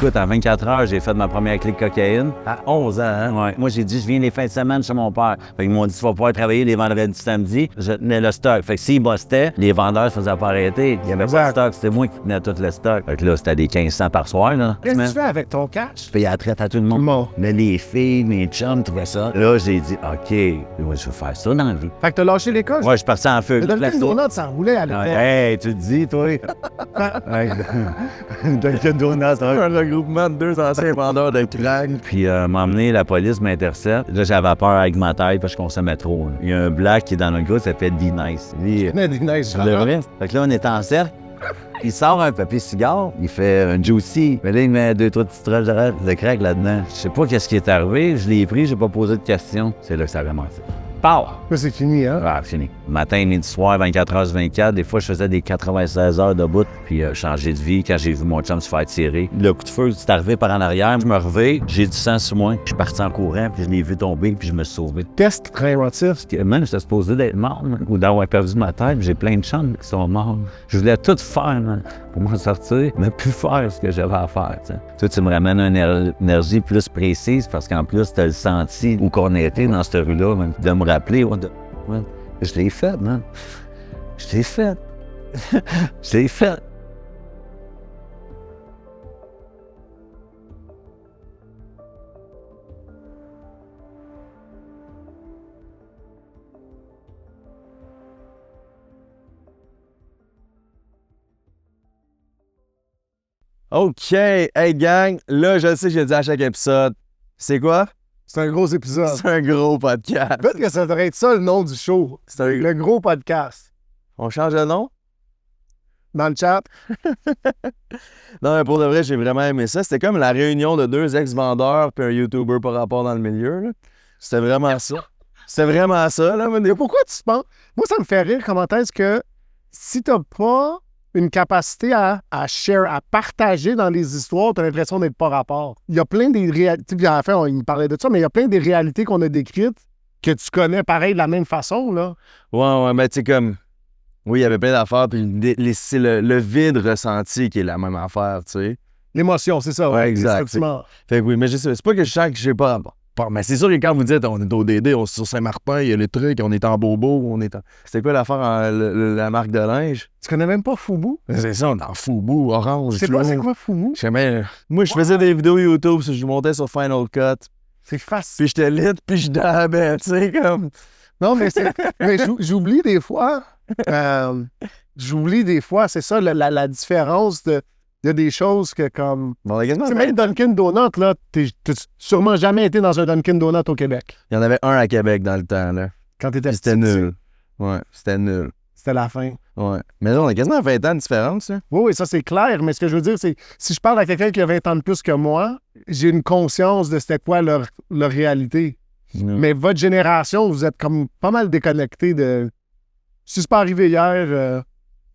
Écoute, en 24 heures, j'ai fait ma première clique cocaïne. À 11 ans, hein? Ouais. Moi, j'ai dit, je viens les fins de semaine chez mon père. Fait qu'ils m'ont dit, tu vas pouvoir travailler les vendredis, samedis. Je tenais le stock. Fait que s'ils bustaient, les vendeurs ne se faisaient pas arrêter. Il n'y avait pas de stock. C'était moi qui tenais tout le stock. Fait que là, c'était des 1500 par soir, là. Qu'est-ce que tu fais avec ton cash? Je payais la traite à tout le monde. Bon. Mais les filles, mes chums trouvaient ça. Là, j'ai dit, OK, moi, je veux faire ça dans la vie. Fait que t'as lâché l'école? Ouais, je suis parti en feu. Le Dunkin' Donuts, ça roulait à l'époque. Hey, tu te dis, toi? Dunkin' Donuts, Un regroupement de 2 anciens vendeurs de crack. Puis m'a emmené, la police m'intercepte. Là, j'avais peur avec ma taille parce que je consommais trop. Hein. Il y a un black qui est dans le groupe, ça s'appelle D-Nice. Lui, Nice, le vrai. Fait que là, on est en cercle. Il sort un papier cigare, il fait un juicy. Mais là, il met 2-3 petites tranches de crack là-dedans. Je sais pas qu'est-ce qui est arrivé, je l'ai pris, j'ai pas posé de questions. C'est là que ça a commencé. Pow! Là, c'est fini, hein? Ah, fini. Matin, midi, soir, 24 heures sur 24. Des fois, je faisais des 96 heures de bout, puis changer de vie quand j'ai vu mon chum se faire tirer. Le coup de feu, c'est arrivé par en arrière. Je me revais, j'ai du sang sur moi. Je suis parti en courant, puis je l'ai vu tomber, puis je me suis sauvé. Test très émotif. Même, j'étais supposé d'être mort, man, ou d'avoir perdu ma tête. J'ai plein de chums qui sont morts. Je voulais tout faire, man, pour m'en sortir, mais plus faire ce que j'avais à faire. T'sais. Toi, tu me ramènes une énergie plus précise, parce qu'en plus, tu as le senti où qu'on était dans cette rue-là, man, de me rappeler. Man, je l'ai fait, man. Je l'ai fait. Je l'ai fait. OK. Hey, gang, là, je sais que j'ai dit à chaque épisode. C'est quoi? C'est un gros épisode. C'est un gros podcast. Peut-être que ça devrait être ça le nom du show. C'est un... Le gros podcast. On change de nom? Dans le chat. Non, mais pour de vrai, j'ai vraiment aimé ça. C'était comme la réunion de 2 ex-vendeurs puis un YouTuber par rapport dans le milieu. Là. C'était vraiment ça. C'était vraiment ça, là. Mais pourquoi tu penses? Moi, ça me fait rire. Comment est-ce que si t'as pas une capacité à share, à partager dans les histoires, t'as l'impression d'être pas rapport. Il y a plein des réalités, puis en fait, il parlait de ça, mais il y a plein des réalités qu'on a décrites que tu connais pareil de la même façon, là. Ouais, mais tu sais, comme... Oui, il y avait plein d'affaires, puis c'est le vide ressenti qui est la même affaire, tu sais. L'émotion, c'est ça. Ouais, exact. Fait que oui, mais c'est pas que je sens que j'ai pas... Mais c'est sûr que quand vous dites on est au DD, on est sur Saint-Martin, il y a le truc, on est en Bobo, on est en... C'était quoi l'affaire, la marque de linge? Tu connais même pas Fubu? C'est ça, on est en Fubu, orange. C'est pas c'est quoi Fubu? Moi, je faisais des vidéos YouTube, je montais sur Final Cut. C'est facile. Puis j'étais lit, puis je dabais, tu sais, comme... Non, mais j'oublie des fois... c'est ça, la différence de... Il y a des choses que comme... Bon, même Dunkin' Donuts, là, t'as sûrement jamais été dans un Dunkin' Donuts au Québec. Il y en avait un à Québec dans le temps, là. Quand t'étais petit. C'était nul. Ouais, c'était nul. C'était la fin. Ouais. Mais là, on a quasiment 20 ans de différence, là. Oui, ça, c'est clair. Mais ce que je veux dire, c'est si je parle à quelqu'un qui a 20 ans de plus que moi, j'ai une conscience de c'était quoi leur réalité. Mais votre génération, vous êtes comme pas mal déconnectés de... Si c'est pas arrivé hier,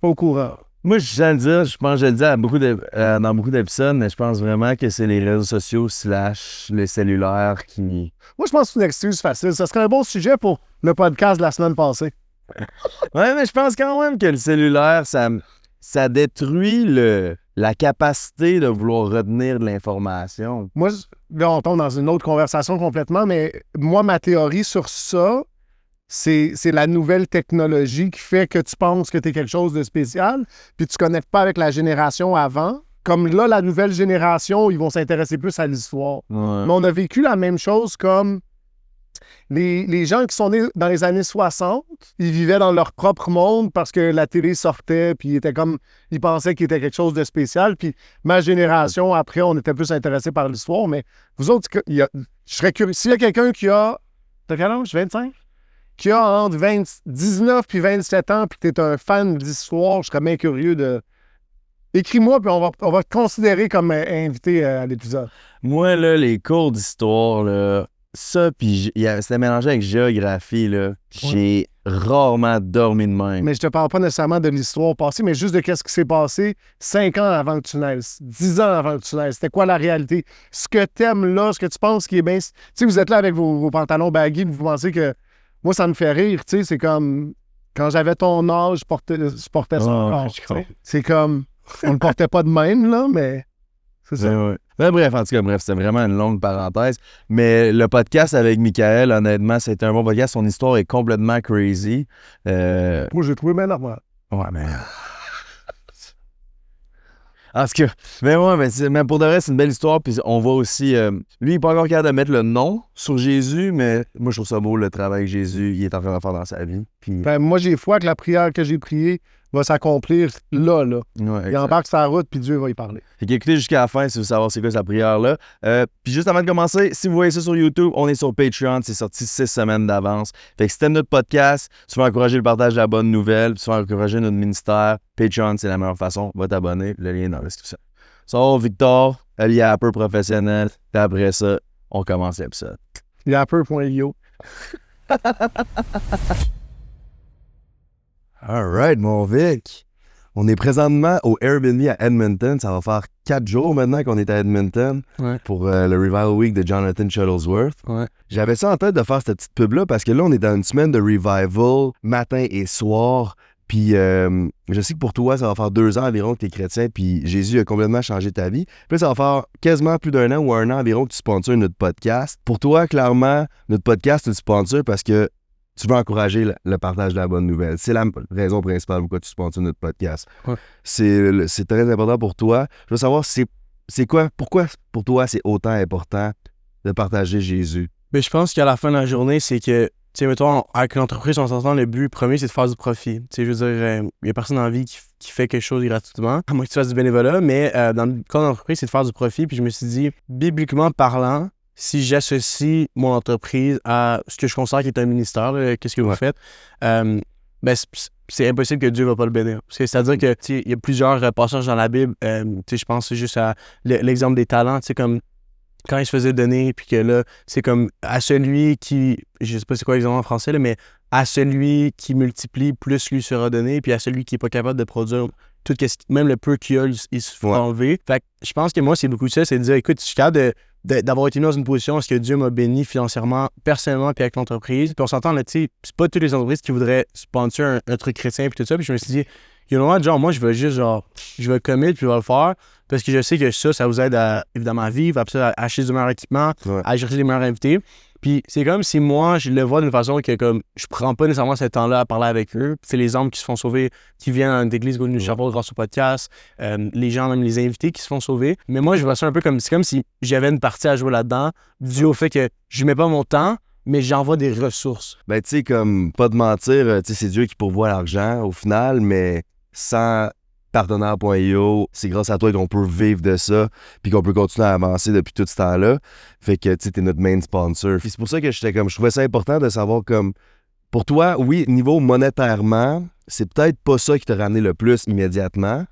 pas au courant. Moi, je tiens à le dire, je pense que je le dis à dans beaucoup d'épisodes, mais je pense vraiment que c'est les réseaux sociaux / les cellulaires qui... Moi, je pense que c'est une excuse facile. Ça serait un bon sujet pour le podcast de la semaine passée. Ouais, mais je pense quand même que le cellulaire, ça détruit la capacité de vouloir retenir de l'information. Moi, là, on tombe dans une autre conversation complètement, mais moi, ma théorie sur ça, c'est la nouvelle technologie qui fait que tu penses que tu es quelque chose de spécial, puis tu ne connectes pas avec la génération avant. Comme là, la nouvelle génération, ils vont s'intéresser plus à l'histoire. Ouais. Mais on a vécu la même chose comme les gens qui sont nés dans les années 60, ils vivaient dans leur propre monde parce que la télé sortait, puis ils pensaient qu'il était quelque chose de spécial. Puis ma génération, après, on était plus intéressés par l'histoire. Mais vous autres, je serais curieux. S'il y a quelqu'un qui a... T'as quel âge? 25? Qui a entre 19 puis 27 ans, puis que tu es un fan d'histoire, je serais bien curieux de... Écris-moi, puis on va te considérer comme invité à l'épisode. Moi, là, les cours d'histoire, là, ça, puis c'était mélangé avec géographie, là. J'ai rarement dormi de même. Mais je te parle pas nécessairement de l'histoire passée, mais juste de qu'est-ce qui s'est passé 5 ans avant que tu naisses, 10 ans avant que tu naisses. C'était quoi la réalité? Ce que t'aimes là, ce que tu penses qui est bien... Tu sais, vous êtes là avec vos pantalons baggy, vous pensez que... Moi, ça me fait rire, tu sais, c'est comme... Quand j'avais ton âge, je portais ça. C'est comme... On le portait pas de même, là, mais... C'est ça. Ouais. Ben, bref, en tout cas, c'était vraiment une longue parenthèse. Mais le podcast avec Michael, honnêtement, c'était un bon podcast. Son histoire est complètement crazy. Moi, j'ai trouvé bien normal. Ouais, mais... En tout cas, mais pour de vrai, c'est une belle histoire. Puis on voit aussi, lui, il n'est pas encore capable de mettre le nom sur Jésus, mais moi, je trouve ça beau, le travail que Jésus il est en train de faire dans sa vie. Puis... Ben, moi, j'ai foi que la prière que j'ai priée va s'accomplir là. Ouais, Il embarque sur la route, puis Dieu va y parler. Fait qu'écoutez jusqu'à la fin si vous voulez savoir c'est quoi sa prière-là. Puis juste avant de commencer, si vous voyez ça sur YouTube, on est sur Patreon. C'est sorti 6 semaines d'avance. Fait que si t'aimes notre podcast, tu vas encourager le partage de la bonne nouvelle, puis tu vas encourager notre ministère. Patreon, c'est la meilleure façon. Va t'abonner. Le lien est dans la description. So, Victor, allié à un peu professionnel. Puis après ça, on commence l'épisode. Il y a un peu.io. Alright, mon Vic. On est présentement au Airbnb à Edmonton. Ça va faire 4 jours maintenant qu'on est à Edmonton pour le Revival Week de Jonathan Shuttlesworth. Ouais. J'avais ça en tête de faire cette petite pub-là parce que là, on est dans une semaine de Revival, matin et soir. Puis je sais que pour toi, ça va faire 2 ans environ que tu es chrétien, puis Jésus a complètement changé ta vie. Puis là, ça va faire quasiment plus d'1 an ou 1 an environ que tu sponsors notre podcast. Pour toi, clairement, notre podcast, tu le sponsors parce que tu veux encourager le partage de la bonne nouvelle. C'est la raison principale pourquoi tu sponsors notre podcast. Ouais. C'est très important pour toi. Je veux savoir, c'est quoi, pourquoi pour toi, c'est autant important de partager Jésus? Mais je pense qu'à la fin de la journée, c'est que, tu sais, mettons, avec l'entreprise, on s'entend, le but premier, c'est de faire du profit. Tu sais, je veux dire, il n'y a personne dans la vie qui fait quelque chose gratuitement, à moins que tu fasses du bénévolat, mais dans le cas de l'entreprise, c'est de faire du profit. Puis je me suis dit, bibliquement parlant, si j'associe mon entreprise à ce que je considère qui est un ministère, là, qu'est-ce que vous faites, ben c'est impossible que Dieu ne va pas le bénir. C'est-à-dire que il y a plusieurs passages dans la Bible, je pense juste à l'exemple des talents, comme quand il se faisait donner, puis que là, c'est comme à celui qui, je sais pas c'est quoi l'exemple en français, là, mais à celui qui multiplie, plus lui sera donné, puis à celui qui n'est pas capable de produire tout, même le peu qu'il a, il se fera enlever. Fait que je pense que moi, c'est beaucoup ça, c'est de dire, écoute, je suis capable d'avoir été mis dans une position où est-ce que Dieu m'a béni financièrement, personnellement, puis avec l'entreprise. Puis on s'entend, là, tu sais, c'est pas toutes les entreprises qui voudraient sponsor un truc chrétien, puis tout ça. Puis je me suis dit, il y a un moment, genre, moi, je vais juste, genre, je vais commit, puis je vais le faire, parce que je sais que ça vous aide évidemment à vivre, à acheter du meilleur équipement, à chercher les meilleurs invités. Puis c'est comme si moi, je le vois d'une façon que comme je prends pas nécessairement ce temps-là à parler avec eux. C'est les hommes qui se font sauver, qui viennent à l'église Golden Chapel grâce au podcast, les gens, même les invités qui se font sauver. Mais moi, je vois ça un peu comme, c'est comme si j'avais une partie à jouer là-dedans, dû au fait que je mets pas mon temps, mais j'envoie des ressources. Ben, tu sais, comme, pas de mentir, tu sais, c'est Dieu qui pourvoit l'argent au final, mais sans partenaire.io, c'est grâce à toi qu'on peut vivre de ça, puis qu'on peut continuer à avancer depuis tout ce temps-là. Fait que, tu sais, t'es notre main sponsor. Puis c'est pour ça que je trouvais ça important de savoir comme, pour toi, oui, niveau monétairement, c'est peut-être pas ça qui t'a ramené le plus immédiatement,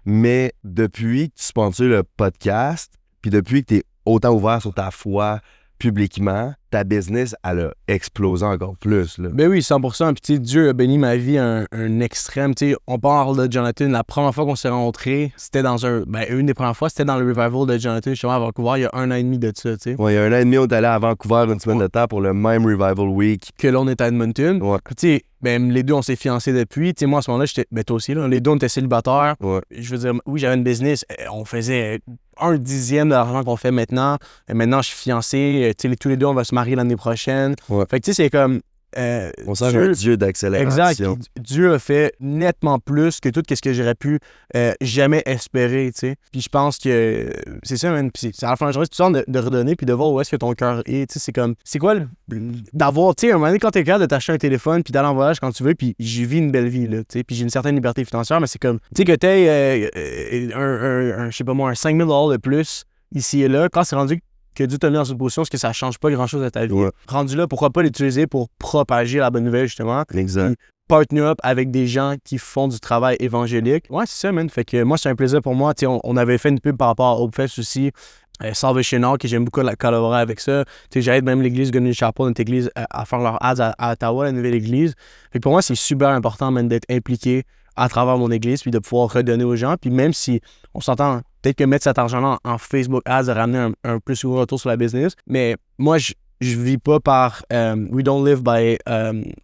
mais depuis que tu sponsors le podcast, puis depuis que t'es autant ouvert sur ta foi publiquement, ta business, elle a explosé encore plus. Là. Ben oui, 100%. Puis tu sais, Dieu a béni ma vie à un extrême. Tu sais, on parle de Jonathan. La première fois qu'on s'est rencontrés, c'était dans une des premières fois, c'était dans le Revival de Jonathan, justement, à Vancouver, il y a 1 an et demi de ça, tu sais. Ouais, il y a 1 an et demi, on est allé à Vancouver une semaine de temps pour le même Revival Week. Que là, on est à Edmonton. Ouais. Tu sais, ben, les deux, on s'est fiancés depuis. Tu sais, moi, à ce moment-là, toi aussi, là, les deux, on était célibataires. Ouais. Je veux dire, oui, j'avais une business. On faisait 1/10 de l'argent qu'on fait maintenant. Et maintenant, je suis fiancé. Tu sais, tous les deux, on va se marier l'année prochaine. Ouais. Fait que, tu sais, c'est comme... on sert un Dieu d'accélération. Exact. Dieu a fait nettement plus que tout ce que j'aurais pu jamais espérer, tu sais. Puis je pense que c'est ça, man. Puis c'est à la fin de la journée, tu sens de redonner puis de voir où est-ce que ton cœur est, tu sais. C'est comme, c'est quoi d'avoir, tu sais, un moment donné, quand t'es capable de t'acheter un téléphone puis d'aller en voyage quand tu veux, puis j'ai vis une belle vie, là, tu sais. Puis j'ai une certaine liberté financière, mais c'est comme, tu sais, que t'aies je sais pas moi, un 5 000 $ de plus ici et là, quand c'est rendu que Dieu t'a mis dans une position, parce que ça change pas grand-chose à ta vie. Ouais. Rendu là, pourquoi pas l'utiliser pour propager la bonne nouvelle, justement. Exact. Puis partner up avec des gens qui font du travail évangélique. Ouais, c'est ça, man. Fait que moi, c'est un plaisir pour moi. Tu sais, on avait fait une pub par rapport à Hopefest aussi. Salvation Army, que j'aime beaucoup collaborer avec ça. Tu sais, j'aide même l'église Golden Chapel, notre église, à faire leurs ads à Ottawa, la nouvelle église. Fait que pour moi, c'est super important, man, d'être impliqué à travers mon église, puis de pouvoir redonner aux gens. Puis même si on s'entend, peut-être que mettre cet argent-là en Facebook Ads a ramené un plus gros retour sur la business, mais moi, je vis pas par we don't live by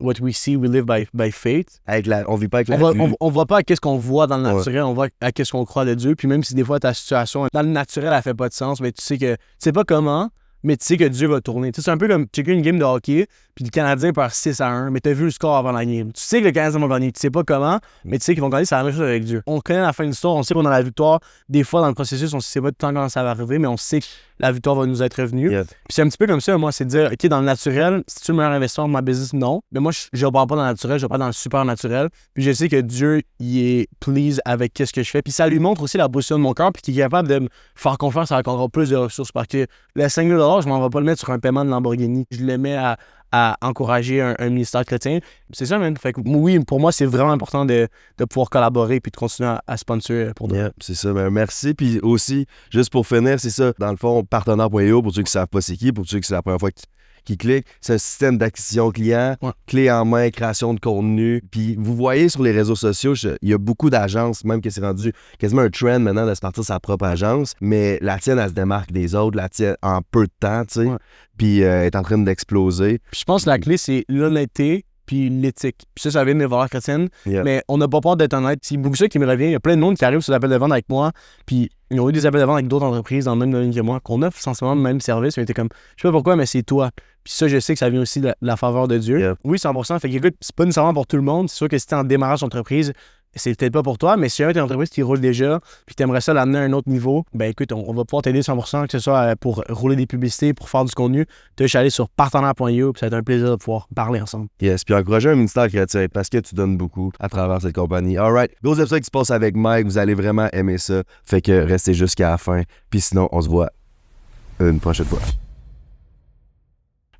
what we see, we live by faith. On vit pas avec la On vue. voit pas à qu'est-ce qu'on voit dans le Ouais. naturel, on voit à qu'est-ce qu'on croit de Dieu. Puis même si des fois ta situation dans le naturel elle fait pas de sens, mais tu sais pas comment, mais tu sais que Dieu va tourner. Tu sais, c'est un peu comme checker une game de hockey, puis le Canadien perd 6-1, mais t'as vu le score avant la game. Tu sais que le Canadien va gagner, tu sais pas comment, mais tu sais qu'ils vont gagner, c'est la même chose avec Dieu. On connaît la fin de l'histoire, on sait qu'on a la victoire. Des fois dans le processus, on sait pas tout le temps quand ça va arriver, mais on sait que la victoire va nous être revenue. Yeah. Puis c'est un petit peu comme ça, moi, c'est de dire, OK, dans le naturel, c'est-tu le meilleur investissement de ma business? Non. Mais moi, je repars pas dans le naturel, je repars dans le super naturel. Puis je sais que Dieu, il est pleased avec qu'est-ce que je fais. Puis ça lui montre aussi la position de mon cœur, puis qu'il est capable de me faire confiance avec encore plus de ressources. Parce que le 5 000 $, je m'en vais pas le mettre sur un paiement de Lamborghini. Je le mets à encourager un ministère chrétien. C'est ça, man. Fait que oui, pour moi, c'est vraiment important de pouvoir collaborer puis de continuer à sponsor pour d'autres. Yeah, c'est ça. Ben, merci. Puis aussi, juste pour finir, c'est ça. Dans le fond, partenaire.io, pour ceux qui ne savent pas c'est qui, pour ceux qui c'est la première fois qui cliquent, c'est un système d'acquisition client, Ouais. clé en main, création de contenu. Puis vous voyez sur les réseaux sociaux, il y a beaucoup d'agences, même que c'est rendu quasiment un trend maintenant de se partir sa propre agence. Mais la tienne, elle se démarque des autres. La tienne, en peu de temps, tu sais. Ouais. Puis est en train d'exploser. Puis je pense que la clé, c'est l'honnêteté puis l'éthique. Puis ça vient des valeurs chrétiennes. Yeah. Mais on n'a pas peur d'être honnête. C'est beaucoup ça qui me revient. Il y a plein de monde qui arrive sur l'appel de vente avec moi. Puis ils ont eu des appels de vente avec d'autres entreprises dans le même domaine que moi, qu'on offre sensiblement le même service. Mais t'es comme, je sais pas pourquoi, mais c'est toi. Puis ça, je sais que ça vient aussi de la faveur de Dieu. Yeah. Oui, 100%. Fait que écoute, c'est pas nécessairement pour tout le monde. C'est sûr que si t'es en démarrage d'entreprise, c'est peut-être pas pour toi, mais si jamais t'es une entreprise qui roule déjà, puis t'aimerais ça l'amener à un autre niveau, ben écoute, on va pouvoir t'aider 100%, que ce soit pour rouler des publicités, pour faire du contenu. Tu vas aller sur partenaire.io, puis ça va être un plaisir de pouvoir parler ensemble. Yes, puis encourager un ministère chrétien parce que tu donnes beaucoup à travers cette compagnie. All right, gros épisode qui se passe avec Mike, vous allez vraiment aimer ça. Fait que restez jusqu'à la fin. Puis sinon, on se voit une prochaine fois.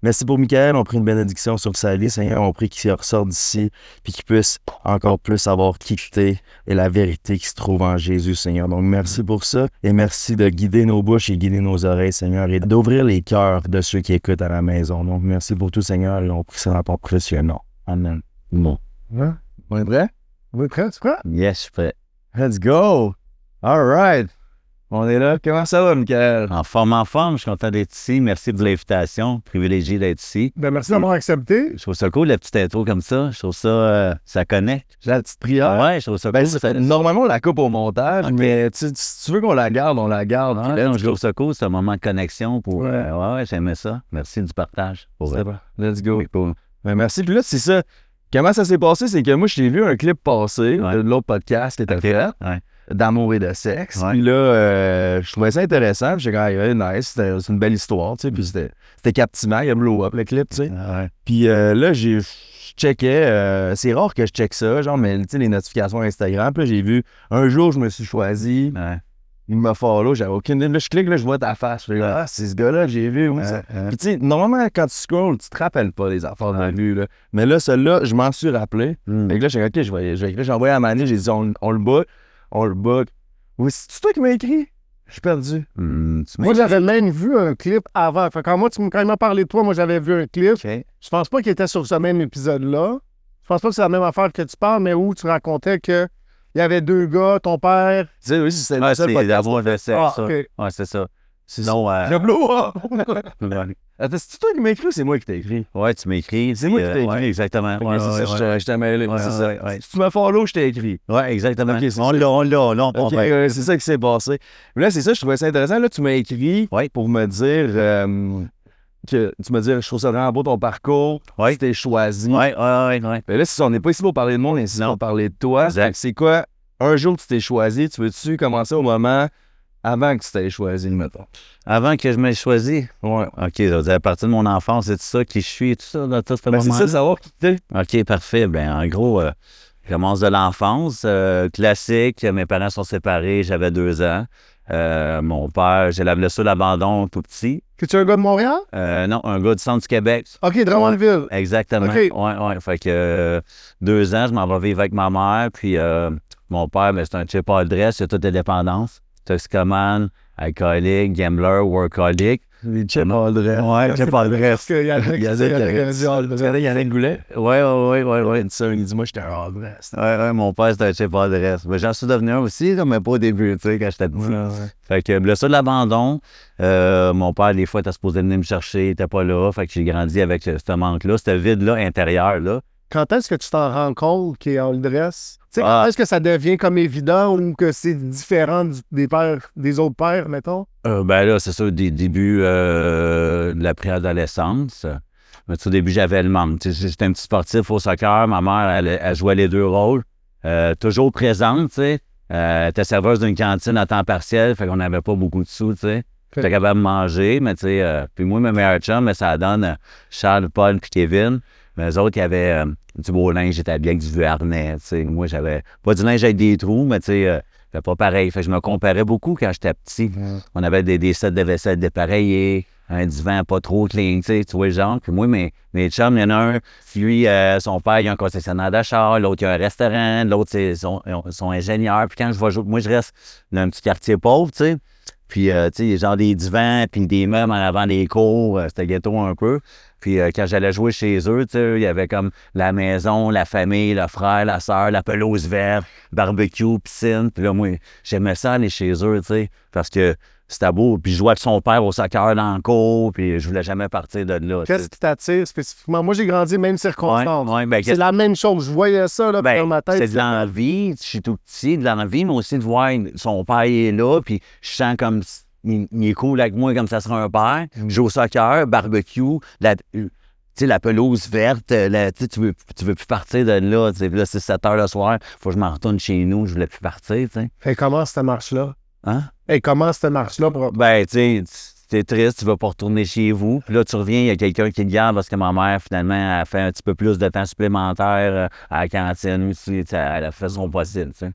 Merci pour Michael, on prie une bénédiction sur sa vie, Seigneur, on prie qu'il ressorte d'ici, puis qu'il puisse encore plus savoir qui t'es et la vérité qui se trouve en Jésus, Seigneur. Donc merci pour ça, et merci de guider nos bouches et guider nos oreilles, Seigneur, et d'ouvrir les cœurs de ceux qui écoutent à la maison. Donc merci pour tout, Seigneur, et on prie ça dans ton précieux nom. Amen. Bon. Hein? On est prêt? Vous êtes prêts? Tu prêt? Yes, je suis prêt. Let's go! All right! On est là. Comment ça va, Michael? En forme, je suis content d'être ici. Merci de l'invitation. Privilégié d'être ici. Ben, merci d'avoir accepté. Je trouve ça cool, la petite intro comme ça. Je trouve ça, ça connecte. J'ai la petite prière. Ouais, je trouve ça Ben, cool. normalement, on la coupe au montage, mais si tu veux qu'on la garde, on la garde. Ouais, Puis là, je trouve ça cool, c'est un moment de connexion pour. Ouais. Ouais, j'aimais ça. Merci du partage. Pour C'est bon. Let's go. C'est cool. Ben, merci. Puis là, c'est ça. Comment ça s'est passé? C'est que moi, je t'ai vu un clip passer Ouais. de l'autre podcast qui était fait, Ouais. d'amour et de sexe. Ouais. Puis là, je trouvais ça intéressant. Puis j'ai dit, hey, nice, c'est une belle histoire, tu sais. Puis c'était captivant, il y a blow up le clip, tu sais. Ouais. Puis là, je checkais, c'est rare que je check ça, genre, mais tu sais, les notifications Instagram. Puis là, j'ai vu, un jour, je me suis choisi, Ouais. il m'a follow, j'avais aucune idée. Là, je clique, là, je vois ta face. Je dis, ah, c'est ce gars-là que j'ai vu. Oui, ça. Puis tu sais, normalement, quand tu scrolls, tu te rappelles pas des affaires de Ouais. vue, là. Mais là, celui-là, je m'en suis rappelé. Mm. Fait que là, j'ai dit, OK, je vais écrire. J'ai envoyé à Mané, j'ai dit, on le book. On le book. Oui, c'est toi qui m'as écrit? Je suis perdu. Moi, j'avais même vu un clip avant. Fait que quand il m'a parlé de toi, moi, j'avais vu un clip. OK. Je pense pas qu'il était sur ce même épisode-là. Je pense pas que c'est la même affaire que tu parles, mais où tu racontais que il y avait deux gars, ton père. Tu sais, oui, c'est Ouais, le seul c'est podcast. d'amour de sexe, Ah, ça. OK. Ouais, c'est ça. C'est Sinon, Je blow up. ouais. Attends, c'est toi qui m'as écrit ou c'est moi qui t'ai écrit? Ouais, tu m'écris. C'est moi qui t'ai écrit. Ouais, exactement. Ok, Ouais, c'est ouais, ça, je t'ai mêlé. Ouais, c'est ouais, ça. ouais. Si tu m'as follow, je t'ai écrit. Ouais, exactement. Ok, c'est on ça. l'a, on Ok, prend c'est ça qui s'est passé. Mais là, c'est ça, je trouvais ça intéressant. Là, tu m'as écrit Ouais. pour me dire que tu m'as dit, je trouve ça vraiment beau ton parcours. Ouais. Tu t'es choisi. Ouais. Mais là, c'est ça, on n'est pas ici pour parler de moi, on est ici Non. pour parler de toi. Exact. Fait que c'est quoi, un jour que tu t'es choisi, tu veux-tu commencer au moment avant que tu t'aies choisi, mettons? Avant que je m'aie choisi. Ouais. OK, ça veut dire à partir de mon enfance, c'est tout ça, qui je suis et tout ça, dans tout ce Ben, c'est moment-là? ça, savoir qui t'es. OK, parfait. Ben en gros, je commence de l'enfance. Classique, mes parents sont séparés, j'avais 2 ans. Mon père, j'ai la blessure d'abandon tout petit. Que tu es un gars de Montréal? Non, un gars du centre du Québec. OK, Drummondville. Exactement. OK. Ouais. Fait que 2 ans, je m'en vais vivre avec ma mère. Puis mon père, ben, c'est un chip all dress, il a toutes les dépendances. Toxicomane, alcoolique, gambler, workaholic. Les chips all dress. Ouais, j'ai pas de reste. Il y a Yannick Goulet. Ouais. Il dit, moi, j'étais un all dress. Ouais, mon père, c'était un chip all dress. Mais j'en suis devenu un aussi, là, mais pas au début, tu sais, quand j'étais petit. Fait que blessure de l'abandon, mon père, des fois, était supposé venir me chercher, il était pas là. Fait que j'ai grandi avec ce manque-là, ce vide-là intérieur, là. Quand est-ce que tu t'en rends compte qu'il est all dress? Tu sais, quand est-ce que ça devient comme évident ou que c'est différent des autres pères, mettons? Ben là, c'est ça, des débuts de la préadolescence. Mais au début, j'avais le manque. Tu sais, j'étais un petit sportif au soccer. Ma mère, elle jouait les deux rôles. Toujours présente, tu sais. Elle était serveuse d'une cantine à temps partiel, fait qu'on n'avait pas beaucoup de sous, tu sais. J'étais capable de manger, mais tu sais, puis moi, mes meilleurs chums, mais ça donne Charles, Paul puis Kevin. Mais eux autres, il y avait du beau linge, j'étais habillé avec du vieux harnais, tu sais. Moi, j'avais pas du linge avec des trous, mais tu sais, c'était pas pareil. Fait que je me comparais beaucoup quand j'étais petit. On avait des sets de vaisselle dépareillés, un divan pas trop clean, tu vois le genre. Puis moi, mes chums, il y en a un, lui, son père, il a un concessionnaire d'achat, l'autre, il a un restaurant, l'autre, c'est son ingénieur. Puis quand je vois, moi, je reste dans un petit quartier pauvre, tu sais. Puis, tu sais, genre des divans, puis des meubles en avant des cours, c'était ghetto un peu. Puis quand j'allais jouer chez eux, tu sais, il y avait comme la maison, la famille, le frère, la sœur, la pelouse verte, barbecue, piscine. Puis là, moi, j'aimais ça aller chez eux, tu sais, parce que c'était beau. Puis je jouais avec son père au soccer dans le cours, puis je voulais jamais partir de là. Qu'est-ce qui t'attire spécifiquement? Moi, j'ai grandi même circonstance. Ben, c'est la même chose. Je voyais ça là, dans ma tête. C'est de l'envie. Je suis tout petit, de l'envie, mais aussi de voir son père est là, puis je sens comme... Il est cool avec moi comme ça sera un père. Je joue au soccer, barbecue, la pelouse verte. Tu veux plus partir de là. Là, c'est 7 heures le soir. Faut que je m'en retourne chez nous. Je voulais plus partir. T'sais. Et comment cette marche-là? Hein? Et comment cette marche-là? Ben, tu sais, t'es triste, tu vas pas retourner chez vous. Puis là, tu reviens, il y a quelqu'un qui te garde parce que ma mère, finalement, a fait un petit peu plus de temps supplémentaire à la cantine aussi. Elle a fait son possible. T'sais.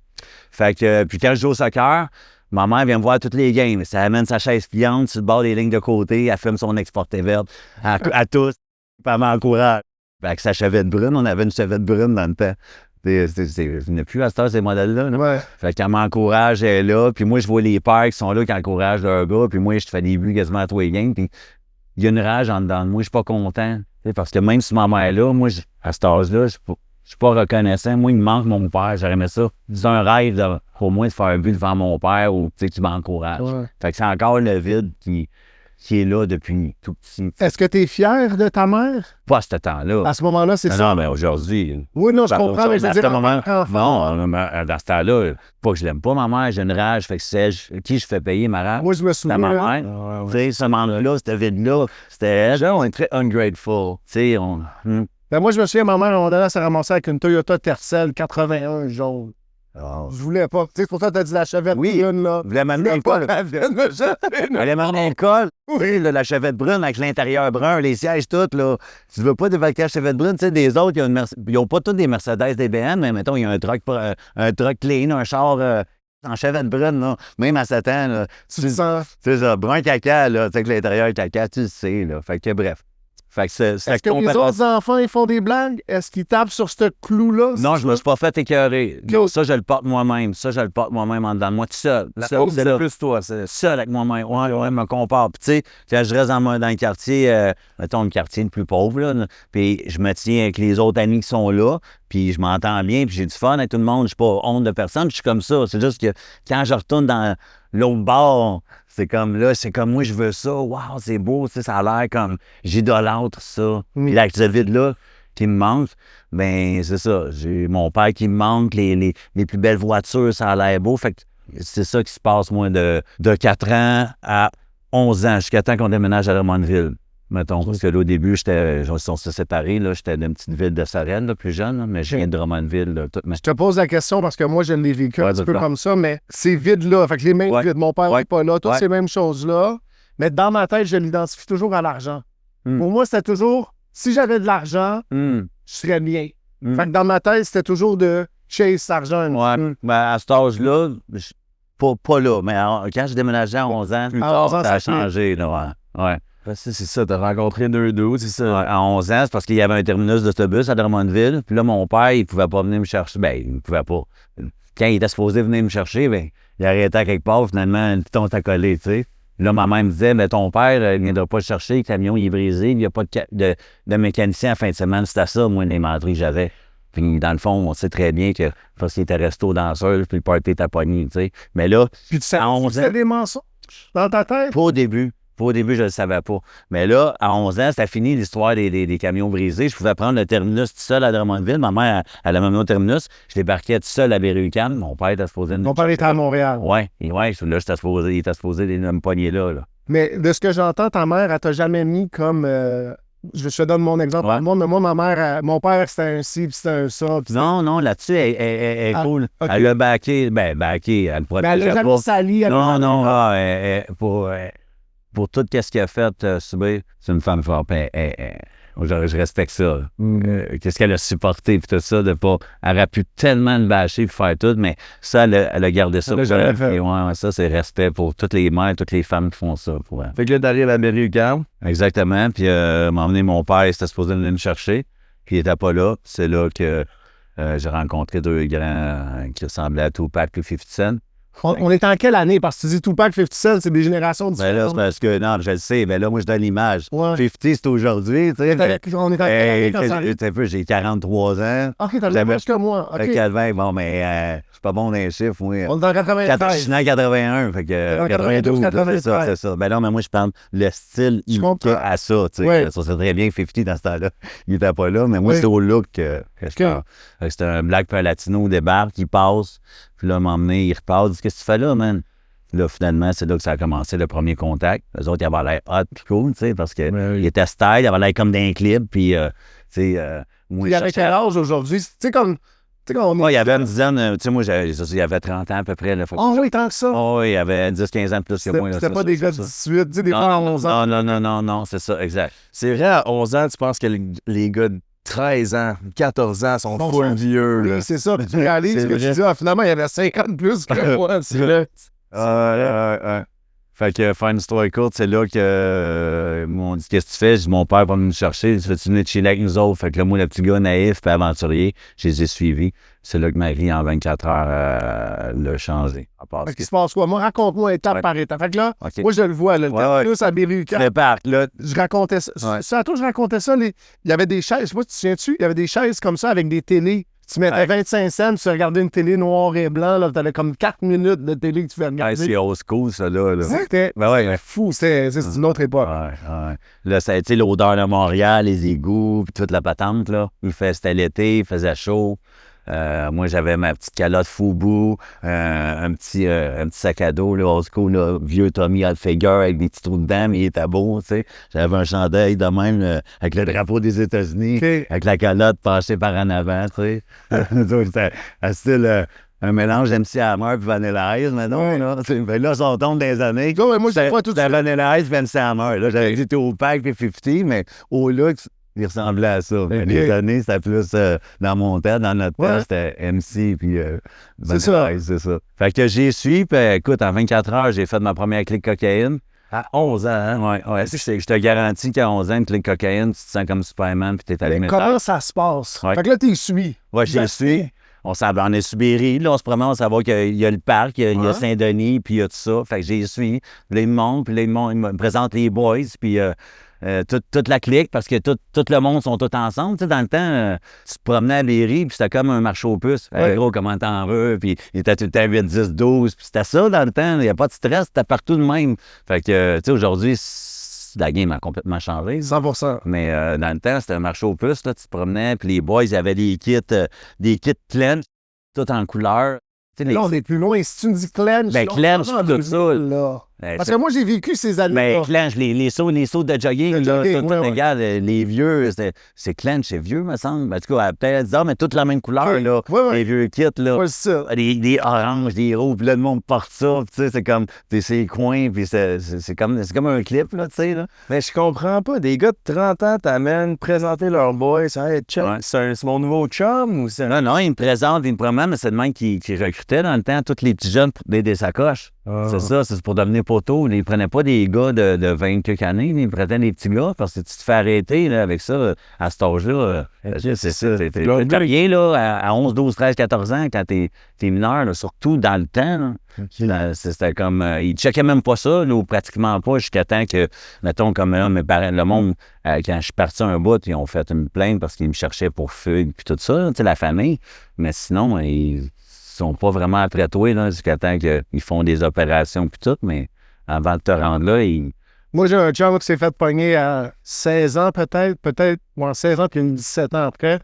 Fait que, puis quand je joue au soccer, ma mère vient me voir toutes les games. Ça amène sa chaise pliante sur le bord des lignes de côté. Elle fume son exporté verte à tous. Puis elle m'encourage. Avec sa chevette brune, on avait une chevette brune dans le temps. Il n'y a plus à cette heure, ces modèles-là. Ouais. Fait qu'elle m'encourage, elle est là. Puis moi, je vois les pères qui sont là, qui encouragent leur gars. Puis moi, je fais des buts quasiment à tous les games. Puis il y a une rage en dedans de moi. Je suis pas content. Parce que même si ma mère est là, moi, à cet âge-là, je suis pas reconnaissant. Moi, il me manque mon père. J'aurais aimé ça. C'est un rêve au moins de faire un but devant mon père ou que tu m'encourages. Ouais. Fait que c'est encore le vide qui est là depuis tout petit. Est-ce que tu es fier de ta mère? Pas à ce temps-là. À ce moment-là, c'est ça. Non, mais aujourd'hui. Oui, non, je comprends, mais je veux dire. Non, dans ce temps-là, pas que je l'aime pas, ma mère, j'ai une rage. Fait que c'est qui je fais payer ma rage? Moi, je me souviens. C'est ma mère. Tu sais, ce moment-là, ce vide-là, c'était elle. Genre, on est très ungrateful. Tu sais, Ben moi, je me souviens, ma mère, à un moment donné, elle s'est ramassée avec une Toyota Tercel 81 jaune. Oh. Je voulais pas. Tu sais, c'est pour ça que t'as dit la chevette brune, là. Vous voulez m'amener à l'école? Elle allait m'amener à l'école? Oui, là, la chevette brune avec l'intérieur brun, les sièges tout, là. Tu veux pas dévaquer la chevette brune? Tu sais, des autres, ils n'ont pas tous des Mercedes, des BM, mais mettons, il y a un truck clean, un char en chevette brune, là. Même à 7 ans, là. Tu sens. C'est ça, brun caca, là. Tu sais que l'intérieur est caca, tu le sais, là. Fait que bref. Fait que c'est Est-ce que les autres enfants, ils font des blagues? Est-ce qu'ils tapent sur ce clou-là? Non, je me suis pas fait écœurer. Cool. Ça, je le porte moi-même. En dedans de moi, tout seul. C'est plus toi. Seul avec moi-même. Ouais, me compare. Puis, tu sais, quand je reste dans le quartier, mettons, le quartier le plus pauvre, là, puis je me tiens avec les autres amis qui sont là, puis je m'entends bien, puis j'ai du fun avec tout le monde. Je suis pas honte de personne, je suis comme ça. C'est juste que quand je retourne dans l'autre bord, c'est comme moi, je veux ça. Waouh, c'est beau, ça a l'air comme j'idolâtre ça. Puis là, avec ce vide-là qui me manque, ben c'est ça. J'ai mon père qui me manque, les plus belles voitures, ça a l'air beau. Fait que c'est ça qui se passe, moi, de 4 ans à 11 ans, jusqu'à temps qu'on déménage à Drummondville. Mettons, parce que là, au début, on s'est séparés, là, j'étais d'une petite ville de Sorel, là, plus jeune, là, mais je viens de Drummondville. Là, Je te pose la question parce que moi, je l'ai vécu un petit peu comme ça, mais ces vides-là, fait que les mêmes vides, mon père n'est pas là, toutes ces mêmes choses-là, mais dans ma tête, je l'identifie toujours à l'argent. Pour moi, c'était toujours, si j'avais de l'argent, je serais bien. Fait que dans ma tête, c'était toujours de chase l'argent. Ouais, ben, à cet âge-là, pas là, mais quand je déménageais à 11 ans, ça a changé, là, ouais. C'est ça, t'as rencontré deux doutes, c'est ça. À 11 ans, c'est parce qu'il y avait un terminus d'autobus à Drummondville. Puis là, mon père, il pouvait pas venir me chercher. Ben, il pouvait pas. Quand il était supposé venir me chercher, ben, il arrêtait à quelque part, finalement, le piton t'a collé, tu sais. Là, ma mère me disait, mais ton père, il ne viendra pas le chercher, le camion, il est brisé, il n'y a pas de mécanicien à la fin de semaine. C'était ça, moi, les menteries que j'avais. Puis, dans le fond, on sait très bien que parce qu'il était resto danseur, puis le party était pogné, tu sais. Mais là, Puis tu à 11 ans, sais des mensonges dans ta tête? pas au début. Pas au début, je ne le savais pas. Mais là, à 11 ans, c'était fini l'histoire des camions brisés. Je pouvais prendre le terminus tout seul à Drummondville. Ma mère, elle a même au terminus. Je débarquais tout seul à Berry-UQAM. Mon père était supposé... Mon père était à Montréal. Ouais, là, il était supposé me pogner là. Mais de ce que j'entends, ta mère, elle t'a jamais mis comme... je te donne mon exemple. Ouais. Moi, ma mère, mon père, c'était un ci, puis c'était un ça. Puis Non, là-dessus, elle est Ah, cool. ok. Elle l'a backé. Elle le mais elle protégeait l'a jamais pas. sali. Non, pour tout ce qu'elle a fait subir, c'est une femme forte. Je respecte ça. Qu'est-ce qu'elle a supporté, puis tout ça, de pas... Elle aurait pu tellement le bâcher puis faire tout, mais ça, elle a gardé ça. Elle l'a jamais fait. Et ouais, ça, c'est respect pour toutes les mères, toutes les femmes qui font ça. Pour elle. Fait que là, t'arrives à Berry-UQAM. Exactement. Puis m'a emmené mon père, il était supposé venir me chercher, puis il n'était pas là. C'est là que j'ai rencontré deux grands qui ressemblaient à Tupac et 50 Cent. On est en quelle année? Parce que tu dis Tupac, 50 Cent, c'est des générations Ben là, différentes. c'est parce que, non, je le sais, mais là, moi, je donne l'image. Ouais. 50, c'est aujourd'hui, tu sais. On est en quelle année quand ça arrive? Un peu, j'ai 43 ans. Ok, t'as le même J'avais- âge que moi. Ok. 80, bon, mais je suis pas bon dans les chiffres, moi. On est en Je 93. suis né en 81, fait que En 92, 92, c'est ça. Ben non, mais moi, je parle le style Je comprends. à ça, tu sais. Ouais. Ça, c'est très bien que 50 dans ce temps-là. Il était pas là, mais moi, Ouais. c'est au look que je parle. Fait que c'était un black puis un latino, débarque, il passe, puis là, m'emmener, il repart, il dit, qu'est-ce que tu fais là, man? Puis là, finalement, c'est là que ça a commencé le premier contact. Les autres, ils avaient l'air hot puis cool, tu sais, parce qu'ils étaient style, ils avaient l'air comme d'un clip, puis, tu sais, moi, Il y avait quel âge aujourd'hui? Tu sais, comme. Tu sais, quand on Ouais, il y est. avait une dizaine, tu sais, moi, il y avait 30 ans à peu près. Là, Oh oui, tant que ça. Oh, oui, il y avait 10-15 ans de plus que moi. là, C'était ça, pas ça, des ça, gars de ça. 18, tu sais, des fois à 11 ans. Non, c'est ça, exact. C'est vrai, à 11 ans, tu penses que les gars de 13 ans, 14 ans sont Bon, full ça- vieux, là. Oui, c'est ça. Puis tu réalises C'est que tu vrai. dis, ah, finalement, il y avait 50 plus que moi. C'est vrai. Ouais. Fait que, faire une histoire courte, c'est là que m'ont dit, qu'est-ce que tu fais? Je dis, mon père va venir me chercher. Il dit, veux-tu venir chiller avec nous autres? Fait que là, moi, le petit gars naïf puis aventurier, je les ai suivis. C'est là que ma vie, en 24 heures, l'a changé. À part Fait ce qu'il que- se passe quoi? Moi, raconte-moi étape Ouais. par étape. Fait que là, OK. moi, je le vois, là, le Ouais. plus à Tu Berry-UQAM. débarques, là. Je racontais ça. Ouais. Ça, à toi, je racontais ça. Il y avait des chaises, je sais pas, tu te souviens-tu? Il y avait des chaises comme ça avec des télés. Tu mettais Ouais. 25 cents, tu regardais une télé noir et blanc, là, t'avais comme 4 minutes de télé que tu fais Ouais, regarder. c'est old school, ça, là. C'était Ben ouais. fou, c'est une autre époque. Ouais. Là, ça a été l'odeur de Montréal, les égouts, puis toute la patente, là. C'était l'été, il faisait chaud. Moi, j'avais ma petite calotte Fubu, un petit sac à dos, là, old school, là, vieux Tommy Hilfiger avec des petits trous dedans, mais il était beau, tu sais. J'avais un chandail de même, avec le drapeau des États-Unis, OK. avec la calotte penchée par en avant, tu sais. C'était un style... un mélange MC Hammer puis Vanilla Ice, mais non, Ouais. là. Ben là, ça tombe des années. Ouais, ouais, moi, je C'était vois tout c'était ça. Vanilla Ice, MC Hammer. Là, j'avais dit au pack puis 50, mais au look, il ressemblait à ça. Mais les années, c'était plus dans mon temps, dans notre Ouais. temps, c'était MC puis C'est ça. Vanilla Ice, c'est ça. Fait que j'y suis, puis écoute, en 24 heures, j'ai fait ma première clique cocaïne. À 11 ans, hein? Ouais. Je te garantis qu'à 11 ans, une clique cocaïne, tu te sens comme Superman puis t'es allé Mais comment ça se passe? Ouais. Fait que là, t'es suis. Ouais, j'y suis. On est sur Berry, là, on se promène, on savoir qu'il y a le parc, il y a Saint-Denis, puis il y a tout ça. Fait que j'y suis. Puis là, ils me montrent, puis là, ils me présentent les boys, puis toute la clique, parce que tout le monde sont tous ensemble. Tu sais, dans le temps, tu te promenais à Berry, puis c'était comme un marché aux puces. Hey, Ouais. gros, comment t'en veux? Puis il était tout le temps 8, 10, 12. Puis c'était ça dans le temps. Il n'y a pas de stress, c'était partout de même. Fait que, tu sais, aujourd'hui, la game a complètement changé. 100%. Mais dans le temps, c'était un marché aux puces, là, tu te promenais, puis les boys, ils avaient des kits clench, tout en couleur. Tu sais, Là, on est plus loin. Si tu me dis clench, Ben, là, clench, on est tout ça. là. Ben, Parce c'est- que moi, j'ai vécu ces années-là. mais clench, les sauts de jogging, De là, jogging, tout, ouais, ouais. regarde, les vieux, c'est clench, c'est vieux, me semble. En tout cas, peut-être 10 ans, mais toutes la même couleur, Ouais, là. ouais, ouais. Les vieux kits, là. Ouais, c'est ça. Des oranges, des rouges, puis là, le monde porte ça, tu sais, c'est comme, c'est les coins, puis c'est comme un clip, là, tu sais, là. Mais je comprends pas. Des gars de 30 ans t'amènent présenter leur boy. Ça, hey, check, Ouais. c'est mon nouveau chum ou c'est. Non, ils me présentent, ils me promènent, mais c'est le même qui recrutait dans le temps tous les petits jeunes pour des sacoches. Ah. C'est ça, c'est pour devenir poteaux. Ils prenaient pas des gars de 20 quelques années, ils prenaient des petits gars parce que tu te fais arrêter là, avec ça, à cet âge-là. C'est ça. T'as rien là, à 11, 12, 13, 14 ans, quand t'es mineur, là, surtout dans le temps. Là. Là, c'était comme. Ils checkaient même pas ça, là, ou pratiquement pas, jusqu'à temps que, mettons, comme là, mes parents, le monde, quand je suis parti un bout, ils ont fait une plainte parce qu'ils me cherchaient pour feu, puis tout ça, tu sais, la famille. Mais sinon, ils sont pas vraiment après toi, là, jusqu'à temps qu'ils font des opérations, puis tout. Mais avant de te rendre là, ils. Moi, j'ai un chum qui s'est fait pogner à 16 ans, peut-être, ou en 16 ans, puis 17 ans après.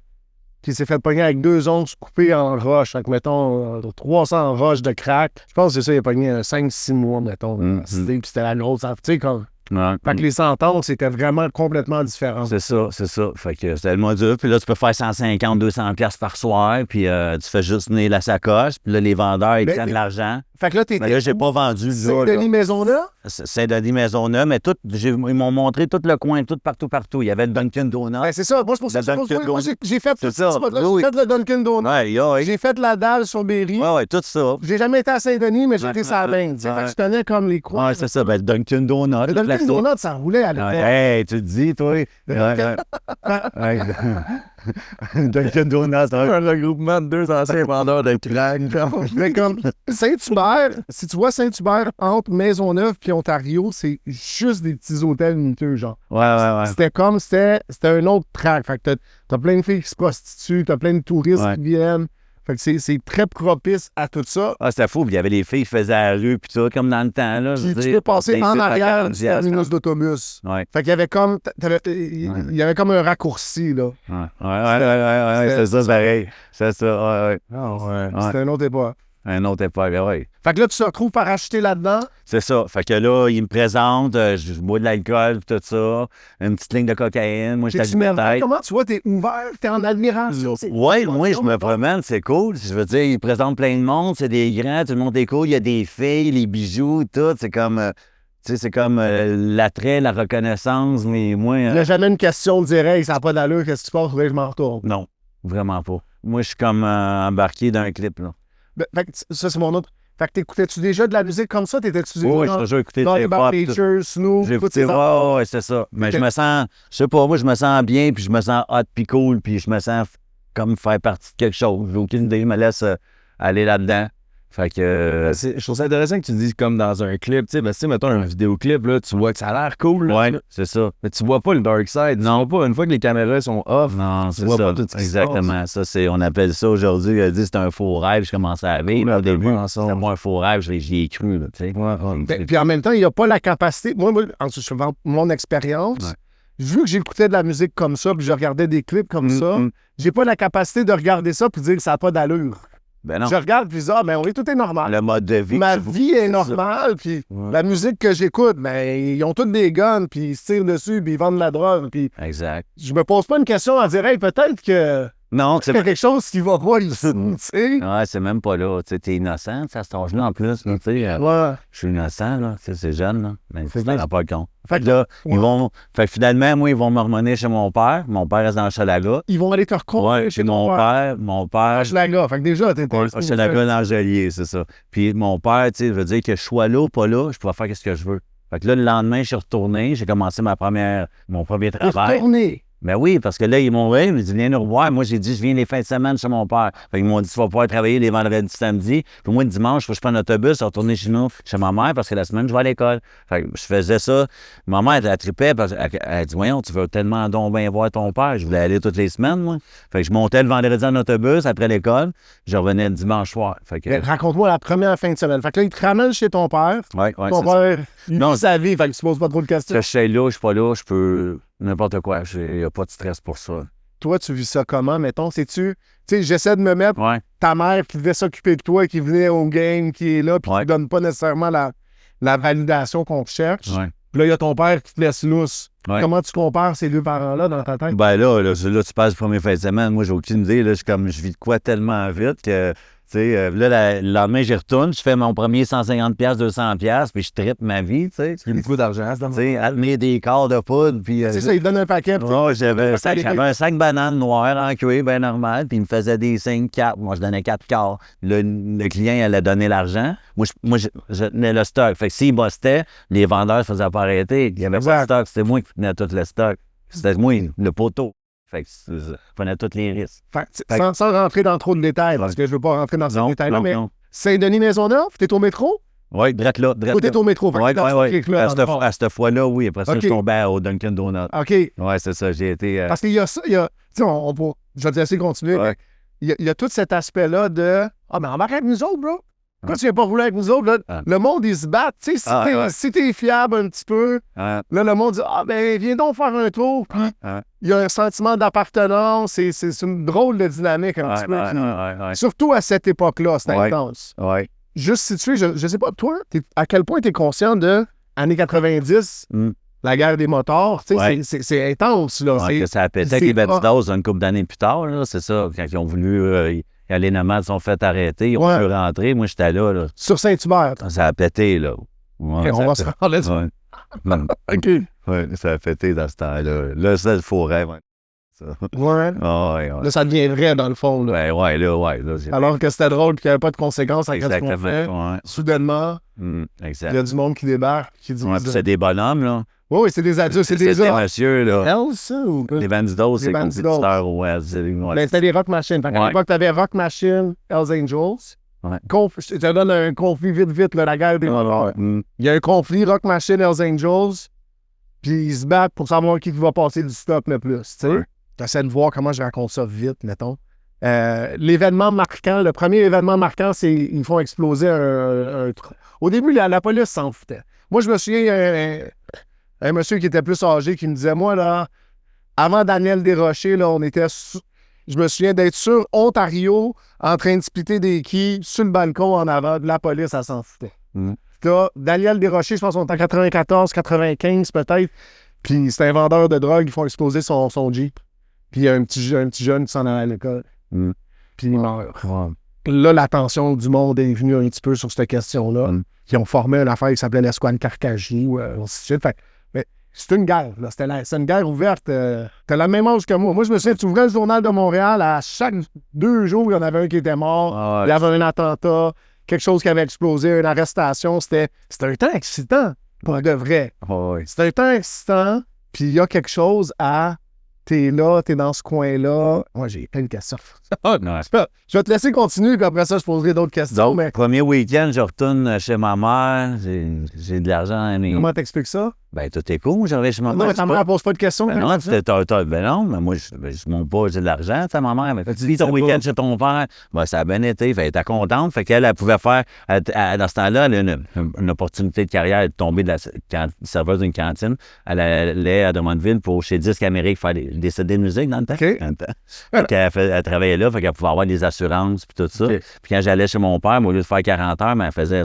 Puis il s'est fait pogner avec 2 onces coupées en roche, avec, mettons, 300 roches de crack. Je pense que c'est ça, il a pogné 5-6 mois, mettons. Puis c'était la grosse. Tu sais, comme. Ouais. Fait que les sentences étaient vraiment complètement différentes. C'est ça. Fait que c'était le module. Puis là, tu peux faire 150, 200 pièces par soir. Puis tu fais juste tenir la sacoche. Puis là, les vendeurs, ils prennent de l'argent. Fait que là, Mais là, j'ai pas vendu. Saint-Denis Maisonneuve? Saint-Denis Maisonneuve, mais ils m'ont montré tout le coin, tout partout. Il y avait le Dunkin' Donuts. Ben, c'est ça. Moi, c'est pour ça que moi, j'ai fait tout ça. Oui. J'ai fait le Dunkin' Donuts. Ouais. J'ai fait la dalle sur Berry. Ouais, tout ça. J'ai jamais été à Saint-Denis, mais j'ai été sur la Bain. Fait que je connais comme les coins. Ouais, c'est ça. Ben, le Dunkin' Donuts. Le Dunkin' Donuts, ça roulait à l'époque. Hey, tu te dis, toi. Dunkin' Donuts, c'est Un regroupement de 2 anciens vendeurs de crack. Mais comme Saint-Hubert, si tu vois Saint-Hubert entre Maisonneuve et Ontario, c'est juste des petits hôtels miteux, genre. Ouais. C'était un autre track. Fait que t'as plein de filles qui se prostituent, t'as plein de touristes qui viennent. Fait que c'est très propice à tout ça. Ah, c'était fou. Puis il y avait des filles qui faisaient la rue, puis tout, comme dans le temps, là. Puis tu peux passer en arrière du terminus d'autobus. Ouais. Fait qu'il y avait comme... Il y avait comme un raccourci, là. Ouais, c'est ça, c'est pareil. C'est ça, ouais. Ah ouais. C'était une autre époque. Un autre époque, oui. Fait que là, tu te retrouves par acheter là-dedans. C'est ça. Fait que là, il me présente, je bois de l'alcool, tout ça, une petite ligne de cocaïne. Moi, j'étais à comment tu vois, t'es ouvert, t'es en admiration. Oui, moi, je me promène, c'est cool. Je veux dire, il présente plein de monde, c'est des grands, tout le monde est cool. Il y a des filles, les bijoux, tout. C'est comme, tu sais, c'est comme l'attrait, la reconnaissance, mais moi... Il n'y a jamais une question de dire, hey, ça n'a pas d'allure, qu'est-ce qui se passe, faudrait que je m'en retourne. Non, vraiment pas. Moi, je suis comme embarqué dans un clip, là. Ben, fait que ça, c'est mon autre. Fait que t'écoutais-tu déjà de la musique comme ça? T'étais-tu déjà... Oui, j'ai toujours écouté Talk About Nature, Snoop, j'ai écouté, ouais, c'est ça. Mais je me sens, je sais pas, moi, je me sens bien, puis je me sens hot, puis cool, puis je me sens comme faire partie de quelque chose. J'ai aucune idée, je me laisse aller là-dedans. Fait que... Je trouve ça intéressant que tu dises comme dans un clip, tu sais, ben, mettons un vidéoclip, là, tu vois que ça a l'air cool. Là, ouais, c'est ça. Mais tu vois pas le dark side. Non. Tu vois pas, une fois que les caméras sont off, non, tu vois pas tout ce qui exactement. Ça, c'est, on appelle ça aujourd'hui, il a dit c'est un faux rêve, je commençais à vivre. Au début, c'était pas un faux rêve, j'y ai cru, là, tu sais. Puis en même temps, il n'y a pas la capacité... Moi mon expérience... Vu que j'écoutais de la musique comme ça, puis je regardais des clips comme ça, j'ai pas la capacité de regarder ça puis dire que ça n'a pas d'allure. Ben non. Je regarde puis je dis, mais oui, tout est normal. Le mode de vie. Ma vie est normale, puis la musique que j'écoute, ils ont tous des guns, puis ils se tirent dessus, puis ils vendent de la drogue, puis... Exact. Je me pose pas une question à dire, hey, peut-être que... Non, c'est quelque chose qui va pas ici, tu sais. Ouais, c'est même pas là. Tu sais, t'es innocent, à cet âge-là, en plus. Tu sais, je suis innocent, là. Tu sais, c'est jeune, là. Mais tu t'en rends pas compte. Fait que là, Fait que finalement, moi, ils vont me remener chez mon père. Mon père reste dans Hochelaga. Ils vont aller te reconnaître chez mon père. Mon père... Hochelaga. Fait que déjà, t'es... Hochelaga dans Joliet, c'est ça. Puis mon père, tu sais, veut dire que je sois là ou pas là, je pourrais faire ce que je veux. Fait que là, le lendemain, je suis retourné. J'ai commencé mon premier travail. Retourné? Ben oui, parce que là, ils m'ont dit, viens nous revoir. Moi, j'ai dit, je viens les fins de semaine chez mon père. Fait qu'ils m'ont dit, tu vas pouvoir travailler les vendredis, samedi. Puis moi, le dimanche, il faut que je prenne l'autobus, retourner chez nous, chez ma mère, parce que la semaine, je vais à l'école. Fait que je faisais ça. Ma mère, elle trippait, parce qu'elle a dit, voyons, tu veux tellement donc bien voir ton père. Je voulais aller toutes les semaines, moi. Fait que je montais le vendredi en autobus après l'école. Je revenais le dimanche soir. Fait que... Raconte-moi la première fin de semaine. Fait que là, il te ramène chez ton père. Ouais, ton père, il vit sa vie, fait qu'il se pose pas trop de questions. Je suis là, je suis pas là, je peux... N'importe quoi, il n'y a pas de stress pour ça. Toi, tu vis ça comment, mettons? Tu sais, j'essaie de me mettre ta mère qui devait s'occuper de toi, qui venait au game, qui est là, puis qui ne donne pas nécessairement la validation qu'on cherche. Puis là, il y a ton père qui te laisse lousse. Comment tu compares ces deux parents-là dans ta tête? Ben là, tu passes le premier fin de semaine. Moi, j'ai aucune idée. Là, je vis de quoi tellement vite que... Tu sais, là, le lendemain, j'y retourne, je fais mon premier 150$, 200$, puis je trippe ma vie, tu sais. Il y a beaucoup d'argent, Tu sais, amener des quarts de poudre, puis... C'est ça, il donne un paquet. Ouais, j'avais un sac banane noir en cuir, bien normal, puis il me faisait des 5 4. Moi, je donnais 4 quarts. Le client, il allait donner l'argent. Moi, je tenais le stock. Fait que s'il bustait, les vendeurs ne faisaient pas arrêter. Il n'y avait pas de stock. C'était moi qui tenais tout le stock. C'était moi, le poteau. Fait que je prenais tous les risques. Sans rentrer dans trop de détails, parce que je veux pas rentrer dans ces détails-là, mais Saint-Denis-Maisonneuve, t'es au métro? Oui, drette là. Toi, t'es au métro. Oui. À cette fois-là, oui. Après ça, je tombais au Dunkin' Donuts. OK. Oui, c'est ça. J'ai été... Parce qu'il y a ça, tu sais, je vais te laisser continuer. Ouais. Il y a tout cet aspect-là de « Ah, mais embarque avec nous autres, bro! Pourquoi tu viens pas rouler avec nous autres? » Le monde, il se bat. Tu sais, si t'es fiable un petit peu, là, le monde dit « Ah, ben, viens donc faire un tour. » Il y a un sentiment d'appartenance. C'est une drôle de dynamique un petit peu. Surtout à cette époque-là, c'est intense. Oui. Juste situé, je sais pas, toi, à quel point tu es conscient de années 90, la guerre des motards, tu sais, c'est intense, là. Ouais, que ça a pété avec les Batidos une couple d'années plus tard, là, c'est ça. Quand ils ont voulu, les nomades sont fait arrêter, ils ont pu rentrer, moi j'étais là. Sur Saint-Hubert. Ça a pété, là. Ouais, on va se rendre là-dessus. OK. Oui, ça a pété dans ce temps-là. Là, c'est le forêt, ça. Là, ça devient vrai, dans le fond. Là. Alors que c'était drôle et qu'il n'y avait pas de conséquences à ce qu'on fait. Soudainement, il y a du monde qui débarque. Qui dit, c'est des bonhommes, là. Oui, c'est des adultes. C'est des monsieur, là. Hells, ça? Ou... Les Bandidos, c'est compétiteurs au West. C'était des Rock Machine. À l'époque, tu avais Rock Machine, Hells Angels. Je te donne un conflit vite, là, la guerre des motards. Il y a un conflit Rock Machine, Hells Angels. Puis ils se battent pour savoir qui va passer du stop le plus, tu sais. J'essaie de voir comment je raconte ça vite, mettons. L'événement marquant, le premier événement marquant, c'est qu'ils font exploser un truc. Au début, la police s'en foutait. Moi, je me souviens, un monsieur qui était plus âgé qui me disait, moi, là, avant Daniel Desrochers, là, on était... Je me souviens d'être sur Ontario, en train de splitter des quilles sur le balcon en avant de la police, elle s'en foutait. T'as Daniel Desrochers, je pense qu'on est en 94, 95 peut-être, puis c'est un vendeur de drogue, ils font exploser son Jeep. Puis il y a un petit jeune qui s'en allait à l'école. Puis il meurt. Là, l'attention du monde est venue un petit peu sur cette question-là. Qui ont formé une affaire qui s'appelait l'Escouade Carcajou, ainsi de suite. Fait, mais c'est une guerre, là. C'est une guerre ouverte. T'as la même âge que moi. Moi, je me souviens, tu ouvrais le Journal de Montréal, à chaque 2 jours, il y en avait un qui était mort. Il y avait un attentat, quelque chose qui avait explosé, une arrestation. C'était un temps excitant, pour de vrai. C'était un temps excitant, puis il y a quelque chose à... T'es là, t'es dans ce coin-là. Moi, j'ai plein de questions. Je vais te laisser continuer, puis après ça, je poserai d'autres questions. Donc, premier week-end, je retourne chez ma mère. J'ai de l'argent. Comment t'expliques ça? Ben, tout est cool. J'arrive chez ma mère. Non, mais ta mère ne pose pas de questions. Ben non, mais moi, je monte pas, j'ai de l'argent, ta ma mère. Tu dis ton week-end chez ton père. Ben, ça a bien été. Elle était contente. Fait qu'elle, elle pouvait faire, dans ce temps-là, elle a une opportunité de carrière de tomber de la serveuse d'une cantine. Elle allait à Drummondville pour chez Disque Amérique faire des CD de musique dans le temps. Fait qu'elle travaillait là, fait qu'elle pouvait avoir des assurances puis tout ça. Puis quand j'allais chez mon père, au lieu de faire 40 heures, mais elle faisait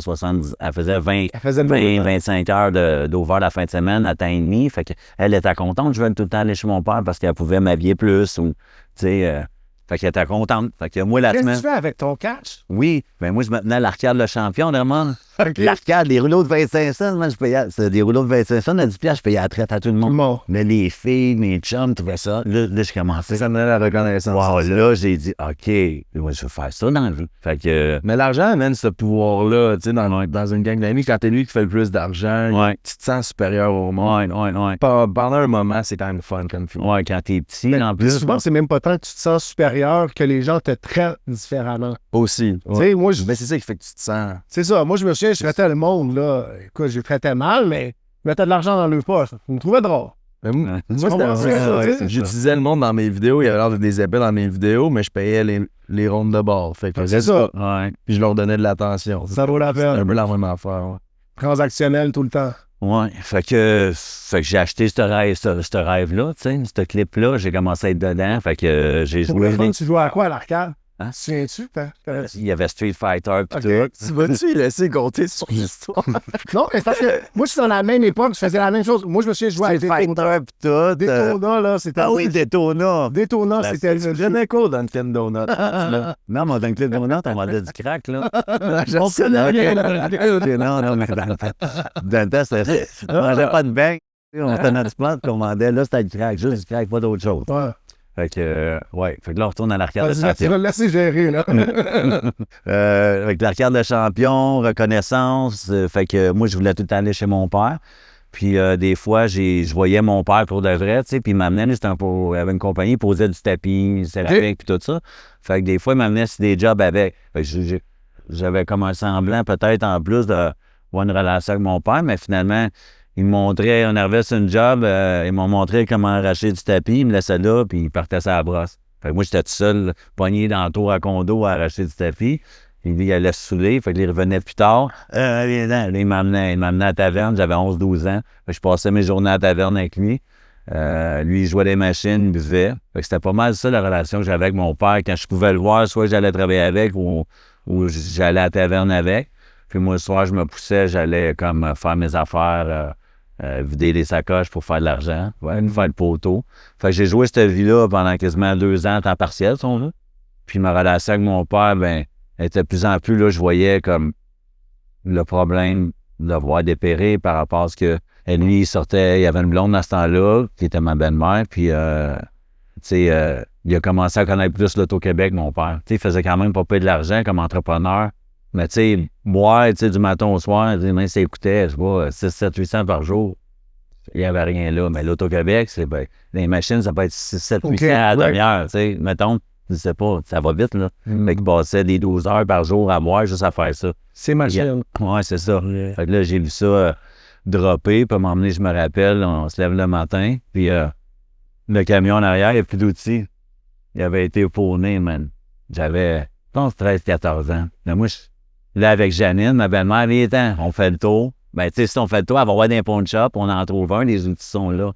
25 heures d'over la fin de semaine à temps et demi. Fait qu'elle était contente. Je voulais tout le temps aller chez mon père parce qu'elle pouvait m'habiller plus ou, tu sais... Fait qu'elle était contente. Fait que moi, la semaine... Qu'est-ce que tu fais avec ton cash? Oui. Ben moi, je me tenais à l'arcade Le Champion, vraiment. L'arcade, les rouleaux de 25 cents, moi, je payais... C'était des rouleaux de 25 cents, à 10 piastres, je payais la traite à tout le monde. Mais les filles, mes chums, trouvaient ça. Là, je commençais. Ça me donnait la reconnaissance. Wow, là, j'ai dit, OK, moi, je veux faire ça dans la vie. Fait que... Mais l'argent amène ce pouvoir-là, tu sais, dans une gang d'amis. Quand t'es lui qui fait le plus d'argent, tu te sens supérieur au monde. Pendant un moment, c'est quand même fun comme film. Ouais, quand t'es petit, en plus. Souvent, c'est même pas tant que tu te sens supérieur que les gens te traitent différemment. Aussi. Tu sais, moi, mais c'est ça qui fait que tu te sens... C'est ça. Moi, je me souviens, je traitais le monde, là. Écoute, je traitais mal, mais je mettais de l'argent dans le poche. Je me trouvais drôle. Moi, j'utilisais le monde dans mes vidéos. Il y avait l'air de des épées dans mes vidéos, mais je payais les rondes de bord. Fait que c'est ça. Puis je leur donnais de l'attention. Ça vaut la peine. C'est un peu la même affaire. Transactionnel tout le temps. Ouais, fait que j'ai acheté ce rêve-là, tu sais, ce clip-là, j'ai commencé à être dedans, fait que j'ai joué... Tu jouais à quoi à l'arcade? Hein? Souviens-tu? Il y avait Street Fighter pis tout. Tu vas-tu laisser compter sur l'histoire? Non, mais c'est parce que moi, je suis dans la même époque, je faisais la même chose. Moi, je me souviens, je jouais à Street Fighter pis tout. Daytona, là, c'était... Ah oui, Daytona. Daytona, c'était... Tu prenais quoi dans Dunkin' Donut? Non, mais dans Dunkin' Donut, on vendait du crack, là. On connaît rien, là. Non, mais dans le temps, on mangeait pas de beignes. On était notre plante qu'on vendait. Là, c'était du crack, juste du crack, pas d'autre chose. Ouais. Fait que, fait que là, on retourne à l'arcade de Tu champion. vas le laisser gérer, là. Avec l'arcade de champion, reconnaissance. Fait que moi, je voulais tout le temps aller chez mon père. Puis des fois, je voyais mon père pour de vrai, tu sais, puis il m'amenait, il avait une compagnie, il posait du tapis, céramique, puis tout ça. Fait que des fois, il m'amenait sur des jobs avec. Fait que j'avais comme un semblant, peut-être, en plus, de avoir une relation avec mon père, mais finalement, il me montrait, on arrivait sur une job, ils m'ont montré comment arracher du tapis, il me laissait là, puis il partait sur la brosse. Fait que moi, j'étais tout seul, pogné dans le tour à condo à arracher du tapis. Il allait se saouler, fait qu'il revenait plus tard. Il m'amenait à la taverne, j'avais 11-12 ans. Fait que je passais mes journées à la taverne avec lui. Lui, il jouait des machines, il buvait. Fait que c'était pas mal ça, la relation que j'avais avec mon père. Quand je pouvais le voir, soit j'allais travailler avec ou j'allais à la taverne avec. Puis moi, le soir, je me poussais, j'allais comme faire mes affaires, vider les sacoches pour faire de l'argent, faire le poteau. Fait que j'ai joué cette vie-là pendant quasiment 2 ans, temps partiel, si on veut. Puis ma relation avec mon père, ben, était de plus en plus, là, je voyais comme le problème de voir dépérer par rapport à ce que lui, il sortait, il y avait une blonde à ce temps-là, qui était ma belle-mère, puis, tu sais, il a commencé à connaître plus l'Auto-Québec, mon père. Tu sais, il faisait quand même pas peu de l'argent comme entrepreneur, mais tu sais, boire, tu sais, du matin au soir, même ça écoutait, je sais pas, 6, 7, 800 par jour, il n'y avait rien là. Mais l'Auto-Québec, c'est, ben, les machines, ça peut être 6, 7, 800 à la demi-heure, tu sais, mettons. Je sais pas, ça va vite, là. Fait qu'il passait des 12 heures par jour à boire juste à faire ça. C'est machine. Ouais, c'est ça. Fait que là, j'ai vu ça dropper, puis m'emmener, je me rappelle, on se lève le matin, puis le camion en arrière, il n'y a plus d'outils. Il avait été fourné, man. J'avais, je pense, 13-14 ans. Là, moi, là, avec Janine, ma belle-mère, il est temps, on fait le tour. Ben, tu sais, si on fait le tour, elle va voir des pawn shop, on en trouve un, les outils sont là.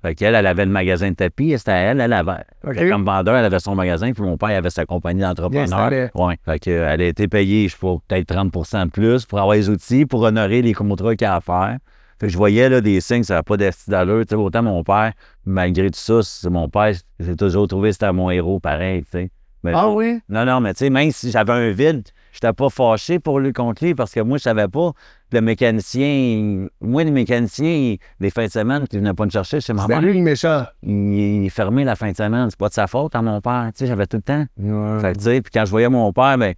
Fait qu'elle, elle avait le magasin de tapis, et c'était elle avait. Okay. Comme vendeur, elle avait son magasin, puis mon père avait sa compagnie d'entrepreneurs. Ouais. Fait qu'elle a été payée, je sais pas, peut-être 30 % de plus pour avoir les outils, pour honorer les contrats qu'il y a à faire. Fait que je voyais là, des signes, ça n'avait pas d'estime d'allure. Tu sais, autant mon père, malgré tout ça, c'est mon père, j'ai toujours trouvé que c'était mon héros pareil, tu sais. Mais, oui? Non, mais tu sais, même si j'avais un vide, j'étais pas fâché pour lui contre lui parce que moi, je savais pas. Le mécanicien, les mécaniciens, les fins de semaine, qui venaient pas me chercher chez ma mère. C'est lui le méchant. Il est fermé la fin de semaine. C'est pas de sa faute, à mon père. Tu sais, j'avais tout le temps. Ouais. Fait que, tu sais, puis quand je voyais mon père, ben,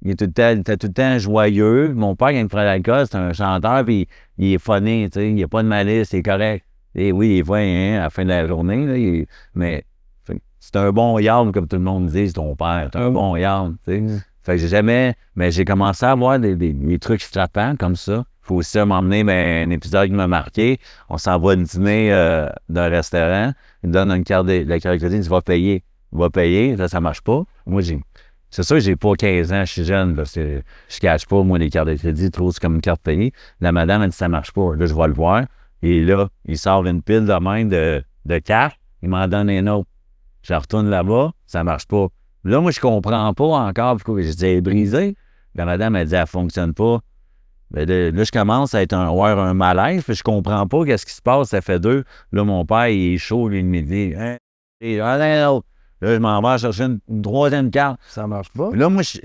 il était tout le temps joyeux. Mon père, quand il prenait l'alcool, c'est un chanteur, puis il est funny, tu sais. Il n'y a pas de malice, c'est correct. Et oui, il est vrai, à la fin de la journée, là, mais c'est un bon yard, comme tout le monde dit, c'est ton père. C'est un bon yard, tu sais. Fait que j'ai commencé à avoir des trucs frappants comme ça. Faut aussi m'emmener, un épisode qui m'a marqué. On s'en va dîner d'un restaurant. Il me donne une carte de crédit, il dit va payer. Va payer, là, ça marche pas. Moi, c'est sûr que j'ai pas 15 ans, je suis jeune, parce que je cache pas, moi, les cartes de crédit, trop, c'est comme une carte payée. La madame, elle dit ça marche pas. Là, je vais le voir. Et là, il sort une pile de main de cartes. Il m'en donne un autre. Je retourne là-bas, ça marche pas. Là, moi, je comprends pas encore pourquoi. Je dis, elle est brisée. La madame, elle dit, elle fonctionne pas. Là, je commence à avoir un malaise, puis je comprends pas qu'est-ce qui se passe. Ça fait 2. Là, mon père, il est chaud, lui, il me dit, hein, là, je m'en vais chercher une 3e carte. Ça marche pas. Là, moi, tu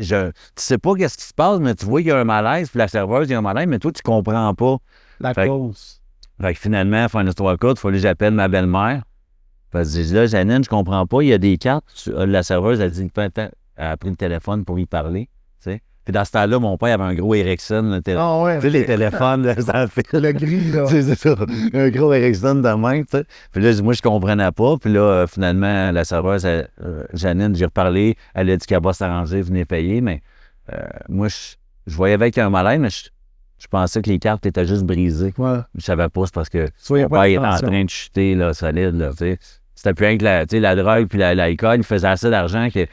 sais pas qu'est-ce qui se passe, mais tu vois qu'il y a un malaise, puis la serveuse, il y a un malaise, mais toi, tu comprends pas. La cause. Fait que finalement, faire une histoire courte, il fallait que j'appelle ma belle-mère. Parce que je dis là, Janine, je comprends pas, il y a des cartes. La serveuse, elle dit, elle a pris le téléphone pour y parler. T'sais. Puis dans ce temps-là, mon père avait un gros Ericsson. Tu sais, les téléphones, là, ça fait. Le gris, là. C'est ça. Un gros Ericsson de main, tu sais. Puis là, moi, je comprenais pas. Puis là, finalement, la serveuse, Janine, j'ai reparlé. Elle a dit qu'elle va s'arranger, venez payer. Mais moi, je voyais avec un malaise, mais je pensais que les cartes étaient juste brisées. Ouais. Je savais pas, c'est parce que mon père était en train de chuter, là, solide, là, tu sais. C'était plus rien que la drogue puis l'alcool. Il faisait assez d'argent que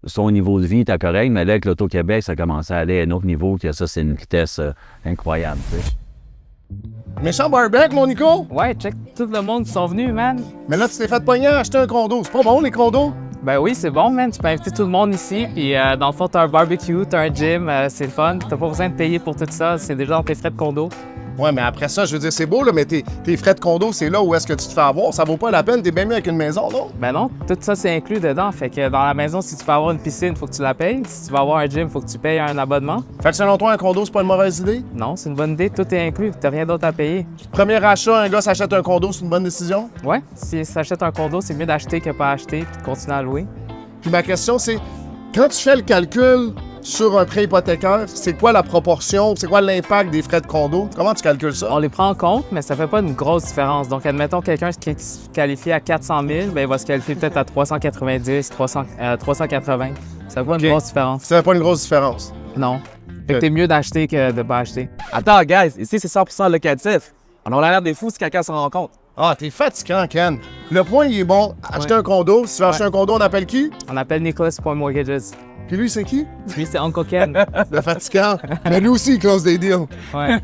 son niveau de vie était correct, mais là, avec l'Auto-Québec, ça commençait à aller à un autre niveau, que ça, c'est une vitesse incroyable, tu sais. Méchant barbec, mon Nico? Ouais, check tout le monde qui sont venus, man. Mais là, tu t'es fait pogner à acheter un condo. C'est pas bon, les condos? Ben oui, c'est bon, man. Tu peux inviter tout le monde ici. Puis dans le fond, t'as un barbecue, t'as un gym, c'est le fun. T'as pas besoin de payer pour tout ça. C'est déjà dans tes frais de condo. Ouais, mais après ça, je veux dire, c'est beau, là, mais tes frais de condo, c'est là où est-ce que tu te fais avoir. Ça vaut pas la peine, t'es bien mieux avec une maison, non? Ben non, tout ça, c'est inclus dedans. Fait que dans la maison, si tu veux avoir une piscine, faut que tu la payes. Si tu veux avoir un gym, faut que tu payes un abonnement. Fait que selon toi, un condo, c'est pas une mauvaise idée? Non, c'est une bonne idée. Tout est inclus. T'as rien d'autre à payer. Premier achat, un gars s'achète un condo, c'est une bonne décision? Ouais, si tu achètes un condo, c'est mieux d'acheter que pas acheter puis de continuer à louer. Puis ma question, c'est, quand tu fais le calcul sur un prêt hypothécaire, c'est quoi la proportion, c'est quoi l'impact des frais de condo? Comment tu calcules ça? On les prend en compte, mais ça fait pas une grosse différence. Donc, admettons quelqu'un qui se qualifie à 400 000, ben, il va se qualifier peut-être à 390, 380. Ça fait pas une grosse différence. Ça fait pas une grosse différence. Non. Fait que t'es mieux d'acheter que de pas acheter. Attends, guys, ici, c'est 100% locatif. On a l'air des fous si quelqu'un se rend compte. Ah, t'es fatigant, Ken. Le point, il est bon. Acheter un condo. Si tu veux acheter un condo, on appelle qui? On appelle Nicholas Point Mortgages. Puis lui, c'est qui? Lui, c'est Uncle Ken. Le fatigant. Mais lui aussi, il close des deals. Ouais.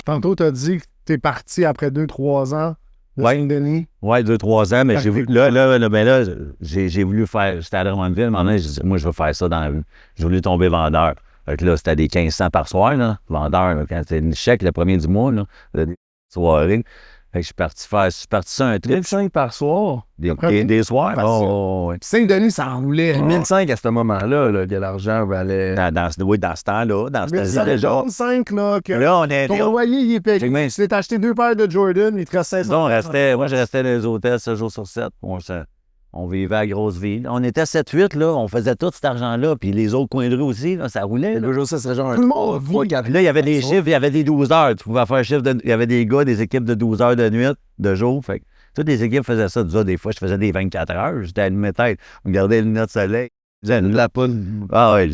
Tantôt, t'as dit que t'es parti après 2-3 ans de Ouais. Saint-Denis. Ouais, 2-3 ans, mais j'ai voulu, là, j'ai voulu faire, j'étais à Drummondville, à un moment donné, j'ai dit, moi, je veux faire ça dans la rue. J'ai voulu tomber vendeur. Fait que là, c'était des 1500 par soir, là, vendeur, là, quand c'était une chèque le premier du mois, là, des soirées. Fait que je suis parti sur un trip. 5 par soir. Des soirs, Facile. ouais. Saint-Denis, ça en roulait. 1005 à ce moment-là, là, que l'argent valait. Dans ce temps-là, dans ce temps-là, déjà. 5 là, que Là, on est. ton loyer, il est payé. Check bien. Tu t'es acheté 2 paires de Jordan, il te reste 500. Moi, je restais dans les hôtels 7 jours sur 7. On vivait à grosse ville. On était 7-8, là. On faisait tout cet argent-là. Puis les autres coins de rue aussi, là, ça roulait. Là. 2 jours, ça serait genre Tout le monde vit. Puis là, il y avait des chiffres, il y avait des 12 heures. Tu pouvais faire un chiffre il y avait des gars, des équipes de 12 heures de nuit, de jour. Fait que toutes les équipes faisaient ça. Des fois, je faisais des 24 heures. J'étais allumé tête. On gardait les lunettes de soleil. la poudre. Ah ouais,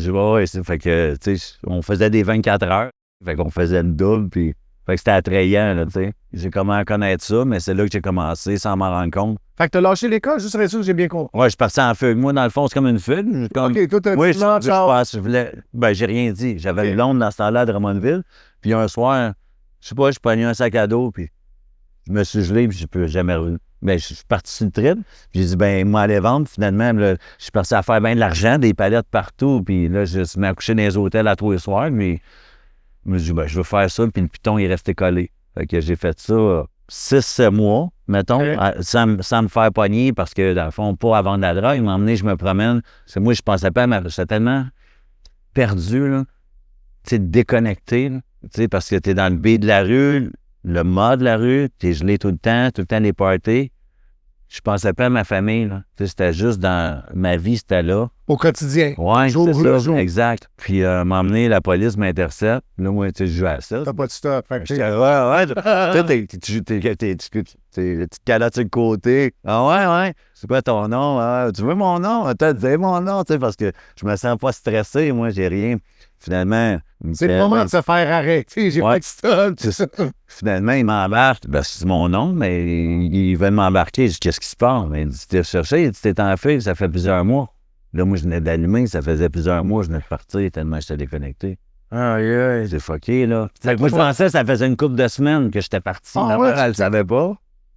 fait que, tu sais, on faisait des 24 heures. Fait qu'on faisait une double, puis fait que c'était attrayant, là, tu sais. J'ai commencé à connaître ça, mais c'est là que j'ai commencé sans m'en rendre compte. Fait que t'as lâché l'école, juste pour être sûr que j'ai bien compris. Ouais, je suis parti en fugue. Moi, dans le fond, c'est comme une fugue. Comme... OK, toi, t'as Oui, dit non, ciao. je voulais. Ben, j'ai rien dit. J'avais une blonde dans ce temps-là à Drummondville. Puis un soir, je sais pas, je prenais un sac à dos, puis je me suis gelé, puis je peux jamais revenu. Ben, je suis parti sur le trip. Puis j'ai dit, ben, moi, aller vendre. Finalement, là, je suis parti à faire bien de l'argent, des palettes partout. Puis là, je me suis mis à coucher dans les hôtels à tous les soirs. Mais je me suis dit, ben, je veux faire ça. Puis le piton, il est resté collé. Fait que j'ai fait ça 6 mois, mettons, sans me faire pogner parce que, dans le fond, pas à vendre de la drogue. Il m'a emmené, je me promène. Parce que moi, je pensais pas à j'étais tellement perdu, là. Tu sais, déconnecté, là. Tu sais, parce que t'es dans le B de la rue, le mât de la rue, t'es gelé tout le temps les parties. Je pensais pas à ma famille, là. Tu sais, c'était juste dans ma vie, c'était là. Au quotidien. Ouais, Jour c'est le ça, jour. exact. Puis m'a emmené, la police m'intercepte. Là, moi, tu sais, je jouais à ça. T'as pas de stop. Fait que J'étais, tu te calottes sur le côté. Ah ouais, c'est quoi ton nom? Ah, tu veux mon nom? Attends, dis mon nom, tu sais, parce que je me sens pas stressé, moi, j'ai rien. Finalement, c'est le moment de se faire arrêter. J'ai Ouais. pas de stop. C'est ça. Finalement, il m'embarque. Ben, c'est mon nom, mais il veut m'embarquer. Je dis, qu'est-ce qui se passe? Mais il dit, t'es recherché, il dit, t'es en file, ça fait plusieurs mois. Là, moi, je venais d'allumer, ça faisait plusieurs mois, je venais de partir tellement j'étais déconnecté. Aïe, C'est fucké, là. Fait que moi, je pensais que ça faisait une couple de semaines que j'étais parti. Ah, Ma ouais, mère, elle savait pas.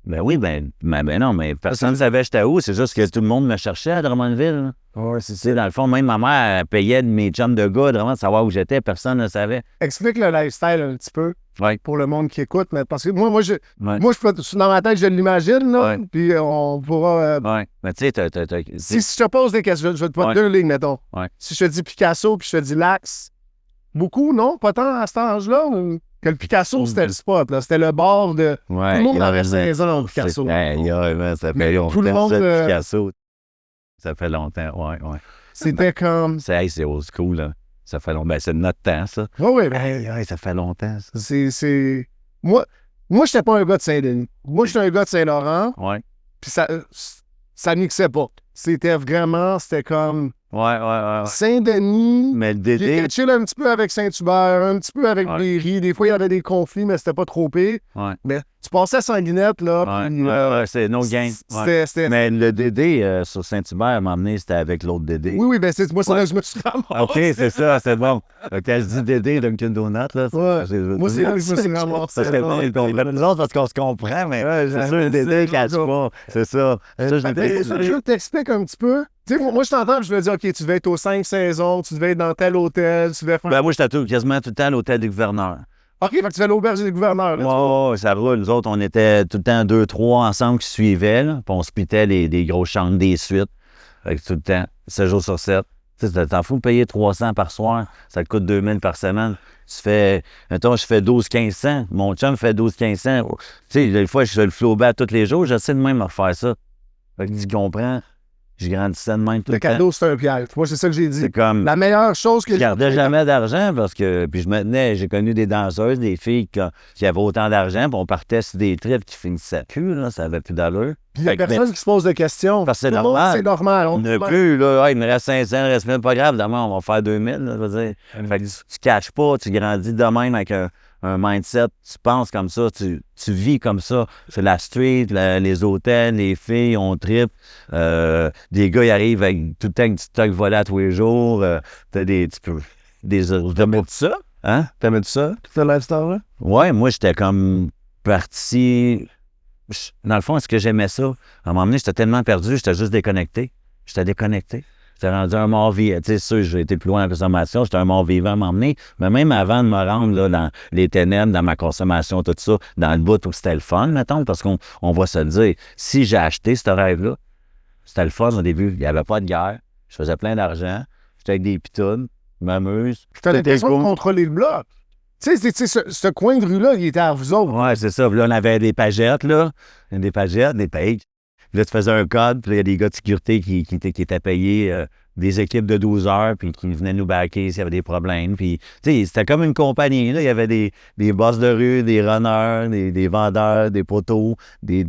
Ben oui, ben non, mais personne ne savait j'étais où. C'est juste que tout le monde me cherchait à Drummondville. Là. Ouais, c'est Tu sais, dans le fond, même ma mère elle payait de mes chums de gars, vraiment, de savoir où j'étais. Personne ne savait. Explique le lifestyle un petit peu Ouais. pour le monde qui écoute. Mais parce que moi, Ouais. je peux, dans ma tête, je l'imagine, là. Ouais. Puis on pourra. Ouais. Mais tu sais, Si je te pose des questions, je vais te poser 2 lignes, mettons. Ouais. Si je te dis Picasso puis je te dis Lax, beaucoup, non? Pas tant à cet âge-là? Ou... Que le Picasso, c'était le spot, là. C'était le bord de. Ouais, Tout le monde il a avait raison. 16 ans au Picasso. Ça Mais fait longtemps. tout le monde, ça, Picasso. Ça fait longtemps, ouais. C'était comme. C'est old school, là. Ça fait longtemps. Ben, c'est de notre temps, ça. Oui, oui. Ouais, ça fait longtemps, ça. C'est. Moi, j'étais pas un gars de Saint-Denis. Moi, j'étais un gars de Saint-Laurent. Ouais. Puis ça mixait pas. C'était comme. Ouais. Saint-Denis. Mais le J'étais Dédé. chill un petit peu avec Saint-Hubert, un petit peu avec Ouais. Bléry. Des fois, il y avait des conflits, mais c'était pas trop pire. Ouais. Mais Tu passais à Sanguinette, là. Ouais, puis, ouais, c'est no gain. Ouais. C'était... Mais le Dédé sur Saint-Hubert m'a emmené, c'était avec l'autre Dédé. Oui, ben c'est moi, c'est là que je me suis ramassé. OK, c'est ça, c'est bon. Quand je dis Dédé, Dunkin' Donut, là. Moi, c'est là que je me suis ramassé. Ça serait bon, ils comprennent nous autres parce qu'on se comprend, mais c'est sûr, le Dédé ne cache pas. C'est ça. Ça, Je t'explique un petit peu. Tu sais, moi, je t'entends, je me dis, OK, tu devais être aux 5 saisons, tu devais être dans tel hôtel, tu devais faire... Ben, moi, j'étais quasiment tout le temps à l'hôtel du gouverneur. OK, fait que tu fais l'auberge du gouverneur. Là, Ouais, ça roule. Nous autres, on était tout le temps 2-3 ensemble qui suivaient, là, puis on splitait les grosses chambres des suites. Fait que tout le temps, 7 jours sur 7. Tu sais, t'en fous de payer 300 par soir, ça te coûte 2000 par semaine. Tu fais, mettons, je fais 12-1500, mon chum fait 12-1500. Tu sais, des fois, je fais le flowback tous les jours, j'essaie de même de refaire ça. Fait que tu comprends, je grandissais de même tout le temps. cadeau, c'est un piège. Moi, c'est ça que j'ai dit. C'est comme... La meilleure chose que Je gardais jamais d'argent parce que... Puis je me tenais... J'ai connu des danseuses, des filles qui avaient autant d'argent, puis on partait sur des trips qui finissaient plus, là, ça avait plus d'allure. Puis il n'y a personne qui se pose de questions. Parce que c'est Tout le monde, normal. c'est normal. On n'a plus, là, il me reste 500, il me reste 1000, pas grave, demain, on va faire 2000, là, je veux dire. Fait que tu caches pas, tu grandis de même avec un mindset, tu penses comme ça, tu vis comme ça. C'est la street, les hôtels, les filles, on trip. Des gars, ils arrivent avec tout le temps une petite toque volée à tous les jours. T'as des... Tu peux... T'aimais-tu ça? Hein? T'aimais-tu ça, ce lifestyle-là? Ouais, moi, j'étais comme parti... Dans le fond, est-ce que j'aimais ça? À un moment donné, j'étais tellement perdu, j'étais juste déconnecté. J'étais rendu un mort vivant. Tu sais, sûr, j'ai été plus loin dans la consommation, j'étais un mort vivant à m'emmener. Mais même avant de me rendre là, dans les ténèbres, dans ma consommation, tout ça, dans le bout où c'était le fun, mettons, parce qu'on va se le dire, si j'ai acheté ce rêve-là, c'était le fun au début. Il n'y avait pas de guerre. Je faisais plein d'argent. J'étais avec des pitounes. Je m'amuse. Tu as l'impression de contrôler le bloc. Tu sais, ce coin de rue-là, il était à vous autres. Ouais, c'est ça. Puis là, on avait des pagettes, là. Des pagettes, des pages. Puis là, tu faisais un code, puis là, il y a des gars de sécurité qui étaient payés des équipes de 12 heures, puis qui venaient nous backer s'il y avait des problèmes. Puis, tu sais, c'était comme une compagnie, là. Il y avait des boss de rue, des runners, des vendeurs, des poteaux, des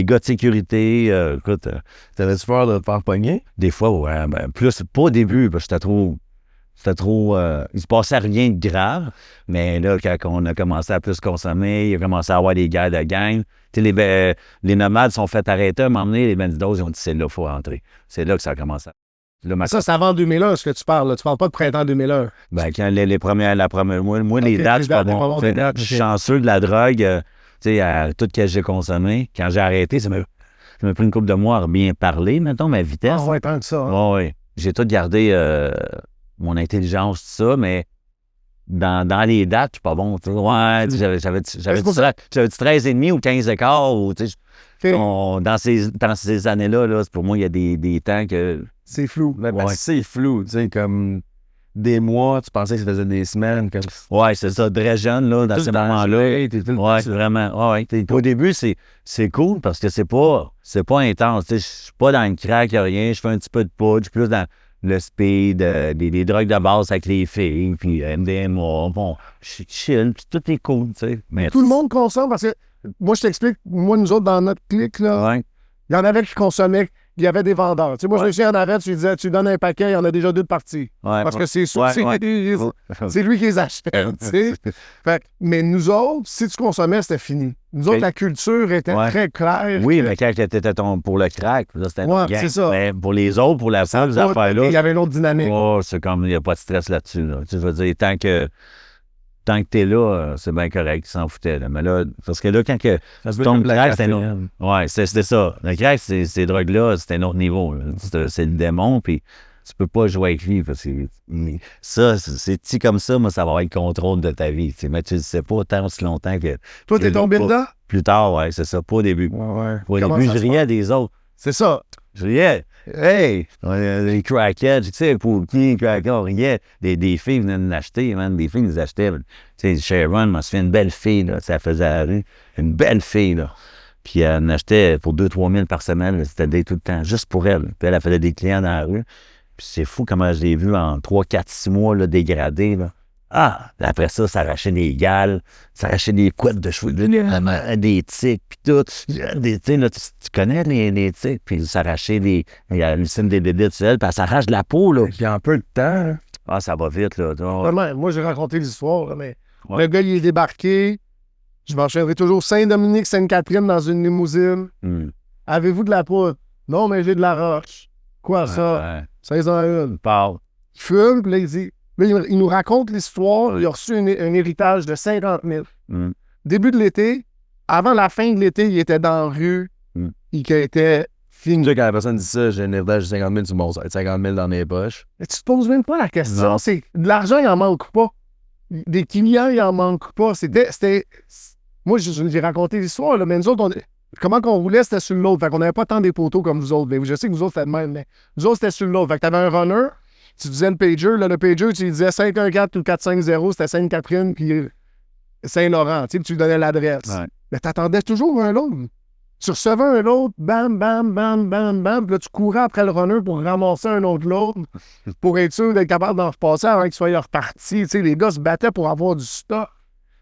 gars de sécurité. Écoute, T'avais-tu peur de te faire pogner? des fois, ouais, ben, plus, pas au début, parce que c'était trop... il se passait rien de grave, mais là, quand on a commencé à plus consommer, il a commencé à avoir des guerres de gang. Tu sais, les nomades sont fait arrêter, à un moment donné, les bandidos, ils ont dit, c'est là qu'il faut entrer. C'est là que ça a commencé. Là, Ça, c'est avant 2001, ce que tu parles. Là. Tu parles pas de printemps 2001. Ben, quand les premières... Moi, les dates, c'est pas bon. les dates, Je suis chanceux de la drogue, tu sais, à tout ce que j'ai consommé. Quand j'ai arrêté, ça m'a pris une couple de mois à bien parler, mettons, ma vitesse. Ah ouais, tant que ça. Hein. Oui. J'ai tout gardé mon intelligence, tout ça, mais dans les dates, je suis pas bon. Tu sais. Ouais, j'avais 13 et demi ou 15 écarts. Ou, tu sais, dans ces années-là, là, pour moi, il y a des temps que... C'est flou. Ben, c'est flou, tu sais, comme des mois, tu pensais que ça faisait des semaines. Comme... Ouais, c'est ça, très jeune, là, dans ces moments-là. Ouais, vraiment. Ouais. Au début, c'est cool parce que c'est pas intense. Tu sais, je suis pas dans le crack, rien. Je fais un petit peu de poudre, je suis plus dans le speed, des drogues de base avec les filles, puis MDMA. Bon, je suis chill, puis tout est cool, tu sais. Mais Tout le monde consomme parce que, moi, je t'explique, nous autres, dans notre clique, là, Ouais. il y en avait qui consommaient, il y avait des vendeurs. Tu sais, moi, je me souviens, il y en avait, tu lui disais, tu lui donnes un paquet, il y en a déjà 2 de partie. Ouais. Parce que c'est sûr, Ouais, c'est c'est lui qui les achète, tu sais. Fait que, mais nous autres, si tu consommais, c'était fini. Nous autres, Okay. la culture était Ouais. très claire. Oui, que- mais quand t'étais pour le crack, là, c'était Ouais, une gang. c'est ça. Mais pour les autres, pour la salle, ces Il y affaires-là, avait une autre dynamique. oh, c'est comme, il n'y a pas de stress là-dessus. Là. Tu sais, je veux dire, tant que t'es là, c'est bien correct, ils s'en foutaient. Là. Mais là, parce que là, quand que Ça se tu veut tombes comme la crack, c'est caféine. Ouais, c'était ça. Le crack, ces drogues-là, c'est un autre niveau. Là. C'est le démon, puis tu peux pas jouer avec lui. Parce que ça, c'est petit comme ça, moi, ça va avoir le contrôle de ta vie. Tu sais, mais tu ne sais pas tant aussi longtemps que. Toi, t'es tombé pas- dedans? Plus tard, ouais, c'est ça. Pas au début. Ouais. Au Comment début, ça je se riais des autres. C'est ça. Je riais. Hey! Les crackheads, tu sais, pour qui les crackheads, on riait. Des filles venaient nous l'acheter, man. Des filles nous achetaient. Tu sais, Sharon m'a fait une belle fille, là. Ça faisait la rue. Une belle fille, là. Puis elle en achetait pour 2-3 000 par semaine. là. C'était tout le temps, juste pour elle. Puis elle faisait des clients dans la rue. Puis c'est fou comment je l'ai vu en 3, 4, 6 mois, là, dégradé, là. Ah! Après ça, ça arrachait des gales, ça arrachait des couettes de cheveux, des tiques, puis tout. Tu sais, là, tu connais les tiques, puis ça arrachait des... Il y a Lucine des dédés, puis elle s'arrache de la peau, là. Puis en peu de temps, là, Ah, ça va vite, là. Vraiment, moi, j'ai raconté l'histoire, là, mais Ouais. le gars, il est débarqué. Je m'enchaînerai toujours Saint-Dominique, Sainte-Catherine dans une limousine. Avez-vous de la poudre? Non, mais j'ai de la roche. Quoi, ça? Ouais. 16h01. Parle. Il fume, puis là, il dit... Là, il nous raconte l'histoire. Il a reçu un héritage de 50 000. Début de l'été, avant la fin de l'été, il était dans la rue. Il était fini. Tu sais, quand la personne dit ça, j'ai un héritage de 50 000, tu bon, ça va être 50 000 dans mes poches. Mais tu te poses même pas la question. Non. C'est de l'argent, il en manque pas. Des clients, il en manque pas. Moi, j'ai raconté l'histoire, là, mais nous autres, comment qu'on roulait, c'était sur l'autre. Fait qu'on n'avait pas tant des poteaux comme vous autres. Mais je sais que vous autres, c'était le même, mais nous autres, c'était sur l'autre. Fait que t'avais un runner, tu disais le pager. Là, le pager, tu lui disais 514 ou 450, c'était Sainte-Catherine, puis Saint-Laurent. Tu sais, tu lui donnais l'adresse. Ouais. Mais t'attendais toujours un autre. Tu recevais un autre, bam, bam, bam, bam, bam, puis là, tu courais après le runner pour ramasser un autre l'autre, pour être sûr d'être capable d'en repasser avant qu'il soit reparti. Tu sais, les gars se battaient pour avoir du stock.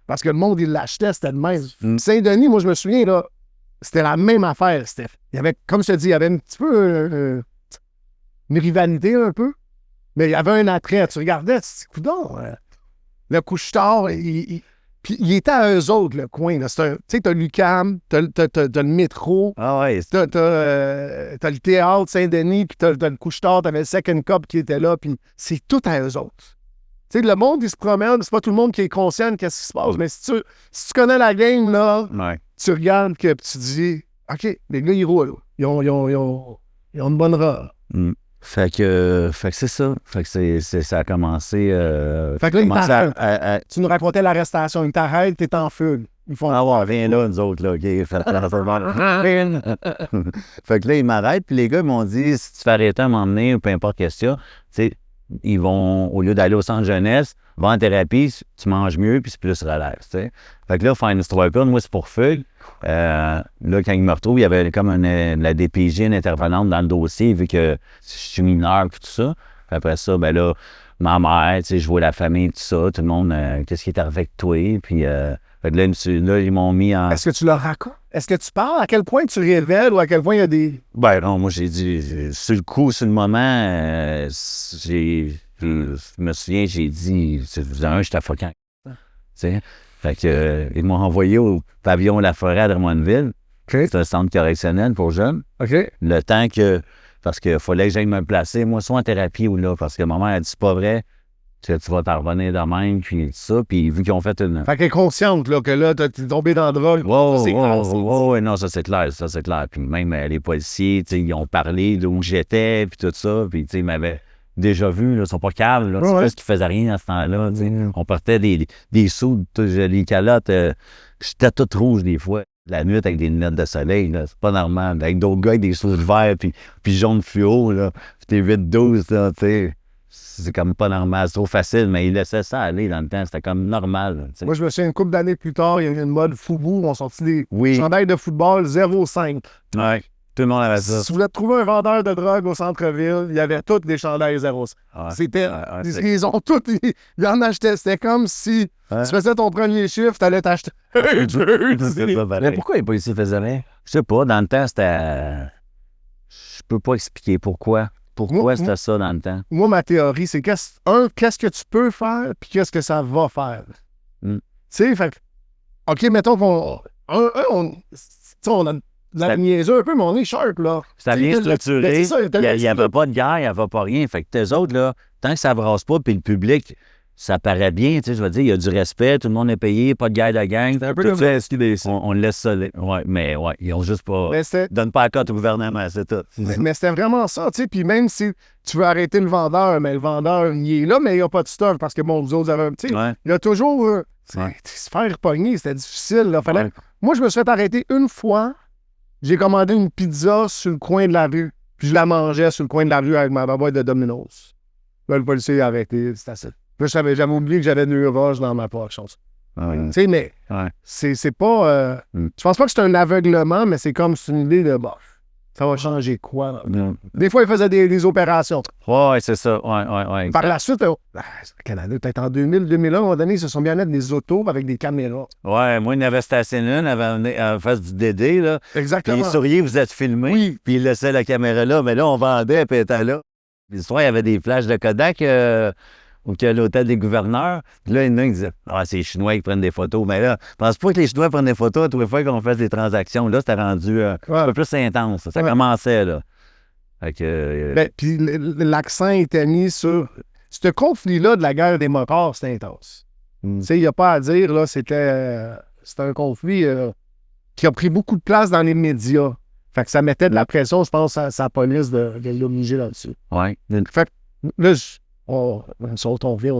Parce que le monde, il l'achetait, c'était le même. Saint-Denis, moi, je me souviens, là, c'était la même affaire, Steph. Il y avait, comme je te dis, il y avait un petit peu une rivalité un peu, mais il y avait un attrait. Tu regardais, tu te dis, coudonc, le couche-tard, puis il était à eux autres, le coin. Tu sais, t'as l'UQAM, t'as le métro, Ah ouais, t'as le théâtre Saint-Denis, puis t'as le couche-tard, t'avais le Second Cup qui était là, puis c'est tout à eux autres. Tu sais, le monde, il se promène, c'est pas tout le monde qui est conscient de qu'est-ce qui se passe, mais si tu connais la game, là, ouais. tu regardes que puis tu dis, OK, les gars, ils roulent. Ils ont une bonne robe. Fait que c'est ça. Fait que ça a commencé. Fait que là, ils commencé t'arrêtent. Tu nous racontais l'arrestation. Ils t'arrêtent, t'es en fugue. Ils font. Ah ouais, viens là, nous autres, là, OK. Fait que là, ils m'arrêtent, puis les gars, ils m'ont dit, si tu fais arrêter à m'emmener, ou peu importe qu'est-ce qu'il y a, tu sais, ils vont, au lieu d'aller au centre jeunesse, va en thérapie, tu manges mieux, puis c'est plus relax, tu sais. Fait que là, faire une histoire courte, moi, c'est pour fugue. Là, quand ils me retrouvent, il y avait comme la DPJ, une intervenante dans le dossier, vu que je suis mineur, puis tout ça. Puis après ça, ben là, ma mère, tu sais, je vois la famille, tout ça, tout le monde, qu'est-ce qui est arrivé avec toi, puis... fait que là, ils m'ont mis en... Est-ce que tu leur racontes? Est-ce que tu parles? À quel point tu révèles ou à quel point il y a des... Ben non, moi, j'ai dit... Sur le coup, sur le moment, je me souviens, j'ai dit... J'étais fucking... Tu sais? Fait que ils m'ont envoyé au pavillon La Forêt à Drummondville. Okay. C'est un centre correctionnel pour jeunes. OK. Le temps que... Parce qu'il fallait que j'aille me placer, moi, soit en thérapie ou là. Parce que ma mère a dit, c'est pas vrai. Tu vas t'en revenir de même, puis tout ça. Puis vu qu'ils ont fait une... Fait qu'elle est consciente, là, que là, t'es tombé dans le drogue. Ouais, non, ça c'est clair, Puis même les policiers, tu sais, ils ont parlé d'où j'étais, puis tout ça. Puis, tu sais, ils m'avaient déjà vu, là, ils sont pas câbles, là. C'est parce qu'ils faisaient rien à ce temps-là, tu sais. On portait des sous, les calottes, j'étais toute rouge des fois. La nuit avec des lunettes de soleil, là, c'est pas normal. Avec d'autres gars avec des sous verts, puis jaune fluo, là. Puis t'es 8-12, là, tu sais. C'est comme pas normal, c'est trop facile, mais ils laissaient ça aller dans le temps, c'était comme normal. T'sais. Moi, je me souviens, une couple d'années plus tard, il y a eu une mode Foubou, on sorti des Oui. chandails de football 0,5. Ouais, tout le monde avait ça. Si vous voulez trouver un vendeur de drogue au centre-ville, il y avait tous des chandails 0,5. Ouais. C'était... Ouais, ils ont tous... Ils en achetaient. C'était comme si tu faisais ton premier chiffre, t'allais t'acheter un jersey. Mais pourquoi les policiers faisaient rien? Je sais pas, dans le temps, c'était... Je peux pas expliquer pourquoi. Pourquoi c'était ça dans le temps? Moi, ma théorie, c'est qu'est-ce que tu peux faire, puis qu'est-ce que ça va faire. Tu sais, fait que, OK, mettons qu'on... on a la niaiseux un peu, mais on est sharp, là. C'était bien structuré. Ça, Il n'y avait pas de guerre, il n'y avait pas rien. Fait que tes autres, là, tant que ça brasse pas, puis le public, ça paraît bien, tu sais, je veux dire, il y a du respect, tout le monde est payé, pas de guerre de gang. C'est un peu comme ça, on le laisse ça. Ouais, mais ouais, ils ont juste pas... Donne pas la cote au gouvernement, c'est tout. Mais c'était vraiment ça, tu sais, puis même si tu veux arrêter le vendeur, mais le vendeur, il est là, mais il n'y a pas de stock, parce que, bon, vous autres avez un petit... Il y a toujours... se faire pogner, c'était difficile, là. Moi, je me suis fait arrêter une fois. J'ai commandé une pizza sur le coin de la rue, puis je la mangeais sur le coin de la rue avec ma boîte de Domino's. Là, le policier a arrêté, c'était ça. Là, j'avais oublié que j'avais 2 roches dans ma poche. Tu sais, mais c'est pas... Je pense pas que c'est un aveuglement, mais c'est comme c'est une idée de bof. Ça va changer quoi? Des fois, ils faisaient des opérations. Ouais, c'est ça. Ouais. Par la suite, au Canada, peut-être en 2000, 2001, à un moment donné, ils se sont bien mettre des autos avec des caméras. Ouais, moi, il y en avait stationné une en face du DD, là. Exactement. Puis les souriers, vous êtes filmés. Oui. Puis ils laissaient la caméra là. Mais là, on vendait, puis elle était là. L'histoire, il y avait des flashs de Kodak à l'hôtel des gouverneurs. Puis là, il y en a qui disaient « Ah, c'est les Chinois qui prennent des photos. » Mais là, je pense pas que les Chinois prennent des photos à tous les fois qu'on fasse des transactions. Là, c'était rendu un peu plus intense. Ça commençait, là. Fait que, Ben, puis l'accent était mis sur... Ce conflit-là de la guerre des motards, c'était intense. Tu sais, il n'y a pas à dire, là, c'était un conflit qui a pris beaucoup de place dans les médias. Fait que ça mettait de la pression, je pense, à sa police de l'obliger là-dessus. ouais. Fait que là, on saute, on vient.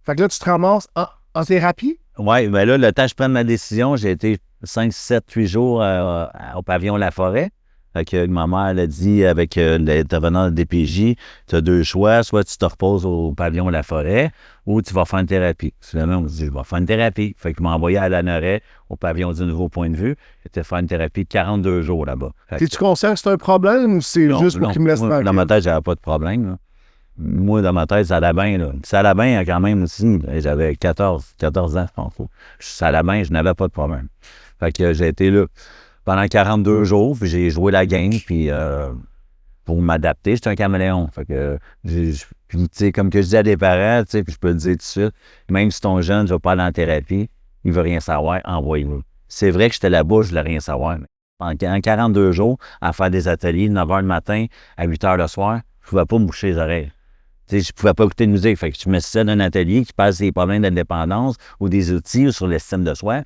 Fait que là, tu te ramasses en thérapie. Oui, mais là, le temps que je prenne ma décision, j'ai été 5, 7, 8 jours au pavillon La Forêt. Fait que ma mère, elle a dit avec l'intervenant de DPJ, tu as 2 choix, soit tu te reposes au pavillon La Forêt ou tu vas faire une thérapie. Finalement, on me dit, je vais faire une thérapie. Fait qu'il m'a envoyé à Lanoret, au pavillon du Nouveau Point de Vue. J'étais faire une thérapie de 42 jours là-bas. Tu conscient que c'est un problème ou c'est juste pour qu'il me laisse tranquille? Dans ma tête, j'avais pas de problème. Là. Moi, dans ma tête, ça allait bien. Là. Ça allait bien quand même aussi. J'avais 14 ans, je pense. Ça allait bien, je n'avais pas de problème. Fait que j'ai été là pendant 42 jours, puis j'ai joué la game, puis pour m'adapter, j'étais un caméléon. Fait que, puis, tu sais, comme que je dis à des parents, tu sais, puis je peux le dire tout de suite, même si ton jeune ne va pas aller en thérapie, il veut rien savoir, envoyez-le. C'est vrai que j'étais là-bas, je voulais rien savoir, mais en 42 jours, à faire des ateliers de 9 h le matin à 8 h le soir, je ne pouvais pas me boucher les oreilles. Tu sais, je ne pouvais pas écouter de musique. Fait que je me suis d'un atelier qui passe des problèmes d'indépendance ou des outils ou sur l'estime de soi.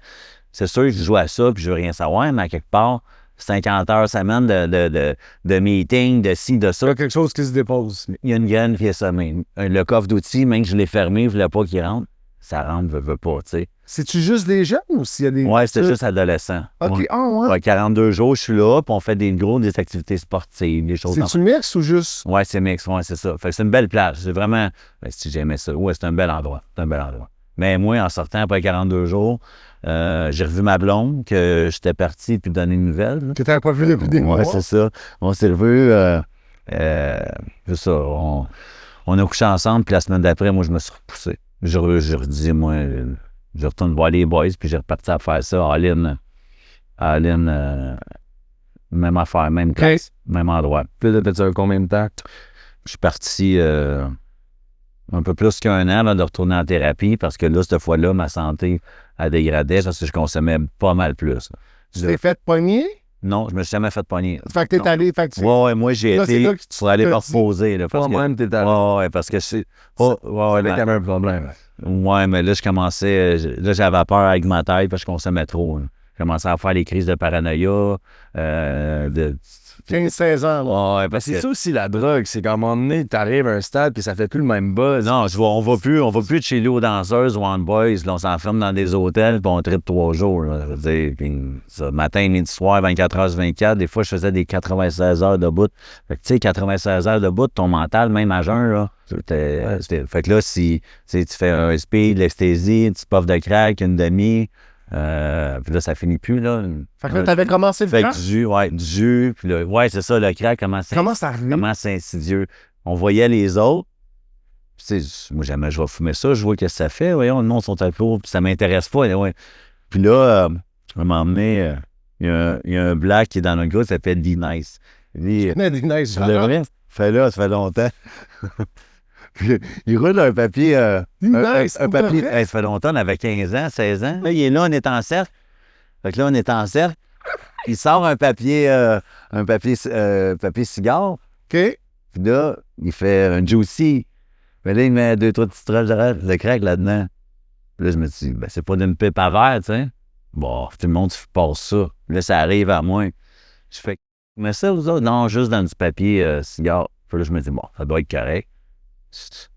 C'est sûr que je joue à ça puis je veux rien savoir, mais à quelque part, 50 heures semaine de meeting, de ci, de ça. Il y a quelque chose qui se dépose. Il y a une graine qui est semée. Le coffre d'outils, même que je l'ai fermé, je ne voulais pas qu'il rentre. Ça rentre, veut pas, tu sais. C'est-tu juste des jeunes ou s'il y a des... Ouais, c'était juste adolescent. OK, Ouais. Ouais, 42 jours, je suis là, puis on fait des activités sportives, des choses. C'est-tu mix ou juste... Ouais, c'est mix, ouais, c'est ça. Fait que c'est une belle plage. C'est vraiment... Ben, si j'aimais ça. Ouais, c'est un bel endroit. C'est un bel endroit. Mais moi, en sortant après 42 jours, j'ai revu ma blonde, que j'étais parti puis donner une nouvelle. Que tu n'avais pas vu depuis des mois. Ouais, c'est ça. On s'est revus, c'est ça. On a couché ensemble, puis la semaine d'après, moi, je me suis repoussé. J'ai redit, moi, je retourne voir les boys, puis j'ai reparti à faire ça. All-in, même affaire, même classe, même endroit. Puis là, t'as combien de temps? Je suis parti un peu plus qu'1 an avant de retourner en thérapie, parce que là, cette fois-là, ma santé a dégradé parce que je consommais pas mal plus. Tu t'es fait pogner? Non, je me suis jamais fait pogner. Fait que t'es allé... Fait que Ouais, moi, j'ai là, c'est été là que tu pour aller me t'as reposer. Là, parce que, Toi-même, t'es allé. ouais, parce que c'est... Ouais, C'était quand même un problème. ouais, mais là, je commençais... Là, j'avais peur avec ma taille parce que je consommais trop. Là. Je commençais à faire des crises de paranoïa, 15-16 ans. Là. Ouais, parce C'est que... ça aussi la drogue, c'est qu'à un moment donné, t'arrives à un stade puis ça fait plus le même buzz. Non, on va plus de chez lui aux danseuses ou en boys. Là, on s'enferme dans des hôtels puis on tripe 3 jours. Là, je veux dire, puis, ça, matin, midi, soir, 24 heures sur 24. Des fois, je faisais des 96 heures de bout. Fait que, tu sais, 96 heures de bout, ton mental, même à jeun, là. Fait que là, si tu fais un speed, l'ecstasy, tu puffes de crack, une demi, puis là, ça finit plus, là. Fait que là, t'avais commencé le Fait crack? que du jus, puis là, ouais, c'est ça, le crack, comment c'est arrivé? comment c'est insidieux. On voyait les autres, puis tu sais, moi, jamais je vais fumer ça, je vois qu'est-ce que ça fait, voyons, le monde sont à puis ça m'intéresse pas, ouais. Puis là, à un moment donné, il y a un black qui est dans notre groupe, qui s'appelle D-Nice. Lui, Nice, je devrais, ça fait longtemps. Puis, il roule un papier, un papier, ça fait longtemps, on avait 15 ans, 16 ans. Là, il est là, on est en cercle. Fait que là, on est en cercle. Il sort un papier cigare. OK. Puis là, il fait un juicy. Mais là, il met 2-3 petites tranches de crack là-dedans. Puis là, je me dis, ben, c'est pas d'une pipe à verre, tu sais. Bon, tout le monde passe ça. Là, ça arrive à moi. Je fais, mais ça, vous autres? Non, juste dans du papier cigare. Puis là, je me dis, bon, ça doit être correct.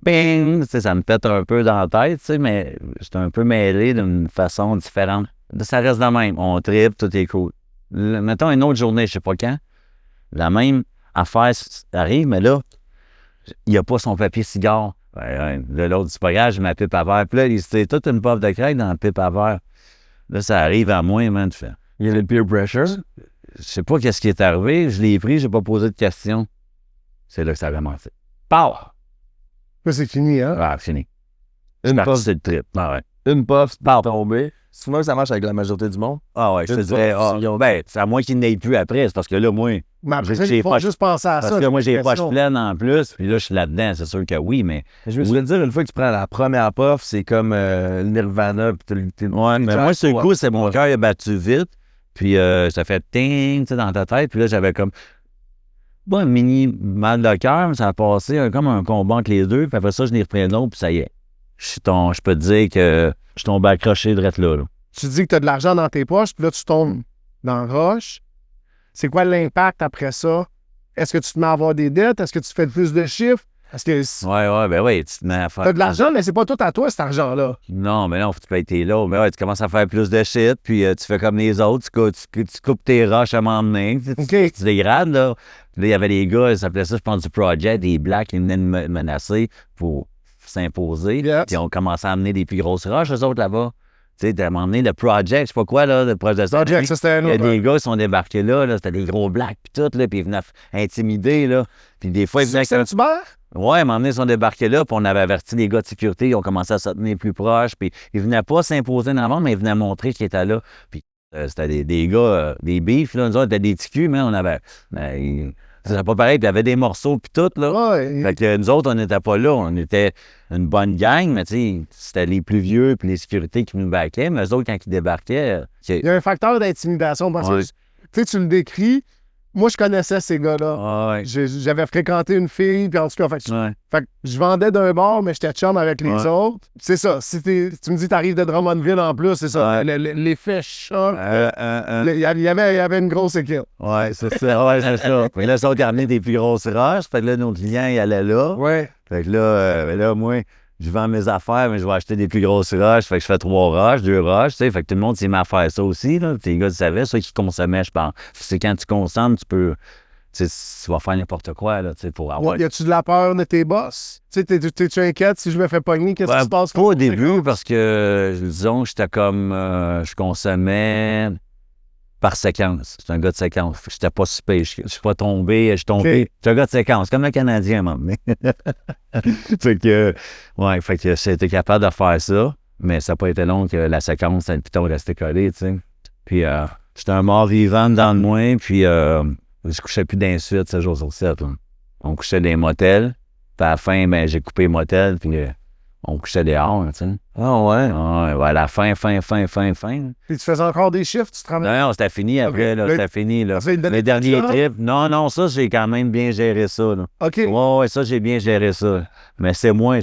Bing! Tu sais, ça me pète un peu dans la tête, tu sais, mais j'étais un peu mêlé d'une façon différente. Là, ça reste de même. On tripe, tout est cool. Mettons une autre journée, je sais pas quand. La même affaire arrive, mais là, il n'y a pas son papier cigare. Là, l'autre, c'est pas grave, j'ai ma pipe à verre. Puis là, c'est toute une puff de crack dans la pipe à verre. Là, ça arrive à moi, man. Tu fais. Il y a le peer pressure. Je sais pas qu'est-ce qui est arrivé. Je l'ai pris, j'ai pas posé de questions. C'est là que ça a commencé. Pow! Là, c'est fini, hein? Ah, fini. Une puff, C'est le trip. Ah ouais. une puff, c'est pas tombé. C'est même que ça marche avec la majorité du monde. Ah ouais, je te Une dirais, fois, ben, c'est à moins qu'il n'aille plus après, c'est parce que là, moi, Mais après, J'ai il faut pas- juste penser à ça. parce que moi, j'ai les poches l'impression. pleines en plus, puis là, je suis là-dedans, c'est sûr que oui, mais... Je me souviens de dire, une fois que tu prends la première puff, c'est comme le Nirvana. Ouais, mais moi, sur le coup, c'est mon cœur il a battu vite, puis ça fait ting, tu sais, dans ta tête, puis là, j'avais comme... Pas un mini mal de cœur, mais ça a passé comme un combat entre les deux, puis après ça, je n'ai repris un autre, puis ça y est. Je peux te dire que je suis tombé accroché de là, là. Tu dis que tu as de l'argent dans tes poches, puis là, tu tombes dans le roche. C'est quoi l'impact après ça? Est-ce que tu te mets à avoir des dettes? Est-ce que tu fais plus de chiffres? Est-ce que Ouais, ben oui, tu te mets à faire... tu as de l'argent, mais c'est pas tout à toi, cet argent-là. Non, mais non, faut que tu payes tes lots. Mais ouais, tu commences à faire plus de shit, puis tu fais comme les autres, tu coupes tes roches à m'emmener, tu dégrades, là. Puis là, il y avait des gars, ils s'appelaient ça, je pense, du Project, des Blacks qui venaient me menacer pour s'imposer. Yes. Puis on commençait à amener des plus grosses roches, eux autres, là-bas. Tu sais, de m'emmener le Project, je sais pas quoi, là, le Project. Project, ça, c'était un Il y a autre. des gars qui sont débarqués là, c'était des gros Blacks, puis tout, là, puis ils venaient intimider, là. Puis des fois, ils venaient... C'est Saint-Hubert? Ouais, à un moment donné, ils sont débarqués là, puis on avait averti les gars de sécurité, ils ont commencé à se tenir plus proches, puis ils venaient pas s'imposer en avant, mais ils venaient montrer qu'ils étaient là. Puis c'était des gars, des beefs, là, nous autres, c'était des ticus, mais on avait... C'était pas pareil, puis il y avait des morceaux, puis tout, là. Ouais. Fait que nous autres, on n'était pas là, on était une bonne gang, mais tu sais, c'était les plus vieux, puis les sécurités qui nous backaient, mais eux autres, quand ils débarquaient... Il y a un facteur d'intimidation parce Ouais. que, tu sais, tu le décris. Moi, je connaissais ces gars-là. Ah ouais. J'avais fréquenté une fille, puis en tout cas, Ouais. fait que je vendais d'un bord, mais j'étais chum avec les Ouais. autres. C'est ça. Si tu me dis t'arrives de Drummondville en plus, c'est ça. Ouais. L'effet choc. Ouais, Il y avait une grosse équipe. c'est ça. Ouais, c'est ça. Puis là, eux autres, ils amenaient des plus grosses roches. Fait que là, nos clients, ils allaient là. Ouais. Fait que là, moi, je vends mes affaires, mais je vais acheter des plus grosses roches. Fait que je fais 3 roches, 2 roches, tu sais. Fait que tout le monde s'est mis à faire ça aussi, là. Puis les gars, ils savaient, ceux qui consommaient, je pense. C'est quand tu consommes, tu vas faire n'importe quoi, là, tu sais, pour avoir... Y a-tu de la peur de tes boss? Tu sais, t'es-tu inquiète si je me fais pogner? Qu'est-ce qui se passe? Pas au début, parce que, disons, j'étais comme... je consommais par séquence. J'étais un gars de séquence. J'étais pas si pire. Je suis pas tombé. Je suis tombé. Ok. J'étais un gars de séquence, comme le Canadien, à un moment donné. Fait que, ouais, fait que j'étais capable de faire ça, mais ça n'a pas été long que la séquence, le piton restait collé, tu sais. Puis, j'étais un mort vivant dans le moins, puis je couchais plus d'insuite 7 jours sur 7. Là. On couchait dans les motels, puis à la fin, ben, j'ai coupé les motels, puis on couchait dehors, tu sais. Ah ouais? Ouais, à la fin. Puis tu faisais encore des chiffres, tu te ramènes. Non, c'était fini après, Ok. là, c'était fini, là. Ça, il te donnait Les derniers du trips, non, ça, j'ai quand même bien géré ça, là. OK. Ouais, ça, j'ai bien géré ça. Mais c'est moins,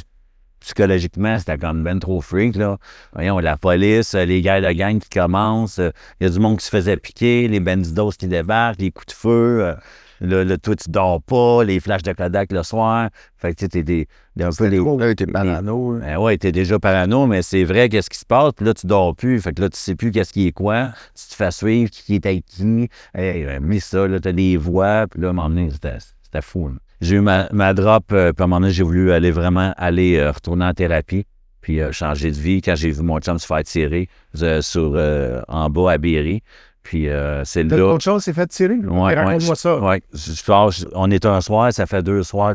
psychologiquement, c'était comme ben trop freak, là. Voyons, la police, les gars de gang qui commencent, il y a du monde qui se faisait piquer, les bandidos qui débarquent, les coups de feu, là, toi, tu dors pas, les flashs de Kodak le soir. Fait que, tu sais, t'es un peu les... Là, t'es parano. Ben ouais, t'es déjà parano, mais c'est vrai qu'est-ce qui se passe, puis là, tu dors plus. Fait que là, tu sais plus qu'est-ce qui est quoi. Tu te fais suivre, qui est avec qui. Hey, mais ça, là, t'as des voix, puis là, à un moment donné, c'était fou, là. J'ai eu ma drop, puis à un moment donné, j'ai voulu aller retourner en thérapie, puis changer de vie. Quand j'ai vu mon chum se faire tirer en bas à Berry, puis c'est T'as là... autre chose, c'est fait tirer? Ouais, Raconte-moi ça. Ouais, on est un soir, ça fait 2 soirs,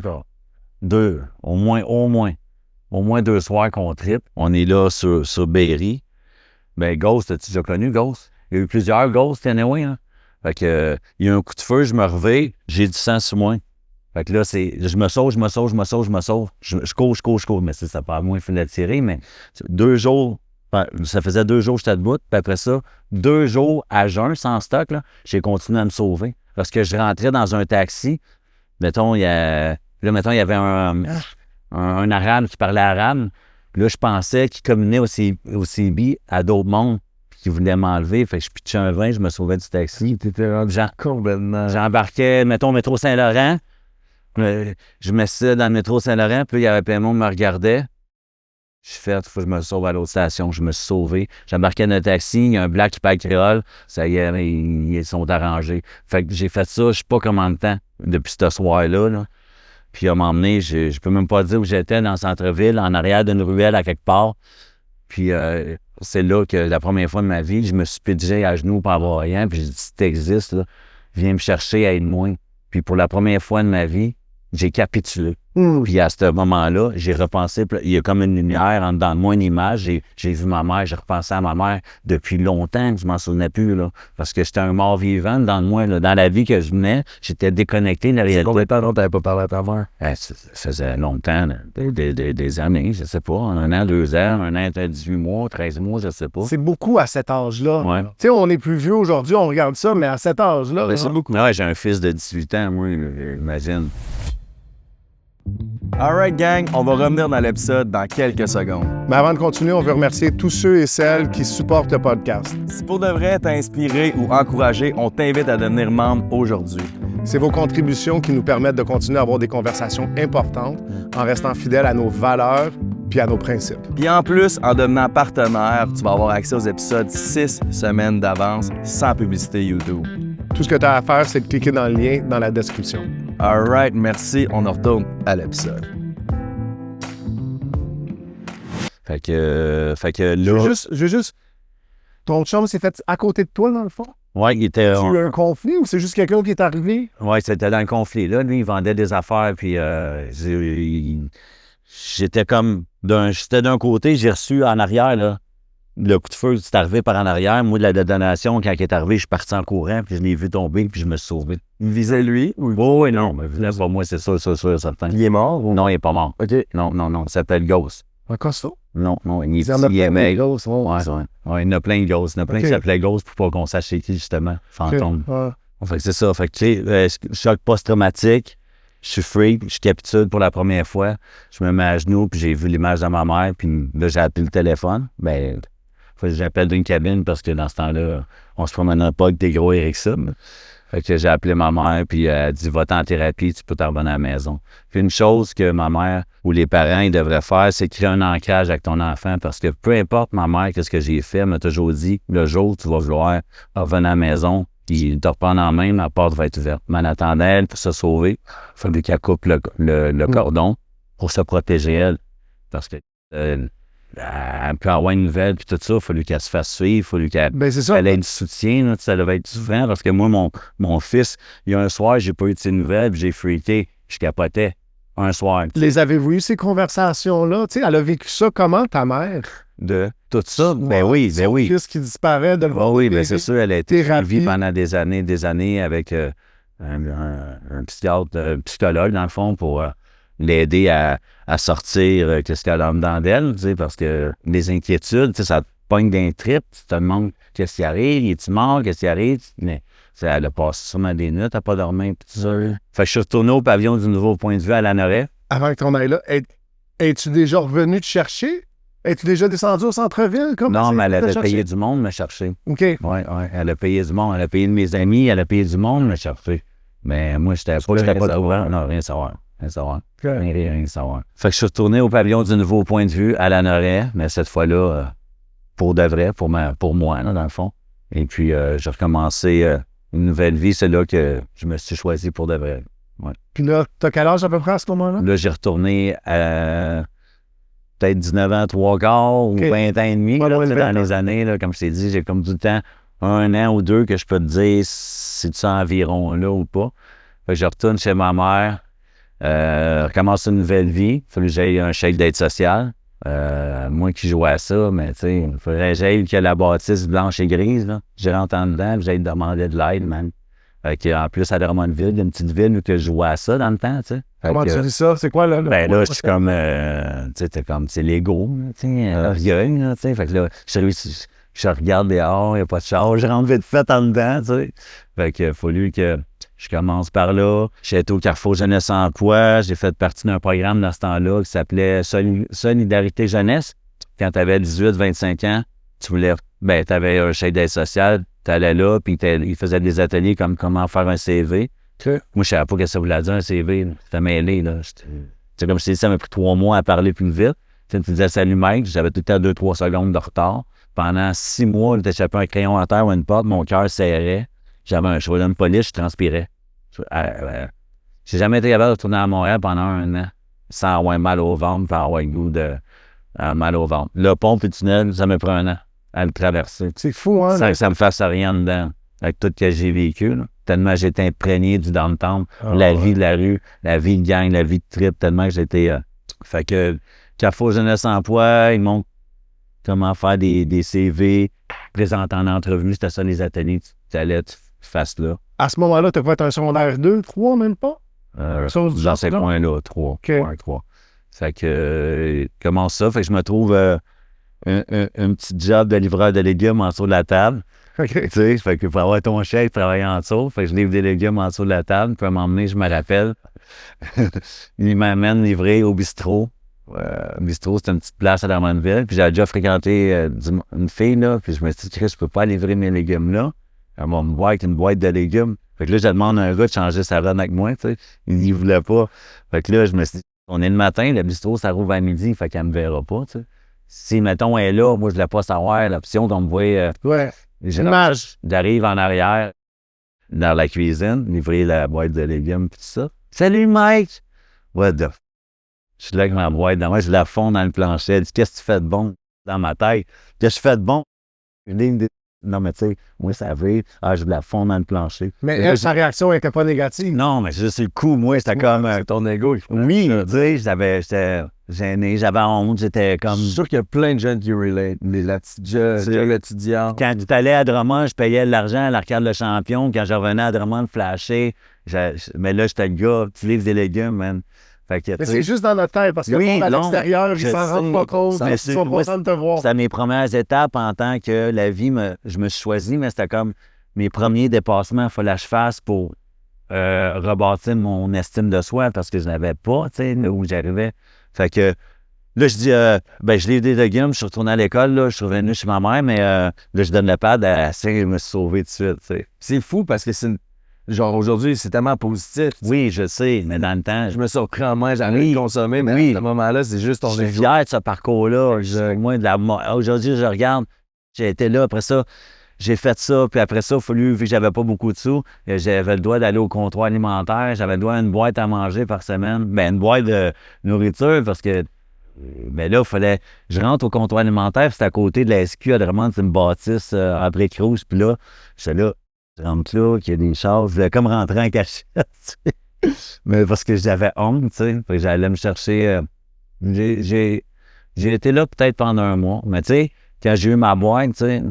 au moins 2 soirs qu'on tripe. On est là sur Berry. Ben, Ghost, as-tu déjà connu Ghost? Il y a eu plusieurs Ghosts, anyway, hein? Fait que, il y a un coup de feu, je me réveille, j'ai du sang sur moi. Fait que là, je me sauve. Je cours, mais ça pas à moi, il fallait tirer, mais 2 jours, ça faisait 2 jours que j'étais debout, puis après ça, 2 jours à jeun, sans stock, là, j'ai continué à me sauver. Parce que je rentrais dans un taxi, mettons, il y avait un arabe qui parlait arabe, puis là, je pensais qu'il communiait au CB à d'autres mondes, puis qu'il voulait m'enlever, fait que je pitchais un vin, je me sauvais du taxi. T'étais rendu complètement... J'embarquais, mettons, métro Saint-Laurent. Je me suis dans le métro Saint-Laurent, puis là, il y avait plein de monde qui me regardait. Je suis fait, il faut que je me sauve à l'autre station. Je me suis sauvé. J'embarquais dans un taxi, il y a un black qui parle créole. Ça y est, ils sont arrangés. Fait que j'ai fait ça, je sais pas combien de temps, depuis ce soir-là. Là. Puis à un moment donné, je peux même pas dire où j'étais, dans le centre-ville, en arrière d'une ruelle à quelque part. Puis c'est là que la première fois de ma vie, je me suis pitché à genoux pour avoir rien. Puis j'ai dit, si t'existes, là, viens me chercher, aide-moi. Puis pour la première fois de ma vie, j'ai capitulé. Puis à ce moment-là, j'ai repensé, il y a comme une lumière en dedans de moi, une image, j'ai vu ma mère, j'ai repensé à ma mère depuis longtemps, je m'en souvenais plus, là, parce que j'étais un mort vivant dans moi, là, dans la vie que je venais, j'étais déconnecté de la réalité. Combien de temps t'avais pas parlé à ta mère? Ça faisait longtemps, là, des années, je sais pas, 1 an, 2 ans, 1 an, 18 mois, 13 mots, je sais pas. C'est beaucoup à cet âge-là. Ouais. Tu sais, on est plus vieux aujourd'hui, on regarde ça, mais à cet âge-là... C'est beaucoup. Ouais, j'ai un fils de 18 ans, moi, imagine. Alright gang, on va revenir dans l'épisode dans quelques secondes. Mais avant de continuer, on veut remercier tous ceux et celles qui supportent le podcast. Si pour de vrai t'as inspiré ou encouragé, on t'invite à devenir membre aujourd'hui. C'est vos contributions qui nous permettent de continuer à avoir des conversations importantes en restant fidèles à nos valeurs puis à nos principes. Puis en plus, en devenant partenaire, tu vas avoir accès aux épisodes 6 semaines d'avance sans publicité YouTube. Tout ce que tu as à faire, c'est de cliquer dans le lien dans la description. Alright, merci, on en retourne à l'épisode. Fait que Je là... veux juste... Ton chum s'est fait à côté de toi, dans le fond? Ouais, il était... Tu as eu un conflit ou c'est juste quelqu'un qui est arrivé? Ouais, c'était dans le conflit. Là, lui, il vendait des affaires, puis j'étais comme... J'étais d'un côté, j'ai reçu en arrière, là, le coup de feu, c'est arrivé par en arrière. Moi, de la détonation, quand il est arrivé, je suis parti en courant, puis je l'ai vu tomber, puis je me suis sauvé. Il visait lui? Ou... Oh, oui, non, mais là, pas moi, c'est sûr, certain. Il est mort? Ou... Non, il est pas mort. OK. Non, il s'appelle Ghost. Un costaud? Non, il est Il y en a petit, plein mais... de Ghost, ouais. Ouais, il y en a plein de Ghost. Il y en a plein OK. qui s'appelaient Ghost pour pas qu'on sache c'est qui, justement. Fantôme. Ouais. Fait que c'est ça. Fait que, tu sais, choc post-traumatique, je suis freak, je capitule pour la première fois. Je me mets à genoux, puis j'ai vu l'image de ma mère, puis là, j'ai appelé le téléphone. Ben, faut que j'appelle d'une cabine parce que dans ce temps-là, on se promenait pas avec des gros Ericsson. Fait que j'ai appelé ma mère, puis elle a dit « Va-t'en en thérapie, tu peux t'en revenir à la maison. » Puis une chose que ma mère ou les parents ils devraient faire, c'est créer un ancrage avec ton enfant parce que peu importe ma mère, qu'est-ce que j'ai fait, elle m'a toujours dit « Le jour où tu vas vouloir revenir à la maison, puis te reprendre en main, la porte va être ouverte. » Mais en attendant, elle, pour se sauver, il fallait qu'elle coupe le cordon pour se protéger elle. Parce que elle peut avoir une nouvelle, puis tout ça, il fallait qu'elle se fasse suivre, il fallait qu'elle Ben, c'est ça. ait du soutien, là, ça devait être souvent, parce que moi, mon fils, il y a un soir, j'ai pas eu de ses nouvelles, puis j'ai freaké, je capotais. Un soir. Les avez-vous eu, ces conversations-là? Tu sais, elle a vécu ça comment, ta mère? De tout ça? Ben oui, ben Son oui. fils qui disparaît de Ben oui, ben c'est sûr, elle a été thérapie. suivie pendant des années avec un psychiatre, un psychologue, dans le fond, pour l'aider à sortir qu'est-ce qu'elle a dedans d'elle, tu sais, parce que les inquiétudes, tu sais, ça te pogne d'un trip, tu te demandes qu'est-ce qui arrive, es-tu mort, qu'est-ce qui arrive, mais elle a passé sûrement des nuits, à pas dormir, pis tout ça. Fait que je suis retourné au pavillon du Nouveau Point de Vue à Lanoret. Avant que ton aille là, es-tu déjà revenu te chercher? Es-tu déjà descendu au centre-ville? Non, mais elle avait payé du monde me chercher. OK. Oui, elle a payé du monde. Elle a payé de mes amis, elle a payé du monde me chercher. Mais moi, j'étais pas au courant. Non, rien savoir. Rien savoir. Rien savoir. Fait que je suis retourné au pavillon du Nouveau Point de Vue à Lanoret, mais cette fois-là, pour de vrai, pour moi, là, dans le fond. Et puis, j'ai recommencé une nouvelle vie. C'est là que je me suis choisi pour de vrai. Ouais. Puis là, t'as quel âge à peu près à ce moment-là? Là, j'ai retourné à peut-être 19 ans, 3/4 ou 20 ans et demi. Ouais, Là, ouais, dans les années, là, comme je t'ai dit, j'ai comme tout le temps 1 an ou 2 que je peux te dire si tu environ là ou pas. Fait que je retourne chez ma mère, recommence une nouvelle vie. Il fallait que j'aille un chèque d'aide sociale. Moi qui jouais à ça, mais tu sais, il faudrait que j'aille que la bâtisse blanche et grise, là. Je rentre en dedans, puis j'aille demander de l'aide, man. En plus, à Drummondville, il y a une petite ville où que je jouais à ça dans le temps, tu sais. Comment tu dis ça? C'est quoi, là? Ben là, je suis comme, tu sais, t'es comme, c'est Lego, tu sais, orgueil, là, tu sais. Fait que là, je regarde dehors, il n'y a pas de char, je rentre vite fait en dedans, tu sais. Fait qu'il a fallu que je commence par là. J'ai été au Carrefour Jeunesse Emploi, j'ai fait partie d'un programme dans ce temps-là qui s'appelait Solidarité Jeunesse. Quand tu avais 18-25 ans, tu avais un chèque d'aide sociale, tu allais là, puis ils faisaient des ateliers comme comment faire un CV. Moi, je ne savais pas ce que ça voulait dire, un CV. J'étais mêlé, là. C'est comme je t'ai dit, ça m'a pris 3 mois à parler plus vite. Tu disais « Salut, mec », j'avais tout le temps 2-3 secondes de retard. Pendant 6 mois, j'ai échappé un crayon à terre ou une porte, mon cœur serrait. J'avais un cheveu de police, je transpirais. J'ai jamais été capable de retourner à Montréal pendant 1 an sans avoir mal au ventre, sans avoir le goût de mal au ventre. Le pont puis le tunnel, ça m'a pris 1 an à le traverser. C'est fou, hein? Sans que ça me fasse rien dedans, avec tout ce que j'ai vécu. tellement j'étais imprégné du downtown, Ah, la ouais. vie de la rue, la vie de gang, la vie de trip, tellement que j'étais... fait que Carrefour Jeunesse Emploi, ils m'ont comment faire des CV, présenter en entrevue, c'était ça les ateliers, tu allais, tu fasses là. À ce moment-là, tu as fait un secondaire 2, 3 même pas? Chose du Dans ces genre, là? points-là, 3. OK. 3. Fait que, comment ça? Fait que je me trouve un petit job de livreur de légumes en dessous de la table. OK. Tu sais, fait que pour avoir ton chèque, travailler en dessous. Fait que je livre des légumes en dessous de la table. Puis à m'emmener, je me rappelle. Il m'amène livrer au bistrot. Le bistrot, c'était une petite place à Drummondville. Puis j'avais déjà fréquenté une fille, là. Puis je me suis dit, Chris, je peux pas livrer mes légumes là. Elle va me voir avec une boîte de légumes. Fait que là, je demande à un gars de changer sa run avec moi, tu sais. Il n'y voulait pas. Fait que là, je me suis dit, on est le matin, le bistrot, ça rouvre à midi, fait qu'elle me verra pas, tu sais. Si, mettons, elle est là, moi, je voulais pas savoir l'option qu'on me voit. Ouais. Image. J'arrive en arrière, dans la cuisine, livrer la boîte de légumes, pis tout ça. Salut, Mike! What the f... Je suis là avec ma boîte dans moi, je la fonds dans le plancher. Elle dit, qu'est-ce que tu fais de bon dans ma tête? Qu'est-ce que je fais de bon? Une ligne de... Non, mais tu sais, moi, ça arrive. Ah, je la fonds dans le plancher. Mais Et là, elle, sa réaction n'était pas négative. non, mais c'est juste le coup, moi, c'était comme... C'est ton ego. oui, tu sais, j'étais gêné, j'avais honte, j'étais comme... Je suis sûr qu'il y a plein de jeunes qui relate. La petite jeune étudiante. Quand tu allais à Drummond, je payais de l'argent à l'arcade le champion. Quand je revenais à Drummond, flasher. Mais là, j'étais le gars, tu livres des légumes, man. Fait que, Mais tu sais, c'est juste dans notre tête, parce que Oui, le monde à non, l'extérieur, ils je s'en rendent sais. pas compte. Mais Ils c'est- sont moi, contents de te voir. c'était mes premières étapes en tant que la vie, je me suis choisi, mais c'était comme mes premiers dépassements, il fallait que je fasse pour rebâtir mon estime de soi parce que je n'avais pas, tu sais, là où j'arrivais. Fait que là, je dis, je livre des légumes, je suis retourné à l'école, là, je suis revenu chez ma mère, mais là, je donne le pad à je me suis sauvé tout de suite, tu sais. C'est fou parce que genre aujourd'hui, c'est tellement positif. Oui, je sais, mais dans le temps, Je me suis repris en main, j'arrive Oui. de consommer, mais Oui. à ce moment-là, c'est juste ton je suis ego. fier de ce parcours-là. Moi, aujourd'hui, je regarde, j'ai été là, après ça, j'ai fait ça, puis après ça, il a fallu, vu que j'avais pas beaucoup de sous, j'avais le droit d'aller au comptoir alimentaire, j'avais le droit à une boîte à manger par semaine, une boîte de nourriture, parce que, là, il fallait, je rentre au comptoir alimentaire, c'était à côté de la SQ, à Drummond, c'est une bâtisse en briques rouges, puis là, j'étais là, je rentre là, qu'il y a des chars, je voulais comme rentrer en cachette, tu sais. Mais parce que j'avais honte, tu sais, fait que j'allais me chercher, j'ai été là peut-être pendant un mois, mais tu sais, quand j'ai eu ma boîte, tu sais,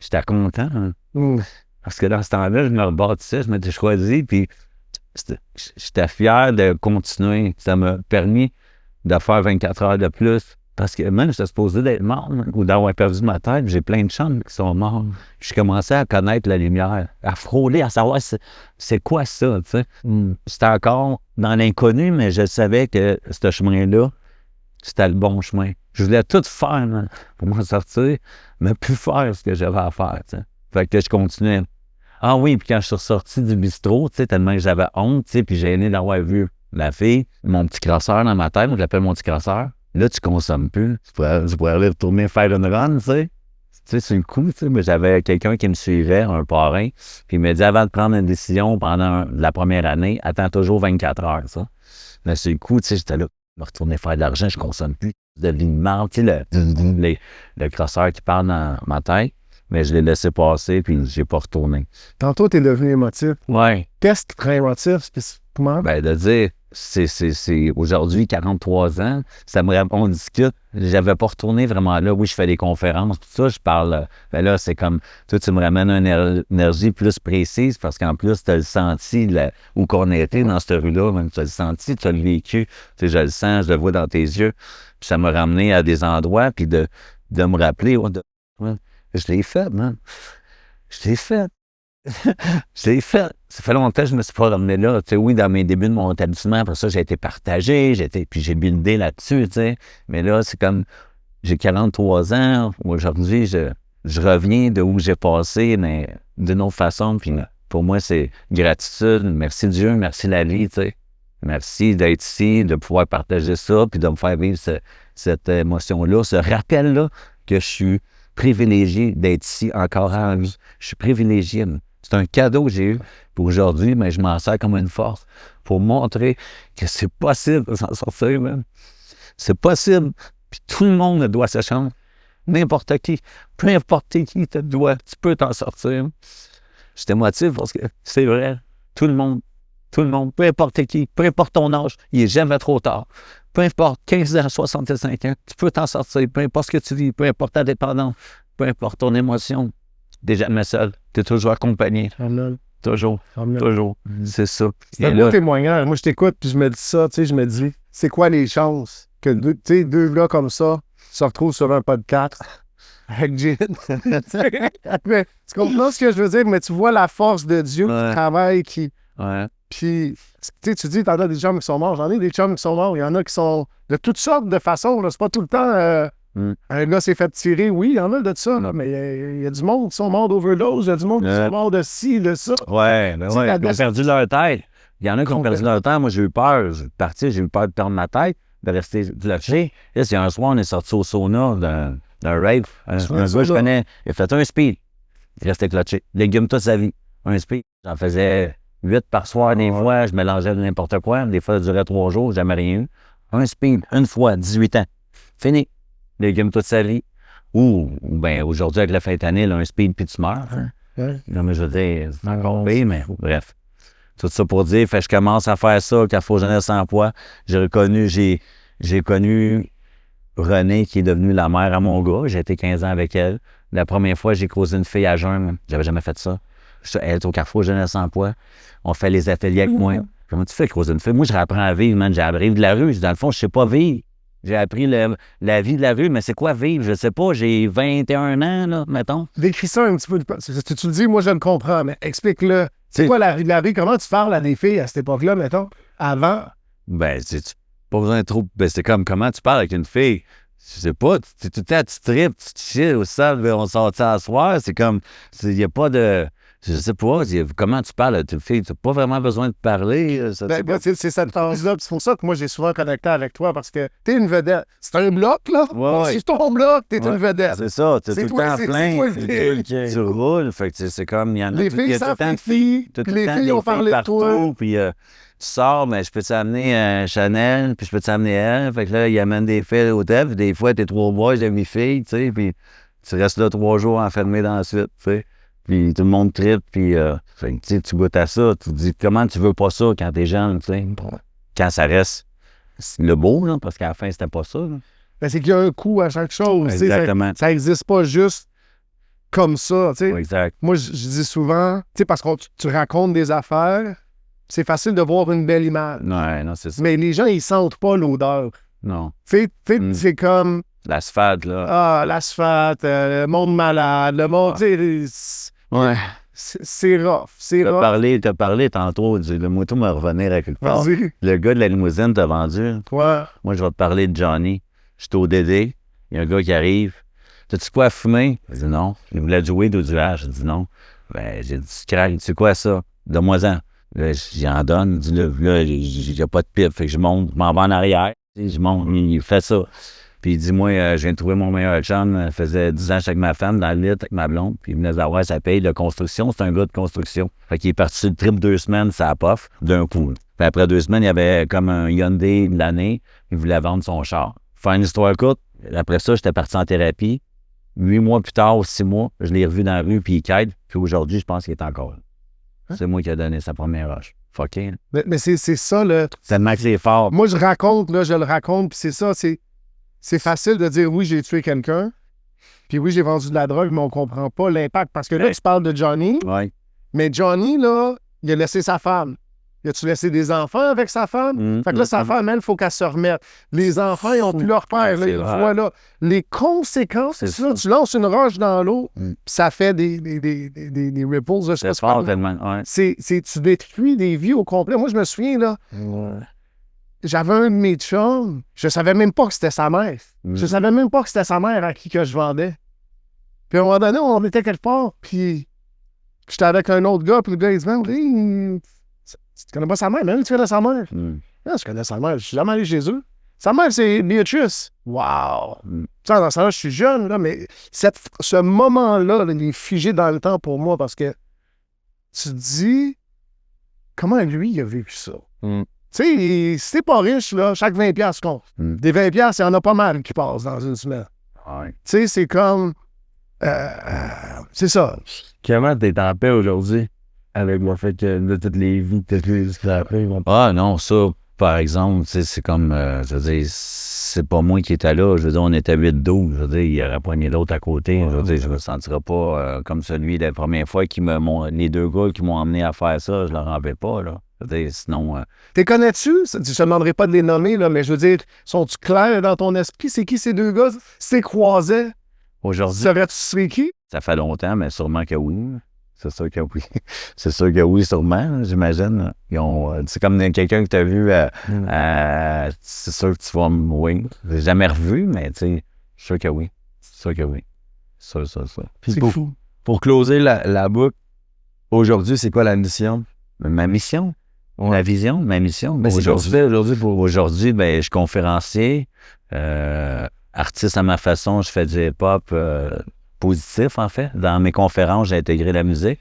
j'étais content, hein. Parce que dans ce temps-là, je me rebâtissais, je m'étais choisi, puis j'étais fier de continuer. Ça m'a permis de faire 24 heures de plus. Parce que même, j'étais supposé d'être mort, hein, ou d'avoir perdu ma tête. J'ai plein de chums qui sont morts. Je commençais à connaître la lumière, à frôler, à savoir c'est quoi ça, tu sais. C'était encore dans l'inconnu, mais je savais que ce chemin-là, c'était le bon chemin. Je voulais tout faire, man, pour m'en sortir, mais plus faire ce que j'avais à faire, tu sais. Fait que je continuais. Ah oui, puis quand je suis ressorti du bistrot, tu sais, tellement que j'avais honte, tu sais, puis j'ai aimé d'avoir vu la fille, mon petit crosseur dans ma tête, moi je l'appelle mon petit crosseur. Là, tu consommes plus. Tu pourrais aller retourner faire une run, tu sais. Tu sais, c'est le coup, tu sais, mais j'avais quelqu'un qui me suivait, un parrain, puis il m'a dit, avant de prendre une décision pendant la première année, attends toujours 24 heures, ça. Là, c'est le coup, tu sais, j'étais là, je me retourner faire de l'argent, je consomme plus de vie de marde, tu sais, le crosseur qui parle dans ma tête, mais je l'ai laissé passer, puis j'ai pas retourné. Tantôt, tu es devenu émotif. Ouais. Qu'est-ce qui te rend émotif spécifiquement? Ben, de dire, c'est aujourd'hui 43 ans, on discute, j'avais pas retourné vraiment là. Oui, je fais des conférences, tout ça, je parle. Ben là, c'est comme, toi, tu me ramènes une énergie plus précise parce qu'en plus, tu as le senti où qu'on était dans cette rue-là, même tu as le senti, tu as le vécu, tu sais, je le sens, je le vois dans tes yeux. Puis ça m'a ramené à des endroits, puis de me rappeler, je l'ai fait, man. Je l'ai fait. Je l'ai fait. Ça fait longtemps que je me suis pas ramené là. Tu sais, oui, dans mes débuts de mon établissement, après ça, j'ai été partagé, puis j'ai buildé là-dessus, tu sais. Mais là, c'est comme, j'ai 43 ans. Aujourd'hui, je reviens de où j'ai passé, mais d'une autre façon. Puis pour moi, c'est gratitude. Merci Dieu, merci la vie, tu sais. Merci d'être ici, de pouvoir partager ça, puis de me faire vivre cette émotion-là, ce rappel-là que je suis privilégié d'être ici encore en vie. Je suis privilégié. C'est un cadeau que j'ai eu pour aujourd'hui, mais je m'en sers comme une force pour montrer que c'est possible de s'en sortir, même. C'est possible. Puis tout le monde doit sa chance. N'importe qui. Peu importe qui te doit, tu peux t'en sortir. Je t'émotive parce que c'est vrai. Tout le monde, peu importe qui, peu importe ton âge, il n'est jamais trop tard. Peu importe, 15 ans, 65 ans, tu peux t'en sortir. Peu importe ce que tu vis, peu importe ta dépendance, peu importe ton émotion, t'es jamais seul. T'es toujours accompagné. Toujours. C'est ça. C'est un beau témoignage. Moi, je t'écoute puis je me dis ça, tu sais, je me dis, c'est quoi les chances que deux gars comme ça se retrouvent sur un podcast avec Jin? Mais tu comprends ce que je veux dire? Mais tu vois la force de Dieu qui travaille, qui... Ouais. Puis, tu dis, t'en as des chums qui sont morts. J'en ai des chums qui sont morts. Il y en a qui sont de toutes sortes de façons. Là. C'est pas tout le temps... Un gars s'est fait tirer. Oui, il y en a de ça. Là, mais il y a du monde qui sont morts d'overdose. Il y a du monde qui sont morts de ci, de ça. Ouais, ben ouais. Ils ont perdu leur tête. Il y en a qui ont perdu leur tête. Moi, j'ai eu peur. Je suis parti. J'ai eu peur de perdre ma tête, de rester bloqué. Là, c'est un soir, on est sorti au sauna d'un rave. Un gars, je connais, il a fait un speed. Il restait clutché. Légumes toute sa vie. Un speed. J'en faisais 8 par soir des fois. Je mélangeais de n'importe quoi. Des fois, ça durait 3 jours. Jamais rien eu. Un speed, une fois, 18 ans. Fini. Légumes toute sa vie. Ou bien, aujourd'hui, avec la fin d'année, un speed, puis tu meurs. Non, mais je veux dire, c'est encore pire, mais bref. Tout ça pour dire, je commence à faire ça, Carrefour Jeunesse Emploi. J'ai connu Renée, qui est devenue la mère à mon gars. J'ai été 15 ans avec elle. La première fois, j'ai causé une fille à jeun. J'avais jamais fait ça. Elle est au Carrefour Jeunesse Emploi. On fait les ateliers avec moi. Comment tu fais causer une fille? Moi, je réapprends à vivre, man. J'arrive de la rue. Dans le fond, je sais pas vivre. J'ai appris la vie de la rue, mais c'est quoi vivre? Je sais pas. J'ai 21 ans, là, mettons. Décris ça un petit peu. Tu le dis, moi, je le comprends, mais explique-le. C'est quoi la rue? Comment tu parles à des filles à cette époque-là, mettons? Avant? Ben, pas besoin de trop. Ben, c'est comme comment tu parles avec une fille. Je sais pas, tu tout le temps, tu tripes, tu chill au sable, on sortit à soir. C'est comme, il n'y a pas de. Je sais pas, comment tu parles à une fille? Tu n'as pas vraiment besoin de parler. C'est cette phase-là. C'est pour ça que moi, j'ai souvent connecté avec toi, parce que t'es une vedette. C'est un bloc, là. Ouais. C'est ton bloc, t'es une vedette. C'est ça, t'es tout le temps plein. Tu roules, fait que c'est comme, il y en a les filles savent les filles, puis les filles ont parlé de toi. Puis tu sors, mais je peux t'amener Chanel, puis je peux t'amener elle. Fait que là, il amène des filles à l'hôtel, puis des fois, t'es 3 boys, j'ai mes filles, tu sais, puis tu restes là 3 jours enfermé dans la suite, tu sais. Puis tout le monde tripe, puis tu goûtes à ça. Tu te dis, comment tu veux pas ça quand t'es jeune, tu sais? Quand ça reste le beau, là, parce qu'à la fin, c'était pas ça. Ben, c'est qu'il y a un coût à chaque chose. Exactement. Ça n'existe pas juste comme ça, tu sais. Exact. Moi, je dis souvent, tu sais, parce que tu racontes des affaires, c'est facile de voir une belle image. Non, c'est ça. Mais les gens, ils sentent pas l'odeur. Non. Tu sais, c'est comme... L'asphalte, là. Ah, l'asphalte, le monde malade, le monde... Ouais. C'est rough, c'est rough. T'as parlé tantôt, le moto me revenir à quelque part. Vas-y. Le gars de la limousine t'a vendu. Ouais. Moi, je vais te parler de Johnny. J'étais au DD. Il y a un gars qui arrive. T'as-tu quoi à fumer? Il dit non. Il voulait du weed ou du hash. J'ai dit non. Ben, j'ai dit, crack, tu sais quoi ça? Donne-moi-en. Là, j'en donne. Il dit, là, j'ai pas de pipe. Fait que je monte, je m'en vais en arrière. Je monte, il fait ça. Puis il dit, moi, je viens de trouver mon meilleur chum. Ça faisait 10 ans avec ma femme, dans le lit avec ma blonde. Puis il venait d'avoir sa paye de construction. C'est un gars de construction. Fait qu'il est parti sur le trip 2 semaines, ça a pof, d'un coup. Puis après 2 semaines, il y avait comme un Hyundai de l'année. Il voulait vendre son char. Faire une histoire courte. Après ça, j'étais parti en thérapie. 8 mois plus tard, 6 mois, je l'ai revu dans la rue, puis il quête. Puis aujourd'hui, je pense qu'il est encore là. Hein? C'est moi qui ai donné sa première roche. Fucking. Mais c'est ça, là. Tellement que c'est fort. Moi, je le raconte, puis c'est ça, c'est facile de dire oui, j'ai tué quelqu'un, puis oui, j'ai vendu de la drogue, mais on comprend pas l'impact. Parce que là, tu parles de Johnny, mais Johnny, là, il a laissé sa femme. Il a-tu laissé des enfants avec sa femme? Fait que là, sa femme, elle, il faut qu'elle se remette. Les enfants, ils n'ont plus leur père. Là, voilà. Les conséquences, c'est ça. Tu lances une roche dans l'eau, puis ça fait des ripples. Je sais pas fort tellement. Ouais. Tu détruis des vies au complet. Moi, je me souviens, là, j'avais un de mes chums, je savais même pas que c'était sa mère. Je savais même pas que c'était sa mère à qui que je vendais. Puis à un moment donné, on était quelque part, puis j'étais avec un autre gars, puis le gars, il dit, tu connais pas sa mère? Même tu connais sa mère? Non, je connais sa mère. Je suis jamais allé chez eux. Sa mère, c'est Beatrice. Wow! Tu sais, dans ça, je suis jeune, là, mais ce moment-là, il est figé dans le temps pour moi parce que tu te dis, comment lui, il a vécu ça? Tu sais, si t'es pas riche, là, chaque $20 compte. Des 20$, il y en a pas mal qui passent dans une semaine. Tu sais, c'est comme... c'est ça. Comment t'es en paix aujourd'hui avec le fait que de toutes les vies que t'as vues jusqu'à après? Ah non, ça, par exemple, tu sais, c'est comme, je veux dire, c'est pas moi qui étais là. Je veux dire, on était 8-12. Je veux dire, il y aurait poigné d'autres à côté. Je veux dire, je me sentirais pas comme celui la première fois les deux gars qui m'ont emmené à faire ça, je leur en vais pas, là. Je veux dire, sinon... T'es connais-tu? Je te demanderai pas de les nommer, là, mais je veux dire, sont-tu clairs dans ton esprit? C'est qui ces deux gars? C'est croisés? Aujourd'hui, Savais-tu c'est qui? ça fait longtemps, mais sûrement que oui. C'est sûr que oui. C'est sûr que oui, sûrement, j'imagine. C'est comme quelqu'un que tu as vu, c'est sûr que tu vas oui. Je l'ai jamais revu, mais tu sais, je suis sûr que oui. C'est sûr que oui. Ça. Puis C'est fou. pour closer la boucle, aujourd'hui, c'est quoi la mission? Ma mission, Ouais. ma vision, ma mission. Mais c'est quoi tu fais aujourd'hui pour... Aujourd'hui, ben, je suis conférencier, artiste à ma façon, je fais du hip-hop positif, en fait. Dans mes conférences, j'ai intégré la musique.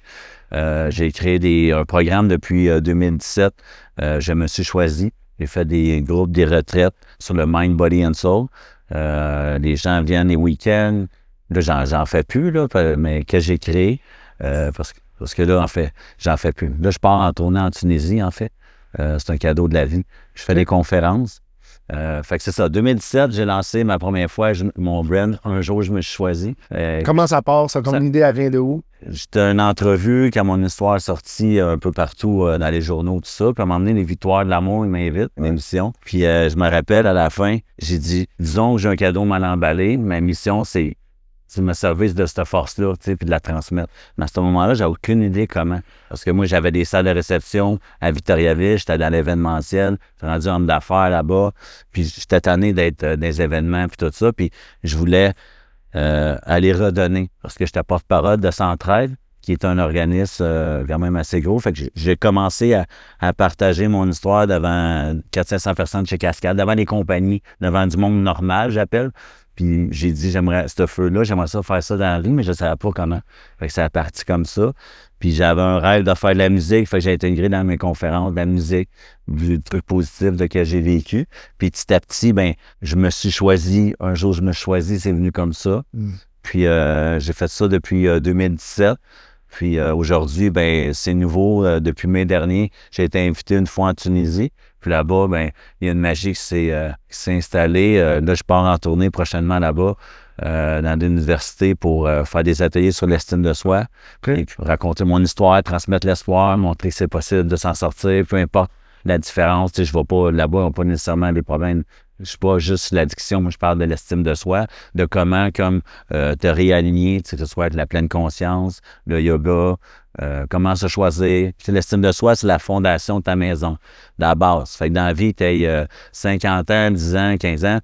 J'ai créé un programme depuis 2017. Je me suis choisi. J'ai fait des groupes, des retraites sur le Mind, Body and Soul. Les gens viennent les week-ends. Là, j'en fais plus, là, mais que j'ai créé. Parce que là, en fait, j'en fais plus. Là, je pars en tournée en Tunisie, en fait. C'est un cadeau de la vie. Je fais des conférences. Fait que c'est ça. 2017, j'ai lancé ma première fois mon brand. Un jour, je me suis choisi. Comment ça part, ça? Ton idée, elle vient de où? J'étais une entrevue quand mon histoire est sortie un peu partout dans les journaux, tout ça. Puis à un moment donné, les Victoires de l'amour, ils m'invitent, une émission. Puis je me rappelle, à la fin, j'ai dit, disons que j'ai un cadeau mal emballé. Ma mission, c'est me servir de cette force-là, tu sais, puis de la transmettre. Mais à ce moment-là, j'ai aucune idée comment. Parce que moi, j'avais des salles de réception à Victoriaville, j'étais dans l'événementiel, j'étais rendu homme d'affaires là-bas, puis j'étais tanné d'être dans des événements, puis tout ça, puis je voulais aller redonner, parce que j'étais porte-parole de Centraide, qui est un organisme quand même assez gros. Fait que j'ai commencé à partager mon histoire devant 400-500 personnes chez Cascade, devant les compagnies, devant du monde normal, j'appelle. Puis j'ai dit, j'aimerais ce feu-là, j'aimerais ça faire ça dans la rue, mais je ne savais pas comment. Fait que ça a parti comme ça. Puis j'avais un rêve de faire de la musique, fait que j'ai intégré dans mes conférences de la musique, du truc positif de que j'ai vécu. Puis petit à petit, ben je me suis choisi, un jour je me suis choisi, c'est venu comme ça. Puis j'ai fait ça depuis 2017. Puis aujourd'hui, ben c'est nouveau. Depuis mai dernier, j'ai été invité une fois en Tunisie. Puis là-bas, ben il y a une magie qui s'est installée. Là, je pars en tournée prochainement là-bas, dans l'université pour faire des ateliers sur l'estime de soi. Et puis raconter mon histoire, transmettre l'espoir, montrer que c'est possible de s'en sortir, peu importe la différence. Tu sais, je ne vais pas là-bas, on n'a pas nécessairement des problèmes. Je ne suis pas juste l'addiction, moi je parle de l'estime de soi, de comment te réaligner, tu sais, que ce soit de la pleine conscience, le yoga, comment se choisir. Puis l'estime de soi, c'est la fondation de ta maison, de la base. Fait que dans la vie, tu as 50 ans, 10 ans, 15 ans,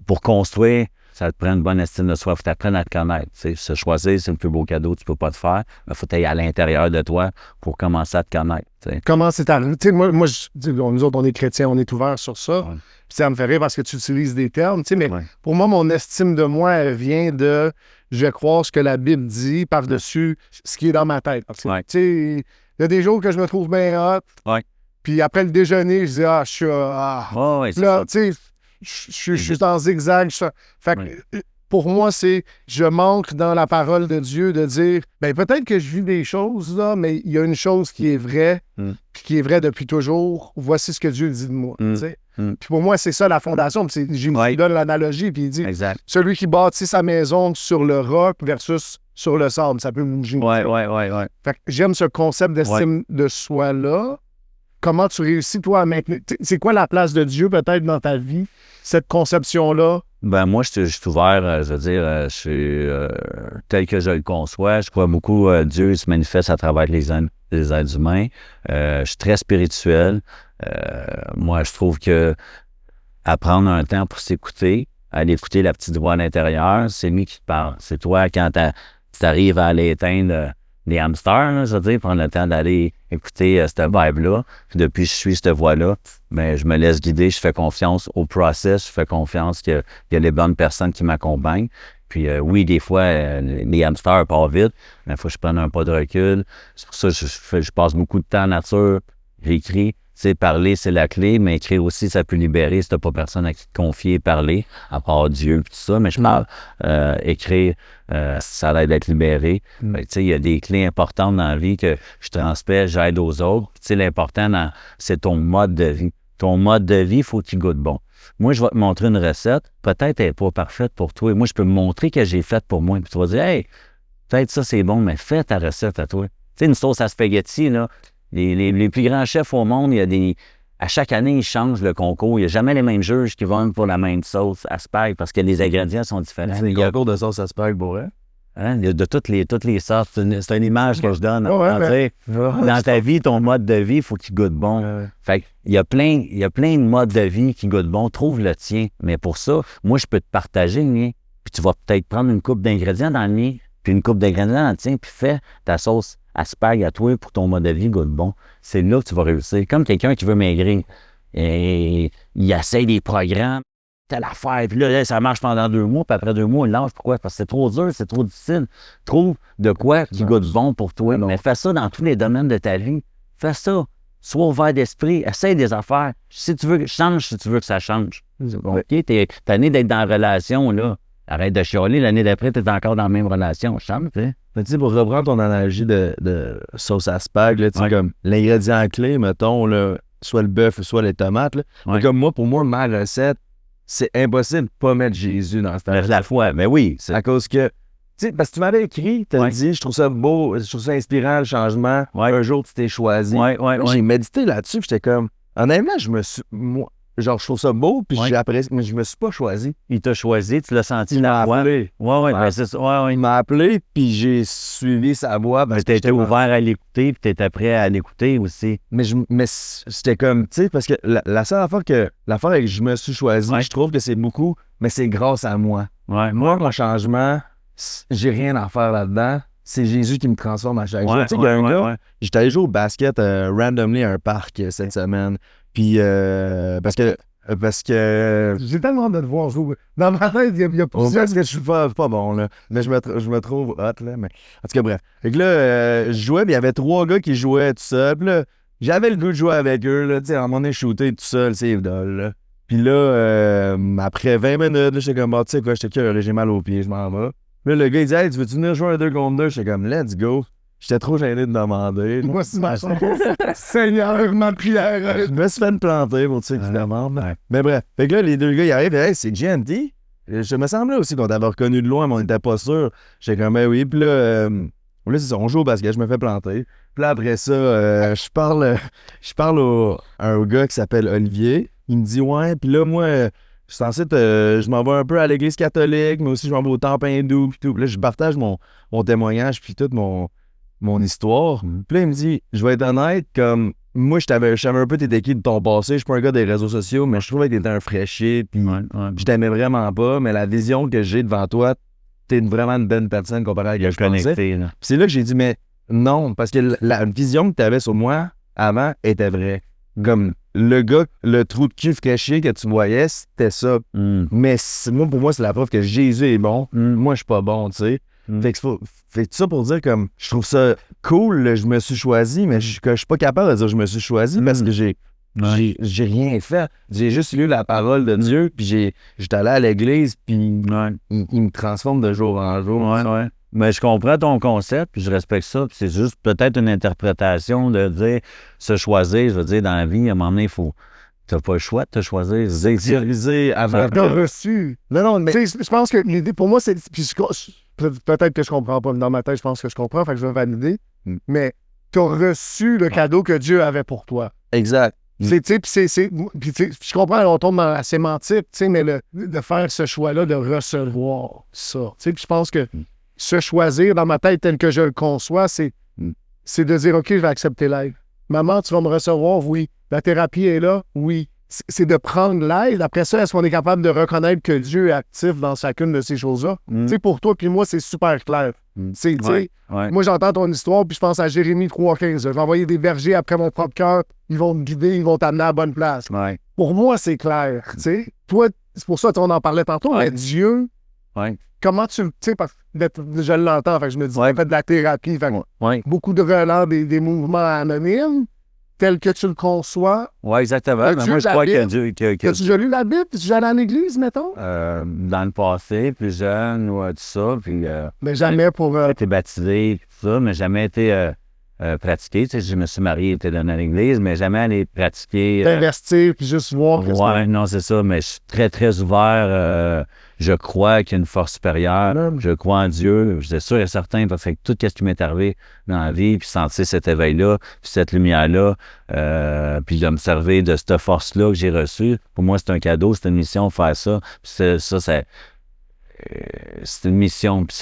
pour construire, ça te prend une bonne estime de soi. Il faut t'apprendre à te connaître. Tu sais, se choisir, c'est le plus beau cadeau que tu peux pas te faire. Mais il faut aller à l'intérieur de toi pour commencer à te connaître. Tu sais. Comment c'est arrivé? Tu sais, moi nous autres, on est chrétiens, on est ouverts sur ça. Ouais. Puis ça me fait rire parce que tu utilises des termes. Tu sais, mais Ouais. pour moi, mon estime de moi, elle vient de je crois ce que la Bible dit par-dessus ce qui est dans ma tête. Parce que, Ouais. tu sais, il y a des jours que je me trouve bien hot. Ouais. Puis après le déjeuner, je dis je suis. Ouais, Puis là, tu sais, je suis en zigzag. Fait que pour moi, c'est je manque dans la parole de Dieu de dire ben peut-être que je vis des choses, là, mais il y a une chose qui est vraie, puis qui est vraie depuis toujours. Voici ce que Dieu dit de moi. Tu sais. Puis pour moi, c'est ça la fondation. Puis Jésus donne l'analogie, puis il dit exact. celui qui bâtit sa maison sur le roc versus sur le sable, ça peut bouger. Ouais. Fait que j'aime ce concept d'estime de soi-là. Comment tu réussis, toi, à maintenir... C'est quoi la place de Dieu, peut-être, dans ta vie, cette conception-là? Ben moi, je suis ouvert, je veux dire, je suis tel que je le conçois. Je crois beaucoup Dieu se manifeste à travers les êtres humains. Je suis très spirituel. Moi, je trouve que apprendre un temps pour s'écouter, aller écouter la petite voix à l'intérieur, c'est lui qui te parle. C'est toi, quand tu arrives à aller éteindre les hamsters, là, je veux dire, prendre le temps d'aller écouter cette vibe-là. Puis depuis que je suis cette voix-là, ben, je me laisse guider, je fais confiance au process, je fais confiance qu'il y a les bonnes personnes qui m'accompagnent. Puis oui, des fois, les hamsters partent vite, mais il faut que je prenne un pas de recul. C'est pour ça que je passe beaucoup de temps en nature, j'écris, sais, parler, c'est la clé, mais écrire aussi, ça peut libérer si t'as pas personne à qui te confier, parler, à part Dieu, tout ça. Mais je parle, écrire, ça aide à être libéré. Tu sais, il y a des clés importantes dans la vie que je transmets, j'aide aux autres. Tu sais, l'important, c'est ton mode de vie. Ton mode de vie, il faut qu'il goûte bon. Moi, je vais te montrer une recette. Peut-être elle n'est pas parfaite pour toi. Et moi, je peux me montrer que j'ai faite pour moi. Puis tu vas dire, hey, peut-être ça, c'est bon, mais fais ta recette à toi. Tu sais, une sauce à spaghetti, là, les plus grands chefs au monde, à chaque année, ils changent le concours. Il n'y a jamais les mêmes juges qui vont pour la même sauce à spag parce que les ingrédients sont différents. C'est des concours de sauce à spag pour vrai. Hein? Il y a de toutes les sortes. C'est une image que je donne. Ouais, Dans ta vie, ton mode de vie, il faut qu'il goûte bon. Fait qu'il y a plein de modes de vie qui goûtent bon. Trouve le tien. Mais pour ça, moi, je peux te partager le mien. Puis tu vas peut-être prendre une coupe d'ingrédients dans le mien, puis une coupe d'ingrédients dans le tien, puis fais ta sauce à spag à toi pour que ton mode de vie goûte bon. C'est là que tu vas réussir. Comme quelqu'un qui veut maigrir. Et il essaie des programmes. Telle affaire, puis là, ça marche pendant 2 mois, puis après 2 mois, il lâche. Pourquoi? Parce que c'est trop dur, c'est trop difficile. Trouve de quoi qui goûte bon pour toi. Mais fais ça dans tous les domaines de ta vie. Fais ça. Sois ouvert d'esprit. Essaye des affaires. Si tu veux que change, si tu veux que ça change. OK? T'es tanné d'être dans la relation, là. Arrête de chialer. L'année d'après, t'es encore dans la même relation. Change, tu sais. Mais tu sais, pour reprendre ton analogie de sauce à spag, là, tu sais, comme l'ingrédient clé, mettons, là, soit le bœuf, soit les tomates. Là. Mais comme moi, pour moi, ma recette, c'est impossible de pas mettre Jésus dans cette La foi, mais oui. À cause que, tu sais, parce que tu m'avais écrit, tu as dit, je trouve ça beau, je trouve ça inspirant, le changement. Un jour, tu t'es choisi. J'ai médité là-dessus, puis j'étais comme, honnêtement, je trouve ça beau, puis j'ai apprécié, mais je me suis pas choisi. Il t'a choisi, tu l'as senti. Il m'a appelé. C'est ça. Il m'a appelé, puis j'ai suivi sa voix. Tu étais ouvert à l'écouter, puis tu étais prêt à l'écouter aussi. Mais c'était comme, tu sais, parce que la seule affaire que je me suis choisi, je trouve que c'est beaucoup, mais c'est grâce à moi. Moi, mon changement, j'ai rien à faire là-dedans. C'est Jésus qui me transforme à chaque jour. Tu sais, il y a un gars, j'étais allé jouer au basket randomly à un parc cette semaine. Puis, parce que j'ai tellement hâte de te voir jouer. Dans ma tête, il y a plusieurs... Parce que je suis pas bon, là. Mais je me trouve hot, là. Mais... En tout cas, bref. Fait que là, je jouais, puis il y avait 3 gars qui jouaient tout seuls. Puis là, j'avais le goût de jouer avec eux, là. Tu sais, à un moment donné, shooter tout seul, c'est idole, là. Puis là, après 20 minutes, j'étais comme, tu sais quoi, j'étais curieux, j'ai mal aux pieds, je m'en vais. Puis là, le gars, il dit, hey, tu veux-tu venir jouer un 2 contre 2? J'étais comme, let's go. J'étais trop gêné de demander. Moi, c'est ma chance. Seigneur, ma prière. Je me suis fait planter pour ceux qui demandent. Mais bref. Fait que là, les 2 gars, ils arrivent et hey, c'est GNT. Je me semblais aussi qu'on t'avait reconnu de loin, mais on n'était pas sûr. J'étais comme, ben oui. Puis là, c'est ça, on joue au basket, je me fais planter. Puis là, après ça, je parle à un gars qui s'appelle Olivier. Il me dit, ouais. Puis là, moi, je suis censé je m'en vais un peu à l'église catholique, mais aussi je m'en vais au temple hindou. Puis tout. Puis là, je partage mon témoignage, puis tout mon histoire. Puis là, il me dit, je vais être honnête, comme moi, je savais un peu t'étais qui de ton passé. Je suis pas un gars des réseaux sociaux, mais je trouvais que t'étais un fraîchier. Puis je t'aimais vraiment pas, mais la vision que j'ai devant toi, t'es vraiment une bonne personne comparée à ce que je pensais. Puis c'est là que j'ai dit, mais non, parce que la vision que t'avais sur moi avant était vraie. Comme le gars, le trou de cul fraîchier que tu voyais, c'était ça. Mais pour moi, c'est la preuve que Jésus est bon. Moi, je suis pas bon, tu sais. Fait que tout ça pour dire comme je trouve ça cool, je me suis choisi, mais je suis pas capable de dire je me suis choisi parce que j'ai rien fait. J'ai juste lu la parole de Dieu, puis j'étais allé à l'église, puis il me transforme de jour en jour. Mais je comprends ton concept, puis je respecte ça. Puis c'est juste peut-être une interprétation de dire se choisir. Je veux dire, dans la vie, à un moment donné, il faut. T'as pas le choix de te choisir. Zérisé avant. T'as reçu. Non, mais. Tu sais, je pense que l'idée, pour moi, c'est. Puis peut-être que je comprends pas, mais dans ma tête, je pense que je comprends, fait que je vais valider. Mais t'as reçu le cadeau que Dieu avait pour toi. Exact. Puis je comprends, on tombe dans la sémantique, mais de faire ce choix-là, de recevoir ça. Puis je pense que se choisir, dans ma tête, tel que je le conçois, c'est de dire, OK, je vais accepter l'aide. Maman, tu vas me recevoir? Oui. La thérapie est là? Oui. C'est de prendre l'aide. Après ça, est-ce qu'on est capable de reconnaître que Dieu est actif dans chacune de ces choses-là? Tu sais, pour toi puis moi, c'est super clair. Moi, j'entends ton histoire, puis je pense à Jérémie 3,15. Je vais envoyer des bergers après mon propre cœur. Ils vont me guider, ils vont t'amener à la bonne place. Pour moi, c'est clair. Toi, c'est pour ça qu'on en parlait tantôt, mais Dieu, comment tu sais, parce que je l'entends, fait que je me dis, fait de la thérapie, fait beaucoup de relents, des mouvements anonymes. tel que tu le conçois. Oui, exactement. Que Mais Dieu moi, je crois l'habite. que Dieu... As-tu déjà lu la Bible? Puis tu allé à l'église, mettons? dans le passé, plus jeune, ou tout ça, puis Mais jamais pour... j'ai été baptisé, tout ça, mais jamais été pratiqué. Tu sais, je me suis marié, été donné à l'église, mais jamais aller pratiquer. T'investir, puis juste voir. qu'est-ce que- Ouais, non, c'est ça, mais je suis très, très ouvert. Je crois qu'il y a une force supérieure. Je crois en Dieu. Je suis sûr et certain, parce que tout ce qui m'est arrivé dans la vie, puis sentir cet éveil-là, puis cette lumière-là, puis de me servir de cette force-là que j'ai reçue, pour moi, c'est un cadeau, c'est une mission de faire ça. Puis c'est une mission, puis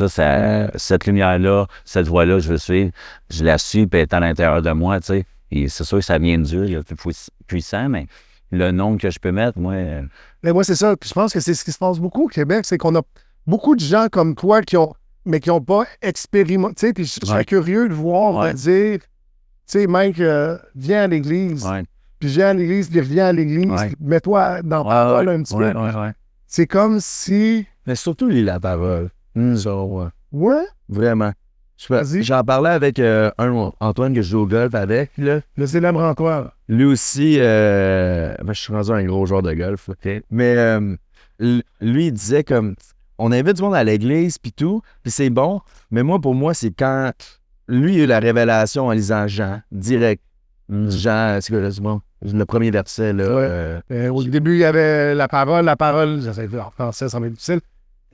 cette lumière-là, cette voie-là, je veux suivre, je la suis, puis elle est à l'intérieur de moi, tu sais. Et c'est sûr que ça vient de Dieu, il est plus puissant, mais le nom que je peux mettre, moi... Mais moi, c'est ça. Puis je pense que c'est ce qui se passe beaucoup au Québec, c'est qu'on a beaucoup de gens comme toi qui ont pas expérimenté. Tu sais, puis je serais curieux de voir, de dire, tu sais, Mike, viens à l'église. Ouais. Puis viens à l'église, puis reviens à l'église. Ouais. Puis mets-toi dans la parole un petit peu. Ouais. C'est comme si... Mais surtout, lis la parole. Ça, ouais. Ouais, Vraiment. Vas-y. J'en parlais avec Antoine que je joue au golf avec. Là. le célèbre Antoine. Lui aussi, je suis rendu un gros joueur de golf. Là. Mais lui, il disait comme, on invite du monde à l'église puis tout, puis c'est bon. Mais moi, pour moi, c'est quand lui, il a eu la révélation en lisant Jean, direct. Jean, c'est quoi, c'est bon, le premier verset, là. Au début, il y avait la parole, j'essaie de faire en français, ça m'est difficile.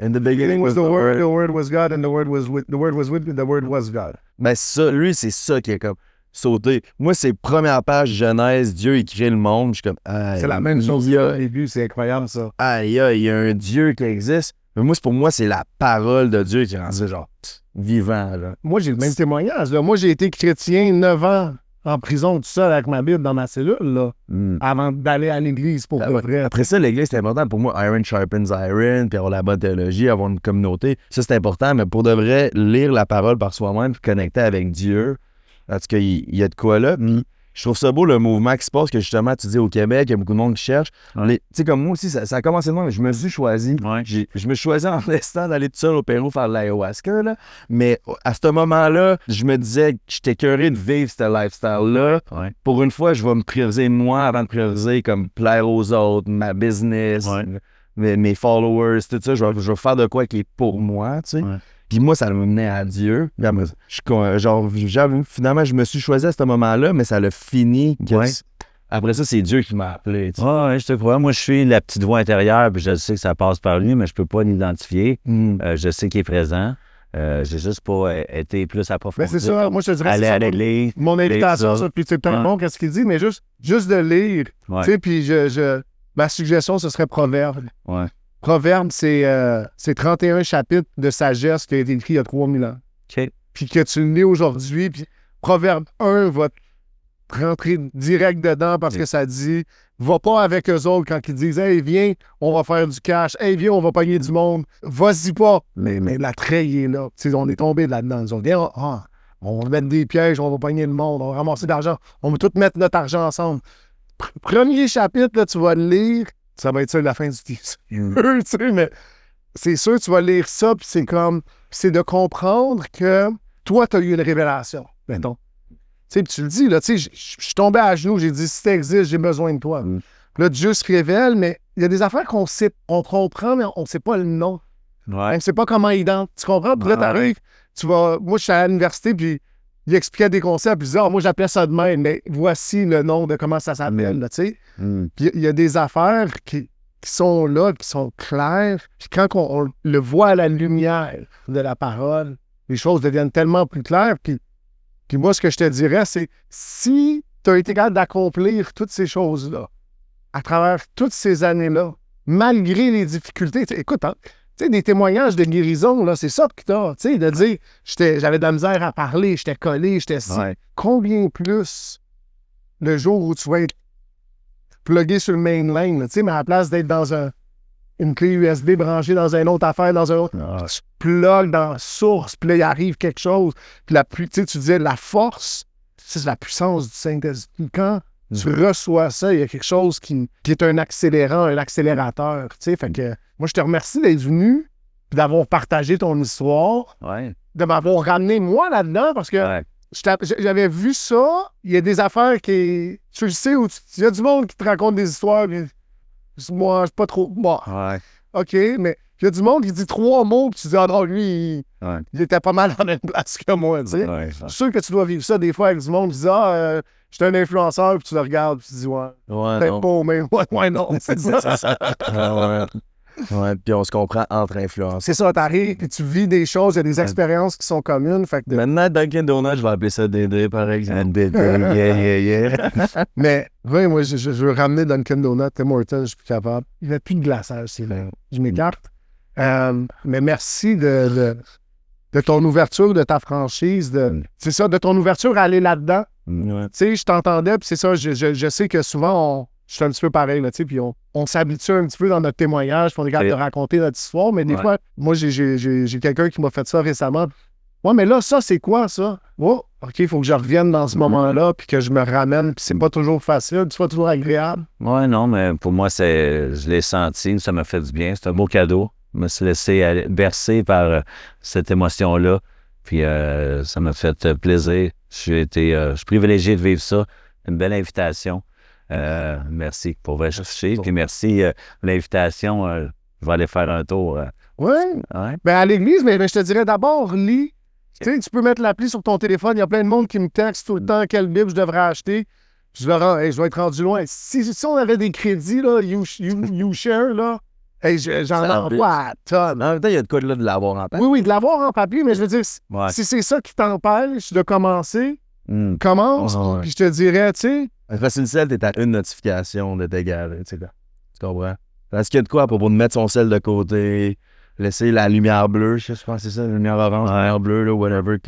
In the beginning was the word was God, and the word was with the word was God. Ben ça, lui, c'est ça qui est comme sauté. Moi, c'est première page Genèse, Dieu, il crée le monde. Je suis comme, C'est la même chose au début, c'est incroyable ça. Aïe, il y a un Dieu qui existe. Mais moi, pour moi, c'est la parole de Dieu qui rend ça genre vivant. Là. Moi, j'ai le même témoignage. Là. Moi, j'ai été chrétien 9 ans en prison tout seul avec ma Bible dans ma cellule, là, avant d'aller à l'église pour de vrai. Après ça, l'église, c'est important pour moi. Iron sharpens iron, puis avoir la bonne théologie, avoir une communauté. Ça, c'est important, mais pour de vrai, lire la parole par soi-même, puis connecter avec Dieu, parce qu'il y a de quoi là. Puis je trouve ça beau le mouvement qui se passe, que justement, tu dis au Québec, il y a beaucoup de monde qui cherche. Tu sais, comme moi aussi, ça a commencé de moi, mais je me suis choisi. Ouais. Je me suis choisi en restant d'aller tout seul au Pérou faire de l'ayahuasca, là. Mais à ce moment-là, je me disais que j'étais curieux de vivre ce lifestyle-là. Ouais. Pour une fois, je vais me prioriser moi avant de prioriser comme plaire aux autres, ma business, mes followers, tout ça. Je vais faire de quoi qui est pour moi, tu sais. Ouais. Puis moi, ça me menait à Dieu. Finalement, je me suis choisi à ce moment-là, mais ça l'a fini. Après ça, c'est Dieu qui m'a appelé. Tu sais. Ouais, je te crois. Moi, je suis la petite voix intérieure, puis je sais que ça passe par lui, mais je peux pas l'identifier. Je sais qu'il est présent. J'ai juste pas été plus approfondi. Mais c'est ça, moi je te dirais, Aller c'est à ça, l'église. mon invitation, ça. ça, puis c'est peut-être bon qu'est-ce qu'il dit, mais juste de lire, Ouais. tu sais, puis ma suggestion, ce serait Proverbe. Ouais. Proverbe, c'est 31 chapitres de sagesse qui a été écrit il y a 3000 ans. OK. Puis que tu le lis aujourd'hui, puis Proverbe 1 va te rentrer direct dedans parce que ça dit, va pas avec eux autres quand ils disent, hey, viens, on va faire du cash, hey, viens, on va pogner du monde, vas-y pas. Mais l'attrait, il est là. Tu sais, on est tombé là-dedans. Ils ont dit, on va mettre des pièges, on va pogner le monde, on va ramasser de l'argent, on va tout mettre notre argent ensemble. Premier chapitre, là, tu vas le lire, ça va être ça la fin du teaser. Tu sais, mais c'est sûr, tu vas lire ça, puis c'est de comprendre que toi, tu as eu une révélation. Mettons. Tu sais, puis tu le dis, là, tu sais, je suis tombé à genoux, j'ai dit, si tu existes, j'ai besoin de toi. Puis là, Dieu se révèle, mais il y a des affaires qu'on sait, on comprend, mais on ne sait pas le nom. On ne sait pas comment identifier. Tu comprends? Puis là, t'arrives, moi, je suis à l'université, puis il expliquait des concepts, puis il disait, moi, j'appelais ça de même, mais voici le nom de comment ça s'appelle, là, tu sais. Puis il y a des affaires qui sont là, qui sont claires, puis quand on le voit à la lumière de la parole, les choses deviennent tellement plus claires, puis moi, ce que je te dirais, c'est si tu as été capable d'accomplir toutes ces choses-là, à travers toutes ces années-là, malgré les difficultés, écoute, hein, tu sais, des témoignages de guérison, là, c'est ça que tu as, tu sais, de dire, j'avais de la misère à parler, j'étais collé, j'étais si. Combien plus le jour où tu vas être plugué sur le mainline, tu sais, mais à la place d'être dans une clé USB branchée dans une autre affaire, dans un autre, tu plugues dans la source, puis là, il arrive quelque chose, puis tu disais, la force, c'est la puissance du Saint-Esprit. Quand tu reçois ça, il y a quelque chose qui est un accélérant, un accélérateur, tu sais, fait que moi, je te remercie d'être venu, puis d'avoir partagé ton histoire, de m'avoir ramené moi là-dedans, parce que J'avais vu ça. Il y a des affaires qui... Tu le sais, il y a du monde qui te raconte des histoires. Puis, moi, c'est pas trop... Moi, Ouais. OK, mais il y a du monde qui dit 3 mots, puis tu dis, ah non, lui, il était pas mal dans la même place que moi, tu sais. Ouais. Je suis sûr que tu dois vivre ça des fois avec du monde qui dit, je suis un influenceur, puis tu le regardes, puis tu dis, ouais, peut-être non. pas, mais ouais, non, c'est ça. Ouais, puis on se comprend entre influences. C'est ça, t'arrives, puis tu vis des choses, il y a des expériences qui sont communes, fait que... Maintenant, Dunkin' Donuts, je vais appeler ça Dédé, par exemple. Yeah. Mais, oui, moi, je veux ramener Dunkin' Donuts, Tim Hortons, je suis plus capable. Il n'y a plus de glaçage, c'est là. Je m'écarte. Mais merci de ton ouverture, de ta franchise, c'est ça, de ton ouverture à aller là-dedans. Ouais. Tu sais, je t'entendais, puis c'est ça, je sais que souvent, je suis un petit peu pareil, là, tu sais, puis on s'habitue un petit peu dans notre témoignage, puis on est capable de raconter notre histoire, mais des fois, moi, j'ai quelqu'un qui m'a fait ça récemment. Ouais, mais là, ça, c'est quoi, ça? Oh, OK, il faut que je revienne dans ce moment-là, puis que je me ramène, puis c'est pas toujours facile, c'est pas toujours agréable. Ouais, non, mais pour moi, je l'ai senti, ça m'a fait du bien. C'est un beau cadeau. Je me suis laissé bercer par cette émotion-là. Puis ça m'a fait plaisir. Je suis privilégié de vivre ça. Une belle invitation. Merci pour votre chercher. Puis merci pour l'invitation. Je vais aller faire un tour. Oui. Ouais. Ben à l'église, mais je te dirais d'abord, lis. Tu sais, tu peux mettre l'appli sur ton téléphone. Il y a plein de monde qui me texte tout le temps quelle Bible je devrais acheter. Je leur je vais être rendu loin. Si on avait des crédits, là, you share, là, j'en envoie à tonnes. En même temps, il y a de quoi de l'avoir en papier. Oui, de l'avoir en papier, mais je veux dire, si c'est ça qui t'empêche de commencer, commence, puis je te dirais, tu sais... Facile, t'es à une notification de tes gars, tu sais, tu comprends? Est-ce qu'il y a de quoi à propos de mettre son sel de côté, laisser la lumière bleue, je pense que c'est ça, la lumière orange, la lumière bleue, là, whatever.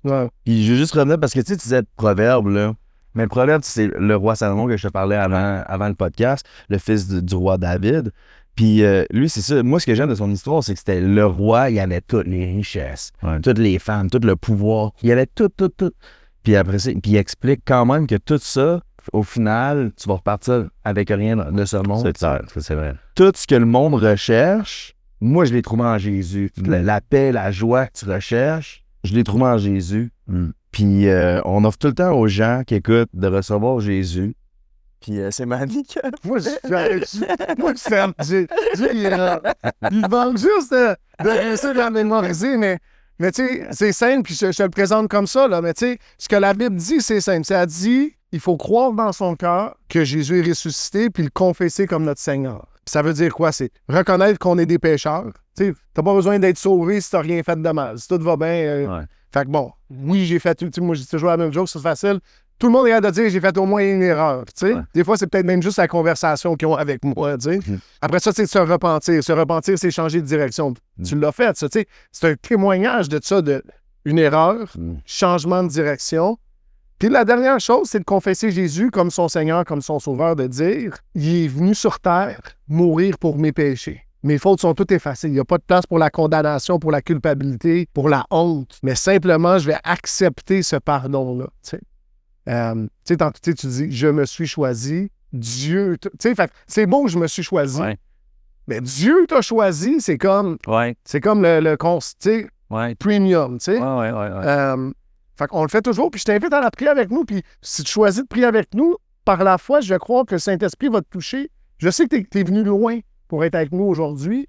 Ouais. Puis je veux juste revenir, parce que tu sais, tu disais proverbe, là. Mais le proverbe, c'est le roi Salomon que je te parlais avant le podcast, le fils du roi David. Puis lui, c'est ça. Moi, ce que j'aime de son histoire, c'est que c'était le roi, il avait toutes les richesses, toutes les femmes, tout le pouvoir. Il avait tout. Puis après ça, puis il explique quand même que tout ça, au final, tu vas repartir avec rien de ce monde. C'est clair, c'est vrai. Tout ce que le monde recherche, moi, je l'ai trouvé en Jésus. La paix, la joie que tu recherches, je l'ai trouvé en Jésus. Puis on offre tout le temps aux gens qui écoutent de recevoir Jésus. Puis c'est magnifique. Moi, je ferme. Il manque juste de réussir à mémoriser, mais tu sais, c'est simple, puis je te le présente comme ça, là. Mais tu sais, ce que la Bible dit, c'est simple. Ça dit, il faut croire dans son cœur que Jésus est ressuscité, puis le confesser comme notre Seigneur. Puis ça veut dire quoi? C'est reconnaître qu'on est des pécheurs. Tu sais, t'as pas besoin d'être sauvé si t'as rien fait de mal. Si tout va bien. Fait que bon, oui, j'ai fait... Moi, j'ai toujours la même chose, c'est facile. Tout le monde est capable de dire j'ai fait au moins une erreur. Tu sais? Des fois, c'est peut-être même juste la conversation qu'ils ont avec moi. Tu sais? Après ça, c'est se repentir. Se repentir, c'est changer de direction. Tu l'as fait, ça. Tu sais? C'est un témoignage de ça, de une erreur, changement de direction. Puis la dernière chose, c'est de confesser Jésus comme son Seigneur, comme son Sauveur, de dire il est venu sur terre mourir pour mes péchés. Mes fautes sont toutes effacées. Il n'y a pas de place pour la condamnation, pour la culpabilité, pour la honte. Mais simplement, je vais accepter ce pardon-là. Tu sais, tu dis, je me suis choisi, Dieu... Tu sais, c'est beau, je me suis choisi. Ouais. Mais Dieu t'a choisi, c'est comme... Ouais. C'est comme le premium, tu sais. Ouais. Fait qu'on le fait toujours, puis je t'invite à la prier avec nous, puis si tu choisis de prier avec nous, par la foi, je crois que le Saint-Esprit va te toucher. Je sais que tu es venu loin pour être avec nous aujourd'hui,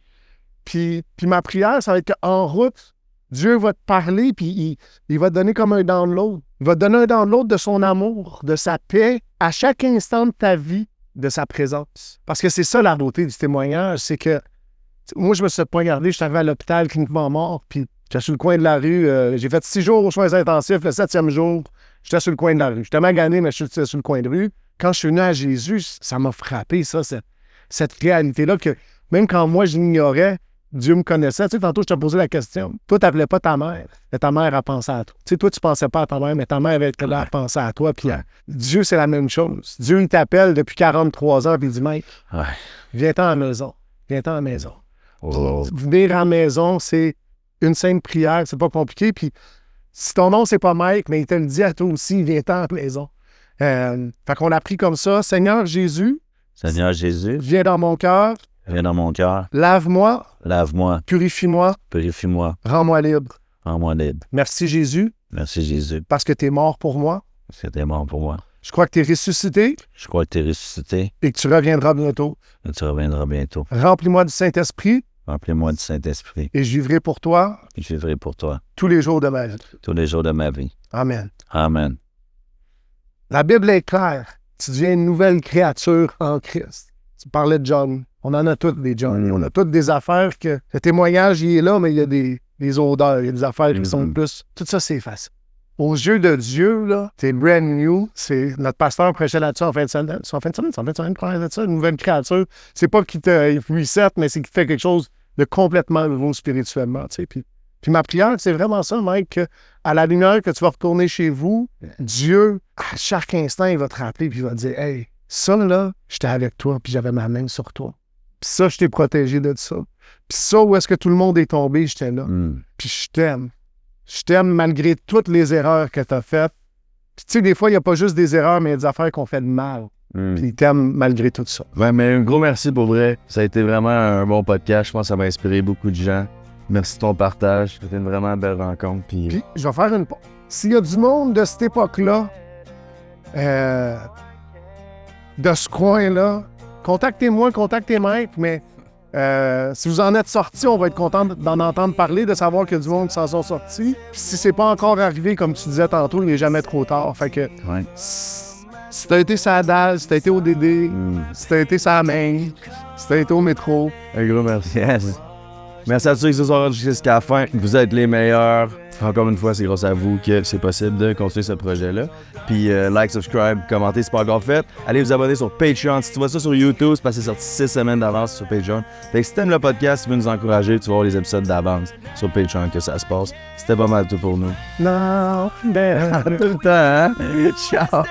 puis ma prière, ça va être qu'en route, Dieu va te parler, puis il va te donner comme un download. Il va te donner un download de son amour, de sa paix, à chaque instant de ta vie, de sa présence. Parce que c'est ça la beauté du témoignage, c'est que moi, je me suis poignardé, je suis arrivé à l'hôpital cliniquement mort, puis j'étais sur le coin de la rue. J'ai fait 6 jours aux soins intensifs. Le 7e jour, j'étais sur le coin de la rue. J'étais magané, mais j'étais sur le coin de rue. Quand je suis venu à Jésus, ça m'a frappé, ça, cette réalité-là, que même quand moi, je l'ignorais, Dieu me connaissait. Tu sais, tantôt, je t'ai posé la question. Toi, tu n'appelais pas ta mère, mais ta mère a pensé à toi. Tu sais, toi, tu ne pensais pas à ta mère, mais ta mère avait là à penser à toi. Puis Dieu, c'est la même chose. Dieu, il t'appelle depuis 43 ans, puis il dit, mec, viens-t'en à la maison. Viens-t'en à la maison. Venir à la maison, c'est une simple prière, c'est pas compliqué. Puis si ton nom, c'est pas Mike, mais il te le dit à toi aussi, viens-t'en à la maison. Fait qu'on l'a pris comme ça. Seigneur Jésus, viens dans mon cœur. Viens dans mon cœur. Lave-moi. Lave-moi. Purifie-moi. Purifie-moi. Rends-moi libre. Rends-moi libre. Merci Jésus Merci Jésus, parce que tu es mort pour moi. parce que tu es mort pour moi. Je crois que tu es ressuscité Je crois que tu es ressuscité et que tu reviendras bientôt. et tu reviendras bientôt. Remplis-moi du Saint-Esprit Remplis-moi du Saint-Esprit et je vivrai pour toi et je vivrai pour toi tous les jours de ma vie. tous les jours de ma vie. Amen. Amen. La Bible est claire. Tu deviens une nouvelle créature en Christ. Tu parlais de John. On en a toutes des John. On a toutes des affaires que le témoignage, il est là, mais il y a des odeurs, il y a des affaires qui sont plus. Tout ça, c'est facile. Aux yeux de Dieu, là, t'es brand new. C'est, notre pasteur prêchait là-dessus en fin de semaine. C'est en fin de semaine, il parlait de ça, une nouvelle créature. C'est pas qu'il te reset, mais c'est qu'il fait quelque chose de complètement nouveau spirituellement. Tu sais. Puis ma prière, c'est vraiment ça, Mike, qu'à la lumière que tu vas retourner chez vous, Dieu, à chaque instant, il va te rappeler puis il va te dire, hey, ça là, j'étais avec toi puis j'avais ma main sur toi. Puis ça, je t'ai protégé de ça. Puis ça, où est-ce que tout le monde est tombé, j'étais là. Puis je t'aime. Je t'aime malgré toutes les erreurs que tu as faites. Puis tu sais, des fois, il n'y a pas juste des erreurs, mais il y a des affaires qu'on fait de mal. Puis il t'aime malgré tout ça. Ouais, mais un gros merci pour vrai. Ça a été vraiment un bon podcast. Je pense que ça m'a inspiré beaucoup de gens. Merci de ton partage. C'était une vraiment belle rencontre. Puis je vais faire une pause. S'il y a du monde de cette époque-là, de ce coin-là, contactez-moi, contactez Mike, mais si vous en êtes sortis, on va être content d'en entendre parler, de savoir qu'il y a du monde qui s'en sont sortis. Puis si c'est pas encore arrivé, comme tu disais tantôt, il n'est jamais trop tard. Fait que si t'as été sa dalle, si t'as été au DD, si t'as été sa main, si t'as été au métro. Un gros merci. Yes. Merci à tous ceux qui se sont rendus jusqu'à la fin. Vous êtes les meilleurs. Encore une fois, c'est grâce à vous que c'est possible de continuer ce projet-là. Puis like, subscribe, commentez, c'est pas encore fait. Allez vous abonner sur Patreon. Si tu vois ça sur YouTube, c'est parce que c'est sorti 6 semaines d'avance sur Patreon. Fait que si t'aimes le podcast, tu veux nous encourager, tu vas voir les épisodes d'avance sur Patreon que ça se passe. C'était pas mal tout pour nous. Non, ben, Tout le temps, hein? Ciao!